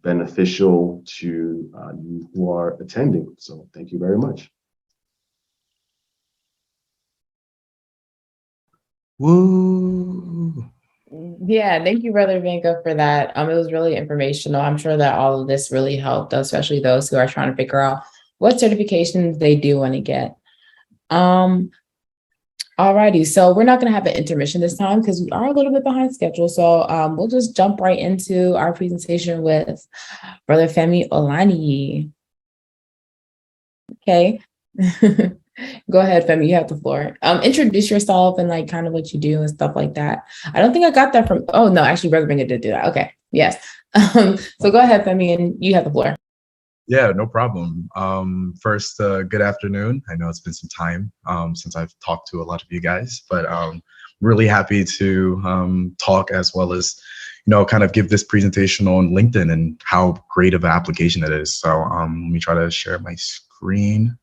beneficial to you who are attending. So thank you very much. Woo! Yeah, thank you, Brother Vanka, for that. It was really informational. I'm sure that all of this really helped, especially those who are trying to figure out what certifications they do want to get. Alrighty, so we're not going to have an intermission this time because we are a little bit behind schedule. So we'll just jump right into our presentation with Brother Femi Olaniyi. Okay. Go ahead, Femi, you have the floor. Introduce yourself and like kind of what you do and stuff like that. I don't think I got that from, oh no, actually Brother Benga did do that. Okay, yes. So go ahead, Femi, and you have the floor. Yeah, no problem. First, good afternoon. I know it's been some time since I've talked to a lot of you guys, but really happy to talk as well as, you know, kind of give this presentation on LinkedIn and how great of an application it is. So let me try to share my screen.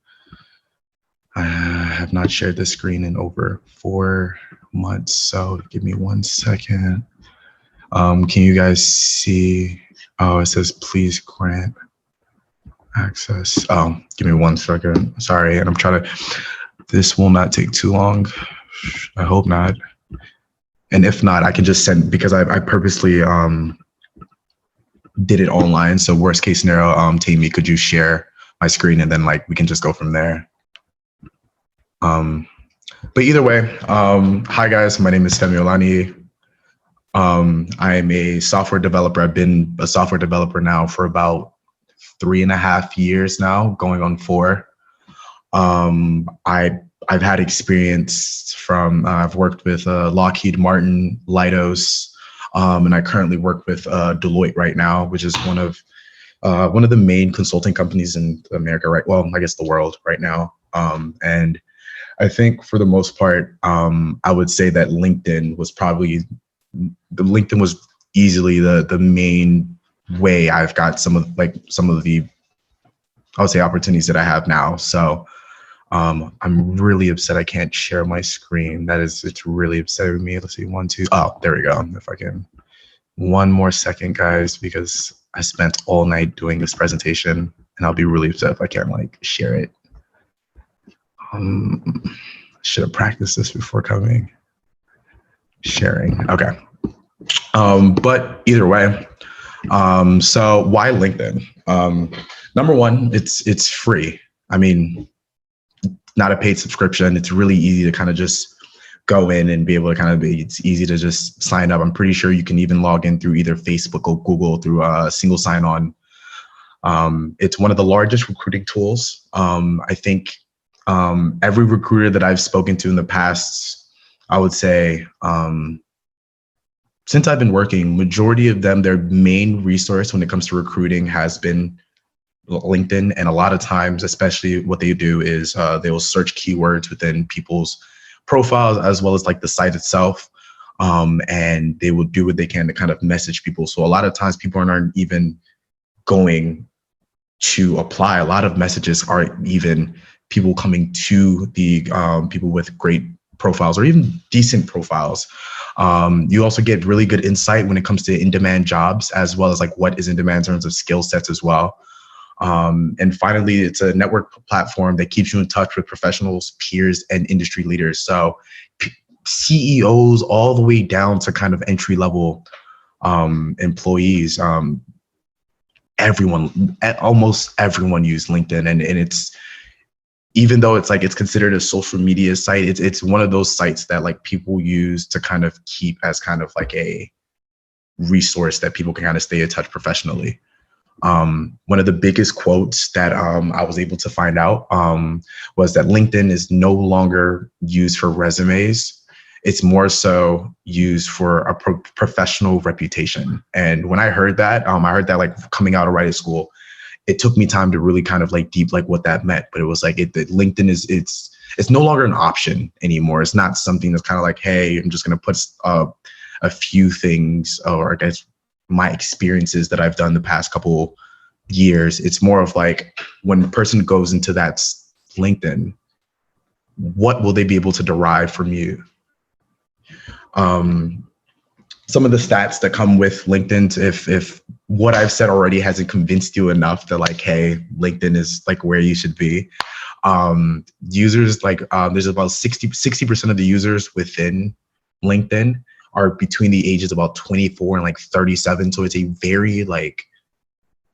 I have not shared this screen in over 4 months, so give me 1 second. Can you guys see? Oh, it says please grant access. Oh, give me 1 second. Sorry, and I'm trying to, this will not take too long. I hope not. And if not, I can just send, because I purposely did it online. So worst case scenario, Tammy, could you share my screen and then like we can just go from there. But either way, hi guys, my name is Femi Olaniyi. I am a software developer. I've been a software developer now for about 3.5 years now, going on 4. I've had experience from, I've worked with Lockheed Martin, Leidos, and I currently work with Deloitte right now, which is one of the main consulting companies in America, right? Well, I guess the world right now. And I think for the most part, I would say that LinkedIn was easily the main way I've got some of the, I would say, opportunities that I have now. So I'm really upset I can't share my screen. It's really upsetting me. Let's see, 1, 2. Oh, there we go. If I can, 1 more second, guys, because I spent all night doing this presentation and I'll be really upset if I can't like share it. Should have practiced this before coming. Sharing, okay. But either way, so why LinkedIn? Number one, it's free. I mean, not a paid subscription. It's really easy to kind of just go in and be able to it's easy to just sign up. I'm pretty sure you can even log in through either Facebook or Google through a single sign-on. It's one of the largest recruiting tools. I think every recruiter that I've spoken to in the past, I would say, since I've been working, majority of them, their main resource when it comes to recruiting has been LinkedIn. And a lot of times, especially what they do is they will search keywords within people's profiles as well as like the site itself. And they will do what they can to kind of message people. So a lot of times people aren't even going to apply. A lot of messages are even people coming to the people with great profiles or even decent profiles. You also get really good insight when it comes to in-demand jobs, as well as like what is in demand in terms of skill sets as well. And finally, it's a network platform that keeps you in touch with professionals, peers, and industry leaders. So CEOs all the way down to kind of entry level employees. Almost everyone use LinkedIn, and it's, even though it's like it's considered a social media site, it's one of those sites that like people use to kind of keep as kind of like a resource that people can kind of stay in touch professionally. One of the biggest quotes that I was able to find out was that LinkedIn is no longer used for resumes. It's more so used for a professional reputation. And when I heard that like coming out of writing school, it took me time to really kind of like deep like what that meant. But it was like LinkedIn is it's no longer an option anymore. It's not something that's kind of like, hey, I'm just gonna put a few things, or I guess my experiences that I've done the past couple years. It's more of like, when a person goes into that LinkedIn, what will they be able to derive from you? Some of the stats that come with LinkedIn, if what I've said already hasn't convinced you enough that like, hey, LinkedIn is like where you should be. Users like, there's about 60% of the users within LinkedIn are between the ages of about 24 and like 37. So it's a very like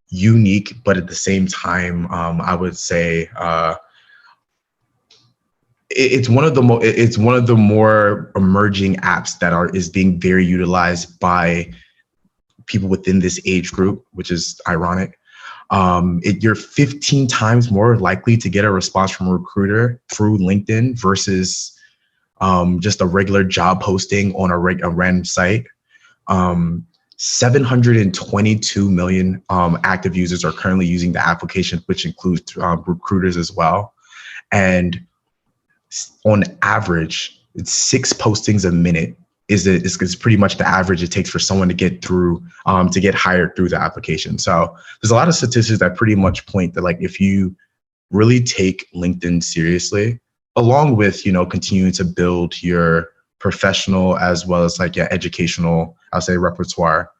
unique, but at the same time, I would say it's one of the more emerging apps that is being very utilized by people within this age group, which is ironic. You're 15 times more likely to get a response from a recruiter through LinkedIn versus just a regular job posting on a random site. 722 million active users are currently using the application, which includes recruiters as well. And on average, it's 6 postings a minute is pretty much the average it takes for someone to get through, to get hired through the application. So there's a lot of statistics that pretty much point that like, if you really take LinkedIn seriously, along with, continuing to build your professional as well as like your educational, I'll say, repertoire,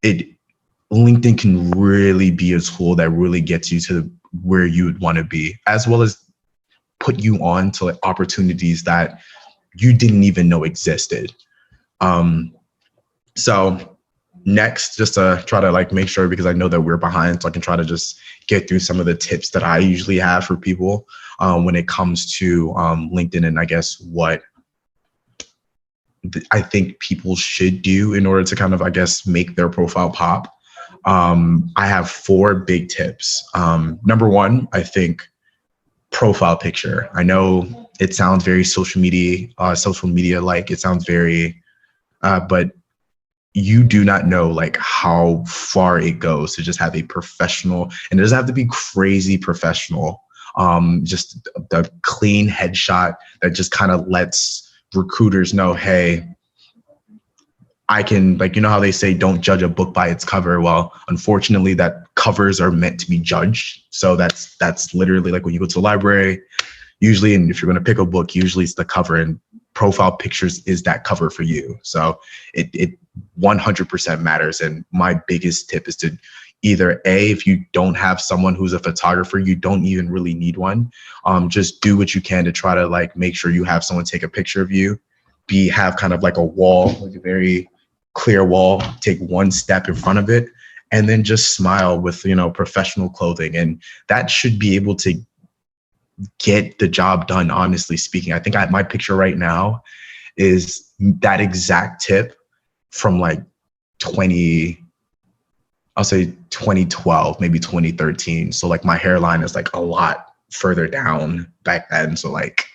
LinkedIn can really be a tool that really gets you to where you would want to be, as well as put you on to like opportunities that you didn't even know existed. So next, just to try to like make sure, because I know that we're behind, so I can try to just get through some of the tips that I usually have for people when it comes to LinkedIn, and I guess what I think people should do in order to kind of, I guess, make their profile pop. I have 4 big tips. Number 1, I think profile picture. I know it sounds very social media like, it sounds very, but you do not know like how far it goes to just have a professional, and it doesn't have to be crazy professional, just the clean headshot that just kind of lets recruiters know, hey, I can, like, how they say, don't judge a book by its cover. Well, unfortunately, that covers are meant to be judged. So that's literally like when you go to the library, usually, and if you're going to pick a book, usually it's the cover, and profile pictures is that cover for you. So it 100% matters. And my biggest tip is to either if you don't have someone who's a photographer, you don't even really need one. Just do what you can to try to like make sure you have someone take a picture of you. Have kind of like a wall, like a very clear wall, take one step in front of it, and then just smile with, professional clothing. And that should be able to get the job done, honestly speaking. I think my picture right now is that exact tip from like 2012, maybe 2013. So like my hairline is like a lot further down back then. So like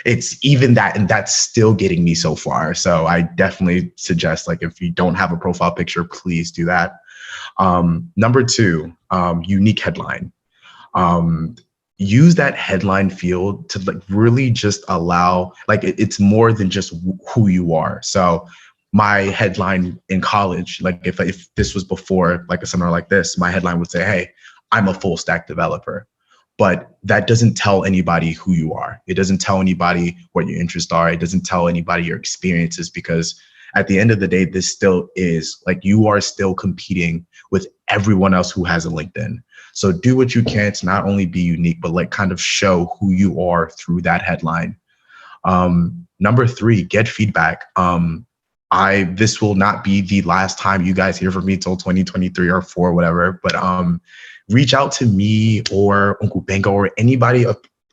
it's even that, and that's still getting me so far. So I definitely suggest, like, if you don't have a profile picture, please do that. Number 2, unique headline. Use that headline field to like really just allow, like, it's more than just who you are. So my headline in college, like if this was before like a seminar like this, my headline would say, hey, I'm a full stack developer. But that doesn't tell anybody who you are. It doesn't tell anybody what your interests are. It doesn't tell anybody your experiences, because at the end of the day, this still is like, you are still competing with everyone else who has a LinkedIn. So do what you can to not only be unique, but like kind of show who you are through that headline. Number 3, get feedback. This will not be the last time you guys hear from me till 2023 or 4, whatever, but reach out to me or Uncle Benga or anybody,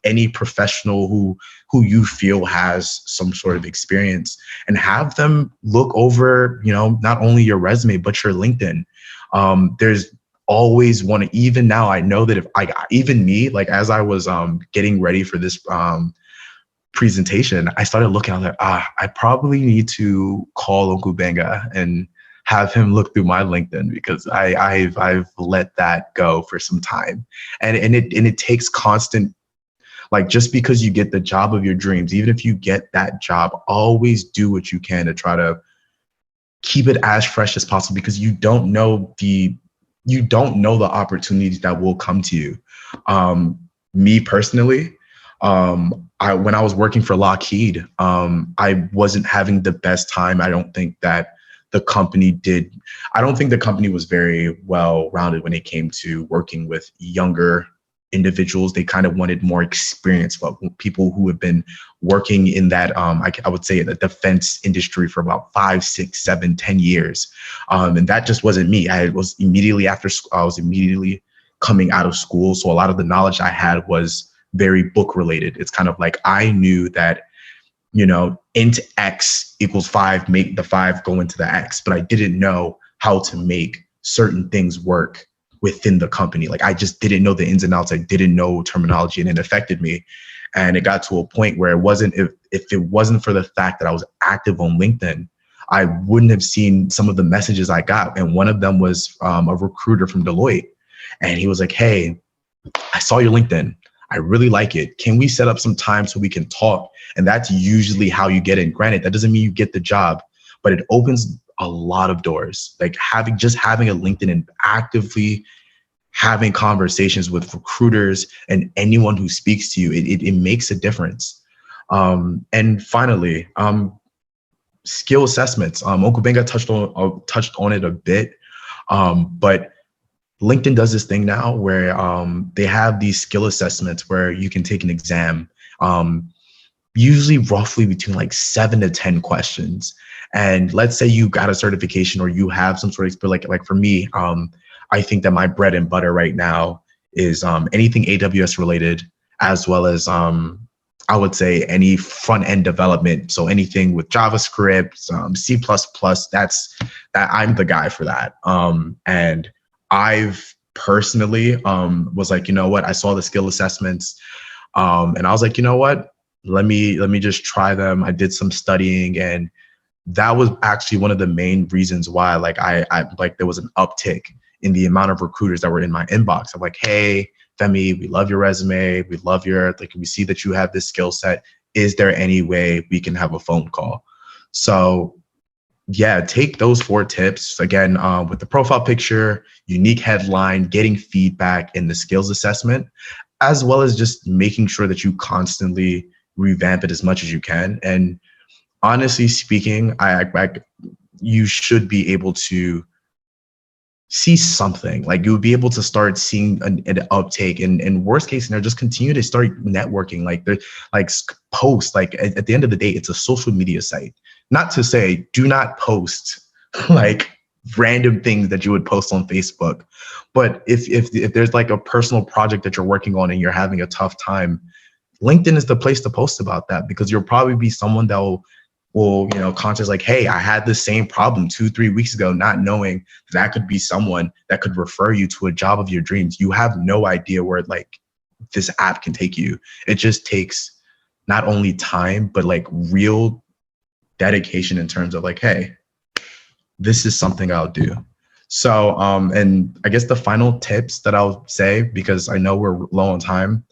any professional who you feel has some sort of experience, and have them look over, not only your resume, but your LinkedIn. There's always one, even now, I know that even me, like as I was getting ready for this presentation, I started looking, I was like, I probably need to call Uncle Benga and have him look through my LinkedIn, because I've let that go for some time. And it takes constant, like, just because you get the job of your dreams, even if you get that job, always do what you can to try to keep it as fresh as possible, because you don't know the opportunities that will come to you. Me personally, when I was working for Lockheed, I wasn't having the best time. I don't think the company was very well rounded when it came to working with younger individuals. They kind of wanted more experience, but people who have been working in that, I would say, the defense industry for about 5, 6, 7, 10 years. And that just wasn't me. I was immediately coming out of school. So a lot of the knowledge I had was very book related. It's kind of like, I knew that, int X equals 5, make the 5 go into the X, but I didn't know how to make certain things work within the company. Like, I just didn't know the ins and outs. I didn't know terminology, and it affected me. And it got to a point where if it wasn't for the fact that I was active on LinkedIn, I wouldn't have seen some of the messages I got. And one of them was a recruiter from Deloitte. And he was like, hey, I saw your LinkedIn. I really like it. Can we set up some time so we can talk? And that's usually how you get in. Granted, that doesn't mean you get the job, but it opens a lot of doors. Like having a LinkedIn and actively having conversations with recruiters and anyone who speaks to you, it makes a difference. And finally, skill assessments. Uncle Benga touched on it a bit, but LinkedIn does this thing now where they have these skill assessments where you can take an exam, usually roughly between like 7 to 10 questions. And let's say you got a certification or you have some sort of experience, like for me, I think that my bread and butter right now is anything AWS related, as well as I would say any front end development. So anything with JavaScript, C++, I'm the guy for that. And I've personally was like, you know what, I saw the skill assessments and I was like, you know what, let me just try them. I did some studying, and that was actually one of the main reasons why I there was an uptick in the amount of recruiters that were in my inbox. I'm like, hey, Femi, we love your resume. We love we see that you have this skill set. Is there any way we can have a phone call? So yeah, take those 4 tips again, with the profile picture, unique headline, getting feedback, and the skills assessment, as well as just making sure that you constantly revamp it as much as you can. And honestly speaking, you should be able to see something. Like, you would be able to start seeing an uptake, and worst case scenario, just continue to start networking. Post. Like at the end of the day, it's a social media site. Not to say do not post like random things that you would post on Facebook, but if there's like a personal project that you're working on and you're having a tough time, LinkedIn is the place to post about that, because you'll probably be someone that will contact like, hey, I had the same problem 2-3 weeks ago, not knowing that could be someone that could refer you to a job of your dreams. You have no idea where like this app can take you. It just takes not only time, but like real dedication in terms of like, hey, this is something I'll do. So, and I guess the final tips that I'll say, because I know we're low on time,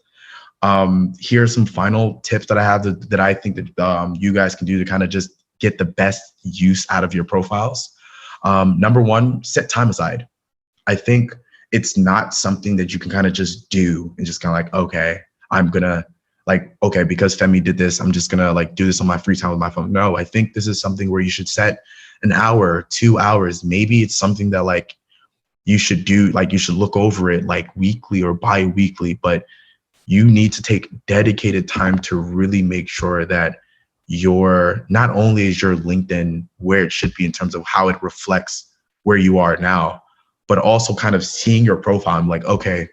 here are some final tips that I have that I think that you guys can do to kind of just get the best use out of your profiles. Number 1, set time aside. I think it's not something that you can kind of just do and just kind of like, okay, I'm gonna because Femi did this, I'm just gonna like do this on my free time with my phone. No, I think this is something where you should set an hour, 2 hours. Maybe it's something that like you should look over it like weekly or bi-weekly, but you need to take dedicated time to really make sure that not only is your LinkedIn where it should be in terms of how it reflects where you are now, but also kind of seeing your profile. I'm like, okay,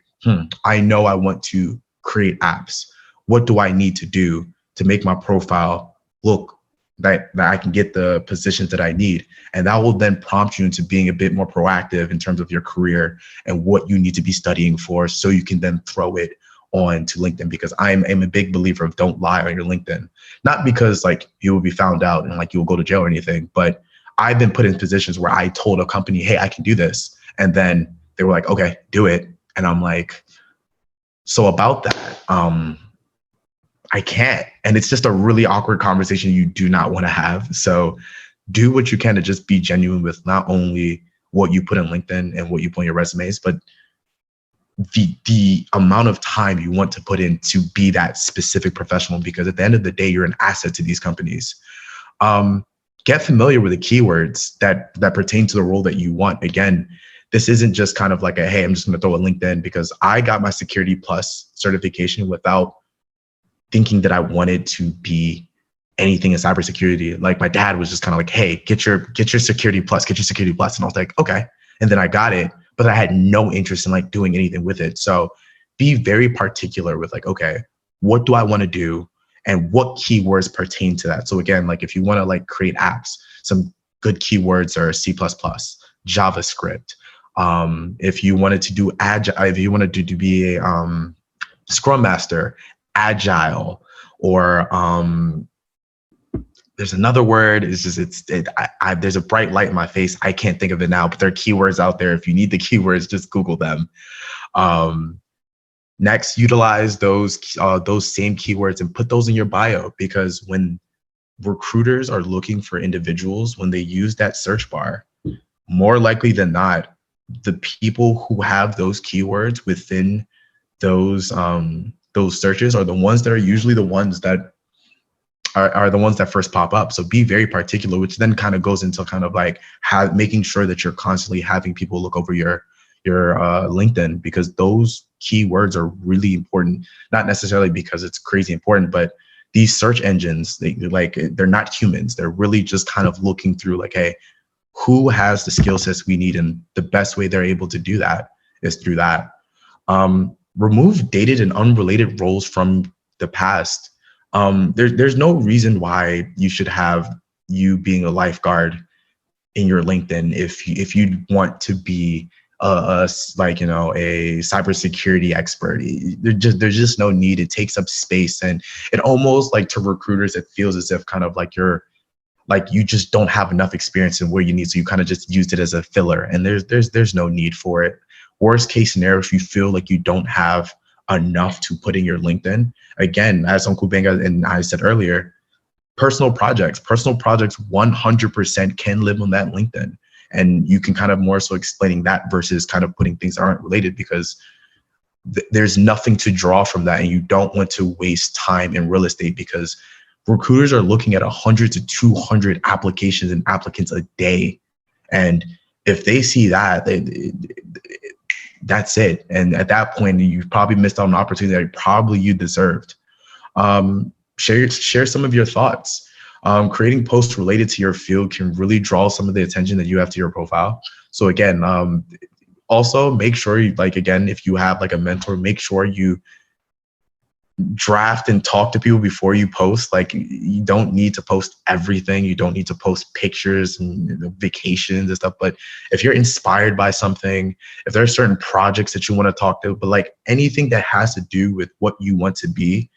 I know I want to create apps. What do I need to do to make my profile look that I can get the positions that I need? And that will then prompt you into being a bit more proactive in terms of your career and what you need to be studying for, so you can then throw it on to LinkedIn. Because I'm a big believer of don't lie on your LinkedIn. Not because like you will be found out and like you will go to jail or anything, but I've been put in positions where I told a company, hey, I can do this. And then they were like, okay, do it. And I'm like, so about that, I can't. And it's just a really awkward conversation you do not want to have. So do what you can to just be genuine with not only what you put in LinkedIn and what you put in your resumes, but the amount of time you want to put in to be that specific professional, because at the end of the day, you're an asset to these companies. Get familiar with the keywords that pertain to the role that you want. Again, this isn't just kind of like a, hey, I'm just going to throw a LinkedIn, because I got my Security Plus certification without thinking that I wanted to be anything in cybersecurity. Like my dad was just kind of like, hey, get your Security Plus, get your Security Plus. And I was like, okay. And then I got it, but I had no interest in like doing anything with it. So be very particular with like, okay, what do I want to do? And what keywords pertain to that? So again, like if you want to like create apps, some good keywords are C++, JavaScript. If you wanted to do agile, if you wanted to be a Scrum Master, Agile, or there's another word. It's just there's a bright light in my face. I can't think of it now, but there are keywords out there. If you need the keywords, just Google them. Next, utilize those same keywords and put those in your bio, because when recruiters are looking for individuals, when they use that search bar, more likely than not, the people who have those keywords within those searches are the ones that are usually the ones that are the ones that first pop up. So be very particular, which then kind of goes into kind of like making sure that you're constantly having people look over your LinkedIn, because those keywords are really important. Not necessarily because it's crazy important, but these search engines, they're not humans. They're really just kind of looking through like, hey, who has the skill sets we need? And the best way they're able to do that is through that. Remove dated and unrelated roles from the past. There's no reason why you should have you being a lifeguard in your LinkedIn if you want to be a cybersecurity expert. There's just no need. It takes up space, and it almost like to recruiters, it feels as if kind of like you just don't have enough experience in where you need, so you kind of just used it as a filler, and there's no need for it. Worst case scenario, if you feel like you don't have enough to put in your LinkedIn, again, as Uncle Benga and I said earlier, personal projects 100% can live on that LinkedIn. And you can kind of more so explaining that versus kind of putting things that aren't related, because there's nothing to draw from that. And you don't want to waste time in real estate, because recruiters are looking at 100 to 200 applications and applicants a day. And if they see that, that's it. And at that point, you've probably missed out on an opportunity that probably you deserved. Share some of your thoughts. Creating posts related to your field can really draw some of the attention that you have to your profile. So again, also make sure if you have like a mentor, make sure you draft and talk to people before you post. Like, you don't need to post everything. You don't need to post pictures and vacations and stuff. But if you're inspired by something, if there are certain projects that you want to talk to, but like anything that has to do with what you want to be,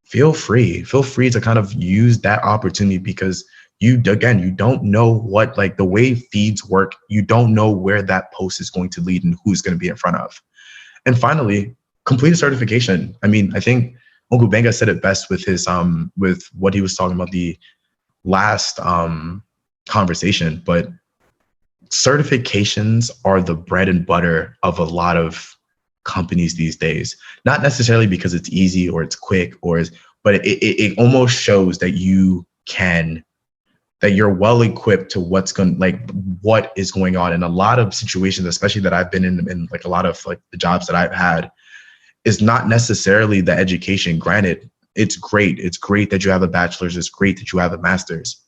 feel free to kind of use that opportunity, because you don't know what, like, the way feeds work. You don't know where that post is going to lead and who's going to be in front of. And finally, complete a certification. I mean, I think Uncle Benga said it best with his with what he was talking about the last conversation, but certifications are the bread and butter of a lot of companies these days. Not necessarily because it's easy or it's quick, but it almost shows that you can that you're well equipped to what is going on. In a lot of situations, especially that I've been in like a lot of like the jobs that I've had, is not necessarily the education. Granted, it's great. It's great that you have a bachelor's. It's great that you have a master's.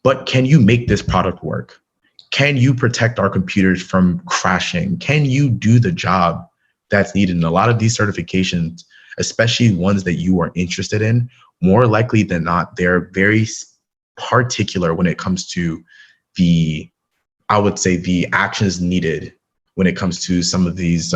But can you make this product work? Can you protect our computers from crashing? Can you do the job that's needed? And a lot of these certifications, especially ones that you are interested in, more likely than not, they're very particular when it comes to the actions needed when it comes to some of these,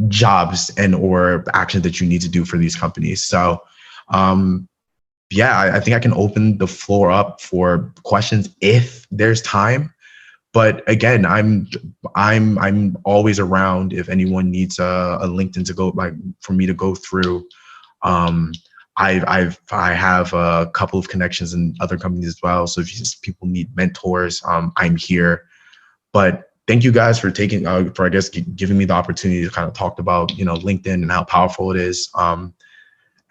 jobs and or actions that you need to do for these companies. So, I think I can open the floor up for questions if there's time. But again, I'm always around if anyone needs a LinkedIn to go for me to go through. I have a couple of connections in other companies as well. So if people need mentors, I'm here. But thank you guys for giving me the opportunity to kind of talk about, LinkedIn and how powerful it is.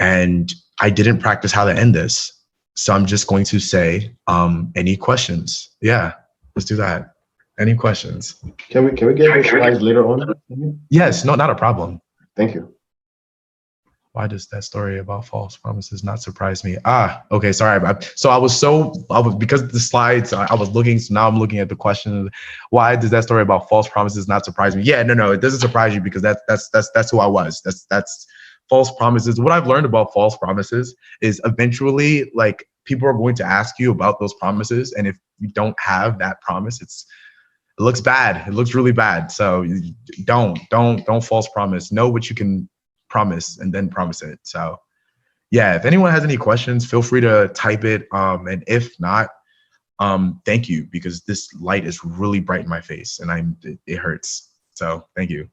And I didn't practice how to end this. So I'm just going to say, any questions? Yeah, let's do that. Any questions? Can we get those slides later on? Yes, no, not a problem. Thank you. Why does that story about false promises not surprise me? Okay, sorry. Because of the slides, I was looking, so now I'm looking at the question. Why does that story about false promises not surprise me? Yeah, no, it doesn't surprise you because that's who I was. That's false promises. What I've learned about false promises is eventually, like, people are going to ask you about those promises, and if you don't have that promise, it looks bad. It looks really bad. So don't false promise. Know what you can promise and then promise it. So yeah, if anyone has any questions, feel free to type it. And if not, thank you, because this light is really bright in my face and it hurts. So thank you.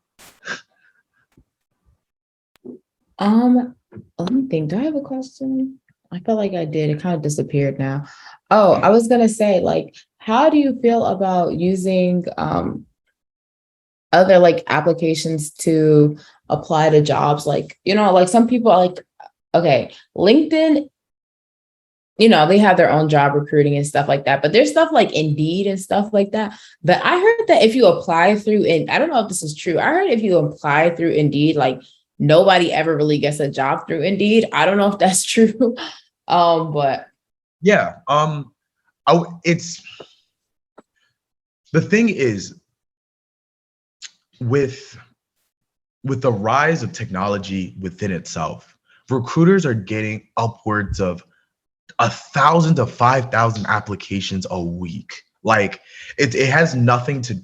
Let me think. Do I have a question? I feel like I did. It kind of disappeared now. Oh, I was gonna say, like, how do you feel about using other like applications to apply to jobs? Like, like some people are like, okay, LinkedIn, they have their own job recruiting and stuff like that, but there's stuff like Indeed and stuff like that. But I heard that if you apply through, and I don't know if this is true, I heard if you apply through Indeed, like nobody ever really gets a job through Indeed. I don't know if that's true. But yeah, it's, the thing is, with the rise of technology within itself, recruiters are getting upwards of 1,000 to 5,000 applications a week. Like it has nothing to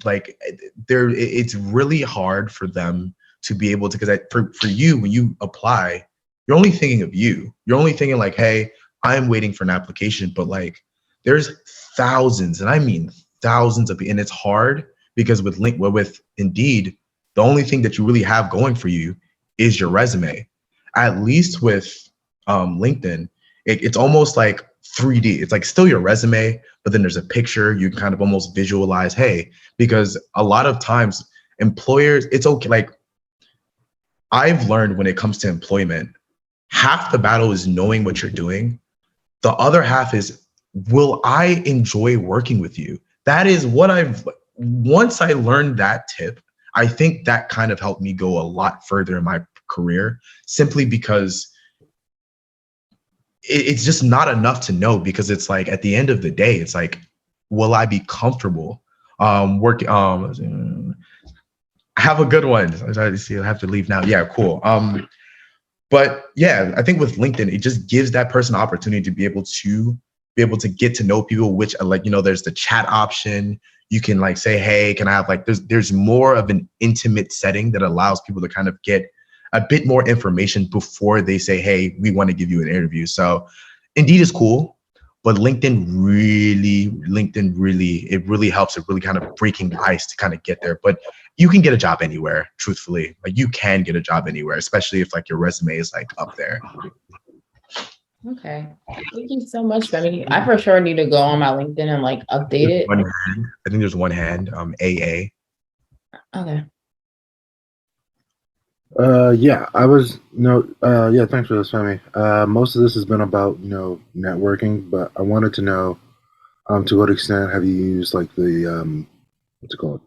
it's really hard for them to be able to, because for you, when you apply, you're only thinking of you. You're only thinking like, hey, I'm waiting for an application, but like there's thousands, and I mean thousands of, and it's hard because with Indeed, the only thing that you really have going for you is your resume. At least with LinkedIn, it's almost like 3D. It's like still your resume, but then there's a picture. You can kind of almost visualize, hey, because a lot of times employers, it's okay. Like I've learned when it comes to employment, half the battle is knowing what you're doing. The other half is, will I enjoy working with you? That is what once I learned that tip, I think that kind of helped me go a lot further in my career, simply because it's just not enough to know, because it's like, at the end of the day, it's like, will I be comfortable working? Have a good one. I have to leave now. Yeah, cool. But yeah, I think with LinkedIn, it just gives that person an opportunity to be able to get to know people, which there's the chat option. You can like say, hey, can I have like, there's more of an intimate setting that allows people to kind of get a bit more information before they say, hey, we want to give you an interview. So Indeed is cool, but LinkedIn really helps it really kind of breaking the ice to kind of get there. But you can get a job anywhere, truthfully. Like you can get a job anywhere, especially if like your resume is like up there. okay, thank you so much, Femi. I for sure need to go on my LinkedIn and like update it. I think there's one hand, AA. Okay. Yeah, I was no. Yeah, thanks for this, Femi. Most of this has been about networking, but I wanted to know to what extent have you used like the what's it called?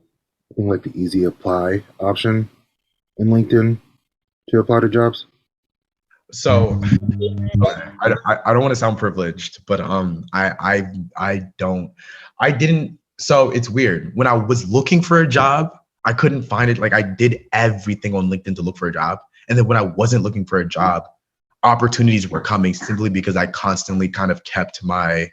I think like the easy apply option in LinkedIn to apply to jobs. So I don't want to sound privileged, but I didn't. So it's weird. When I was looking for a job, I couldn't find it. Like I did everything on LinkedIn to look for a job, and then when I wasn't looking for a job, opportunities were coming simply because I constantly kind of kept my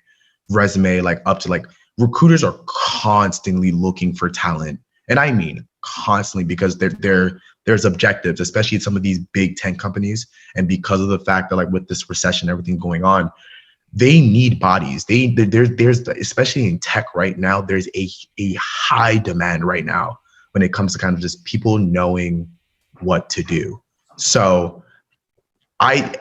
resume like up to like recruiters are constantly looking for talent, and I mean constantly because there's objectives, especially at some of these big tech companies, and because of the fact that like with this recession, everything going on, they need bodies. There's especially in tech right now, there's a high demand right now when it comes to kind of just people knowing what to do. So I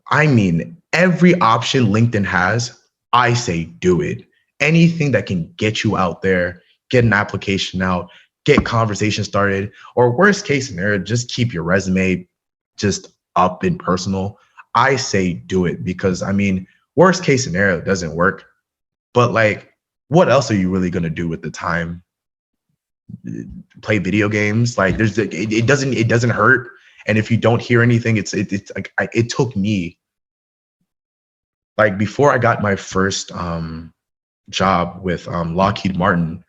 I mean every option LinkedIn has, I say do it. Anything that can get you out there, get an application out, get conversation started, or worst case scenario, just keep your resume just up and personal. I say do it because I mean, worst case scenario doesn't work, but like, what else are you really gonna do with the time? Play video games? Like, it doesn't hurt. And if you don't hear anything, it's like it took me like before I got my first job with Lockheed Martin,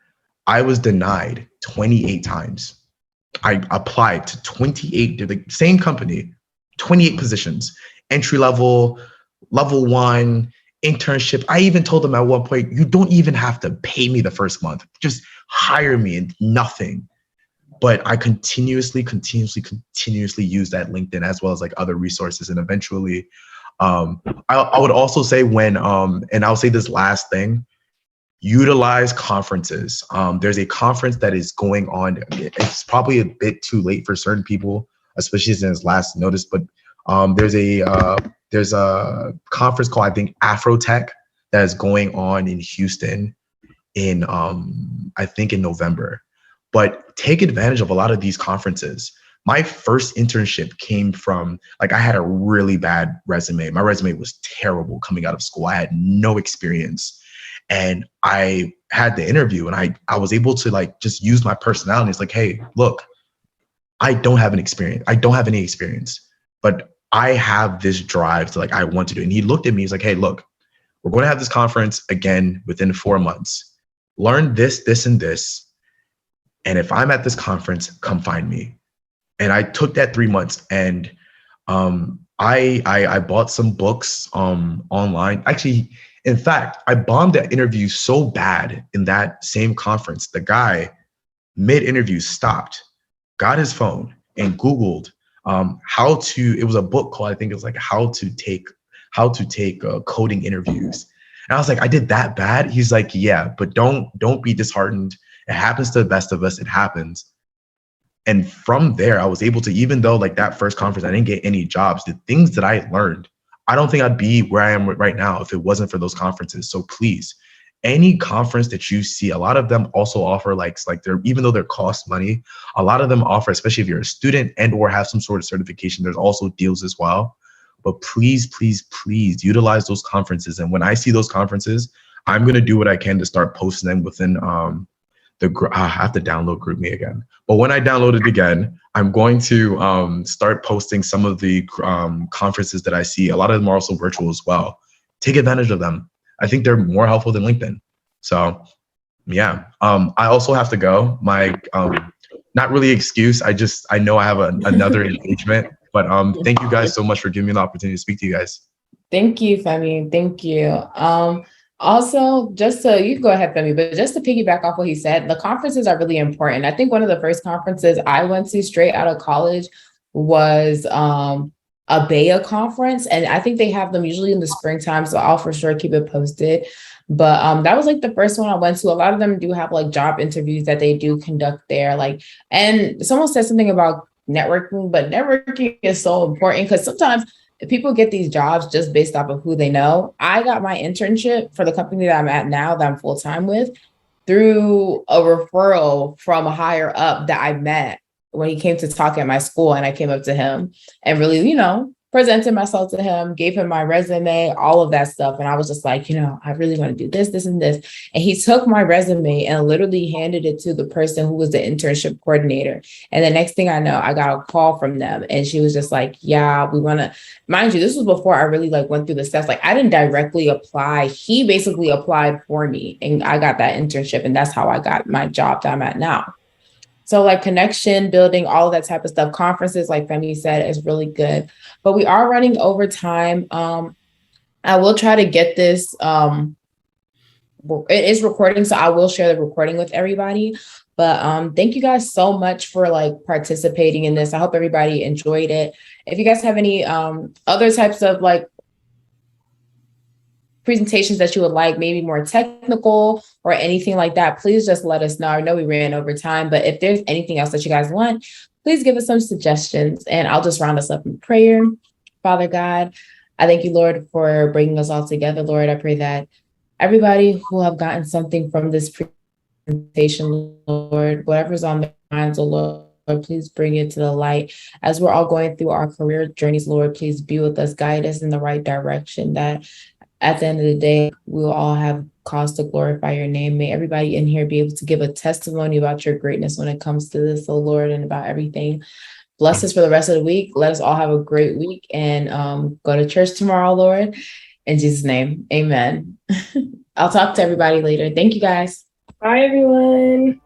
I was denied 28 times. I applied to 28, the same company, 28 positions, entry level, level one, internship. I even told them at one point, you don't even have to pay me the first month. Just hire me and nothing. But I continuously use that LinkedIn as well as like other resources. And eventually, I would also say when, and I'll say this last thing, utilize conferences. There's a conference that is going on. It's probably a bit too late for certain people, especially since last notice, but there's a conference called, I think, Afrotech that is going on in Houston in, I think in November. But take advantage of a lot of these conferences. My first internship came from, like, I had a really bad resume. My resume was terrible coming out of school. I had no experience. And I had the interview and I was able to like just use my personality. It's like, hey, look, I don't have an experience. I don't have any experience, but I have this drive to like, I want to do it. And he looked at me, he's like, hey, look, we're going to have this conference again within 4 months. Learn this, this, and this. And if I'm at this conference, come find me. And I took that 3 months and I bought some books online. Actually, in fact, I bombed that interview so bad in that same conference. The guy mid-interview stopped, got his phone and Googled how to, it was a book called, I think it was like how to take coding interviews. And I was like, I did that bad? He's like, yeah, but don't be disheartened. It happens to the best of us. It happens. And from there, I was able to, even though like that first conference, I didn't get any jobs, the things that I learned, I don't think I'd be where I am right now if it wasn't for those conferences. So please, any conference that you see, a lot of them also offer like they're, even though they're cost money, a lot of them offer, especially if you're a student and or have some sort of certification, there's also deals as well. But please, please, please utilize those conferences. And when I see those conferences, I'm going to do what I can to start posting them within I have to download GroupMe again. But when I download it again, I'm going to start posting some of the conferences that I see. A lot of them are also virtual as well. Take advantage of them. I think they're more helpful than LinkedIn. So yeah, I also have to go. My not really excuse. I know I have another engagement, but thank you guys so much for giving me the opportunity to speak to you guys. Thank you, Femi. Thank you. Also, you can go ahead, Femi, but just to piggyback off what he said, the conferences are really important. I think one of the first conferences I went to straight out of college was a BEA conference. And I think they have them usually in the springtime. So I'll for sure keep it posted. But that was like the first one I went to. A lot of them do have like job interviews that they do conduct there. Like, and someone said something about networking, but networking is so important because sometimes people get these jobs just based off of who they know. I got my internship for the company that I'm at now, that I'm full-time with, through a referral from a higher up that I met when he came to talk at my school, and I came up to him and really, you know, presented myself to him, gave him my resume, all of that stuff. And I was just like, you know, I really want to do this, this, and this. And he took my resume and literally handed it to the person who was the internship coordinator. And the next thing I know, I got a call from them, and she was just like, yeah, we want to, mind you, this was before I really like went through the steps. Like I didn't directly apply. He basically applied for me, and I got that internship, and that's how I got my job that I'm at now. So like connection building, all of that type of stuff, conferences, like Femi said, is really good. But we are running over time. I will try to get this. It is recording, so I will share the recording with everybody. But thank you guys so much for like participating in this. I hope everybody enjoyed it. If you guys have any other types of like presentations that you would like, maybe more technical or anything like that, please just let us know. I know we ran over time, but if there's anything else that you guys want, please give us some suggestions, and I'll just round us up in prayer. Father God, I thank you, Lord, for bringing us all together. Lord, I pray that everybody who have gotten something from this presentation, Lord, whatever's on their minds, oh Lord, please bring it to the light. As we're all going through our career journeys, Lord, please be with us, guide us in the right direction, that at the end of the day, we'll all have cause to glorify your name. May everybody in here be able to give a testimony about your greatness when it comes to this, oh Lord, and about everything. Bless us for the rest of the week. Let us all have a great week, and go to church tomorrow, Lord. In Jesus' name, amen. I'll talk to everybody later. Thank you, guys. Bye, everyone.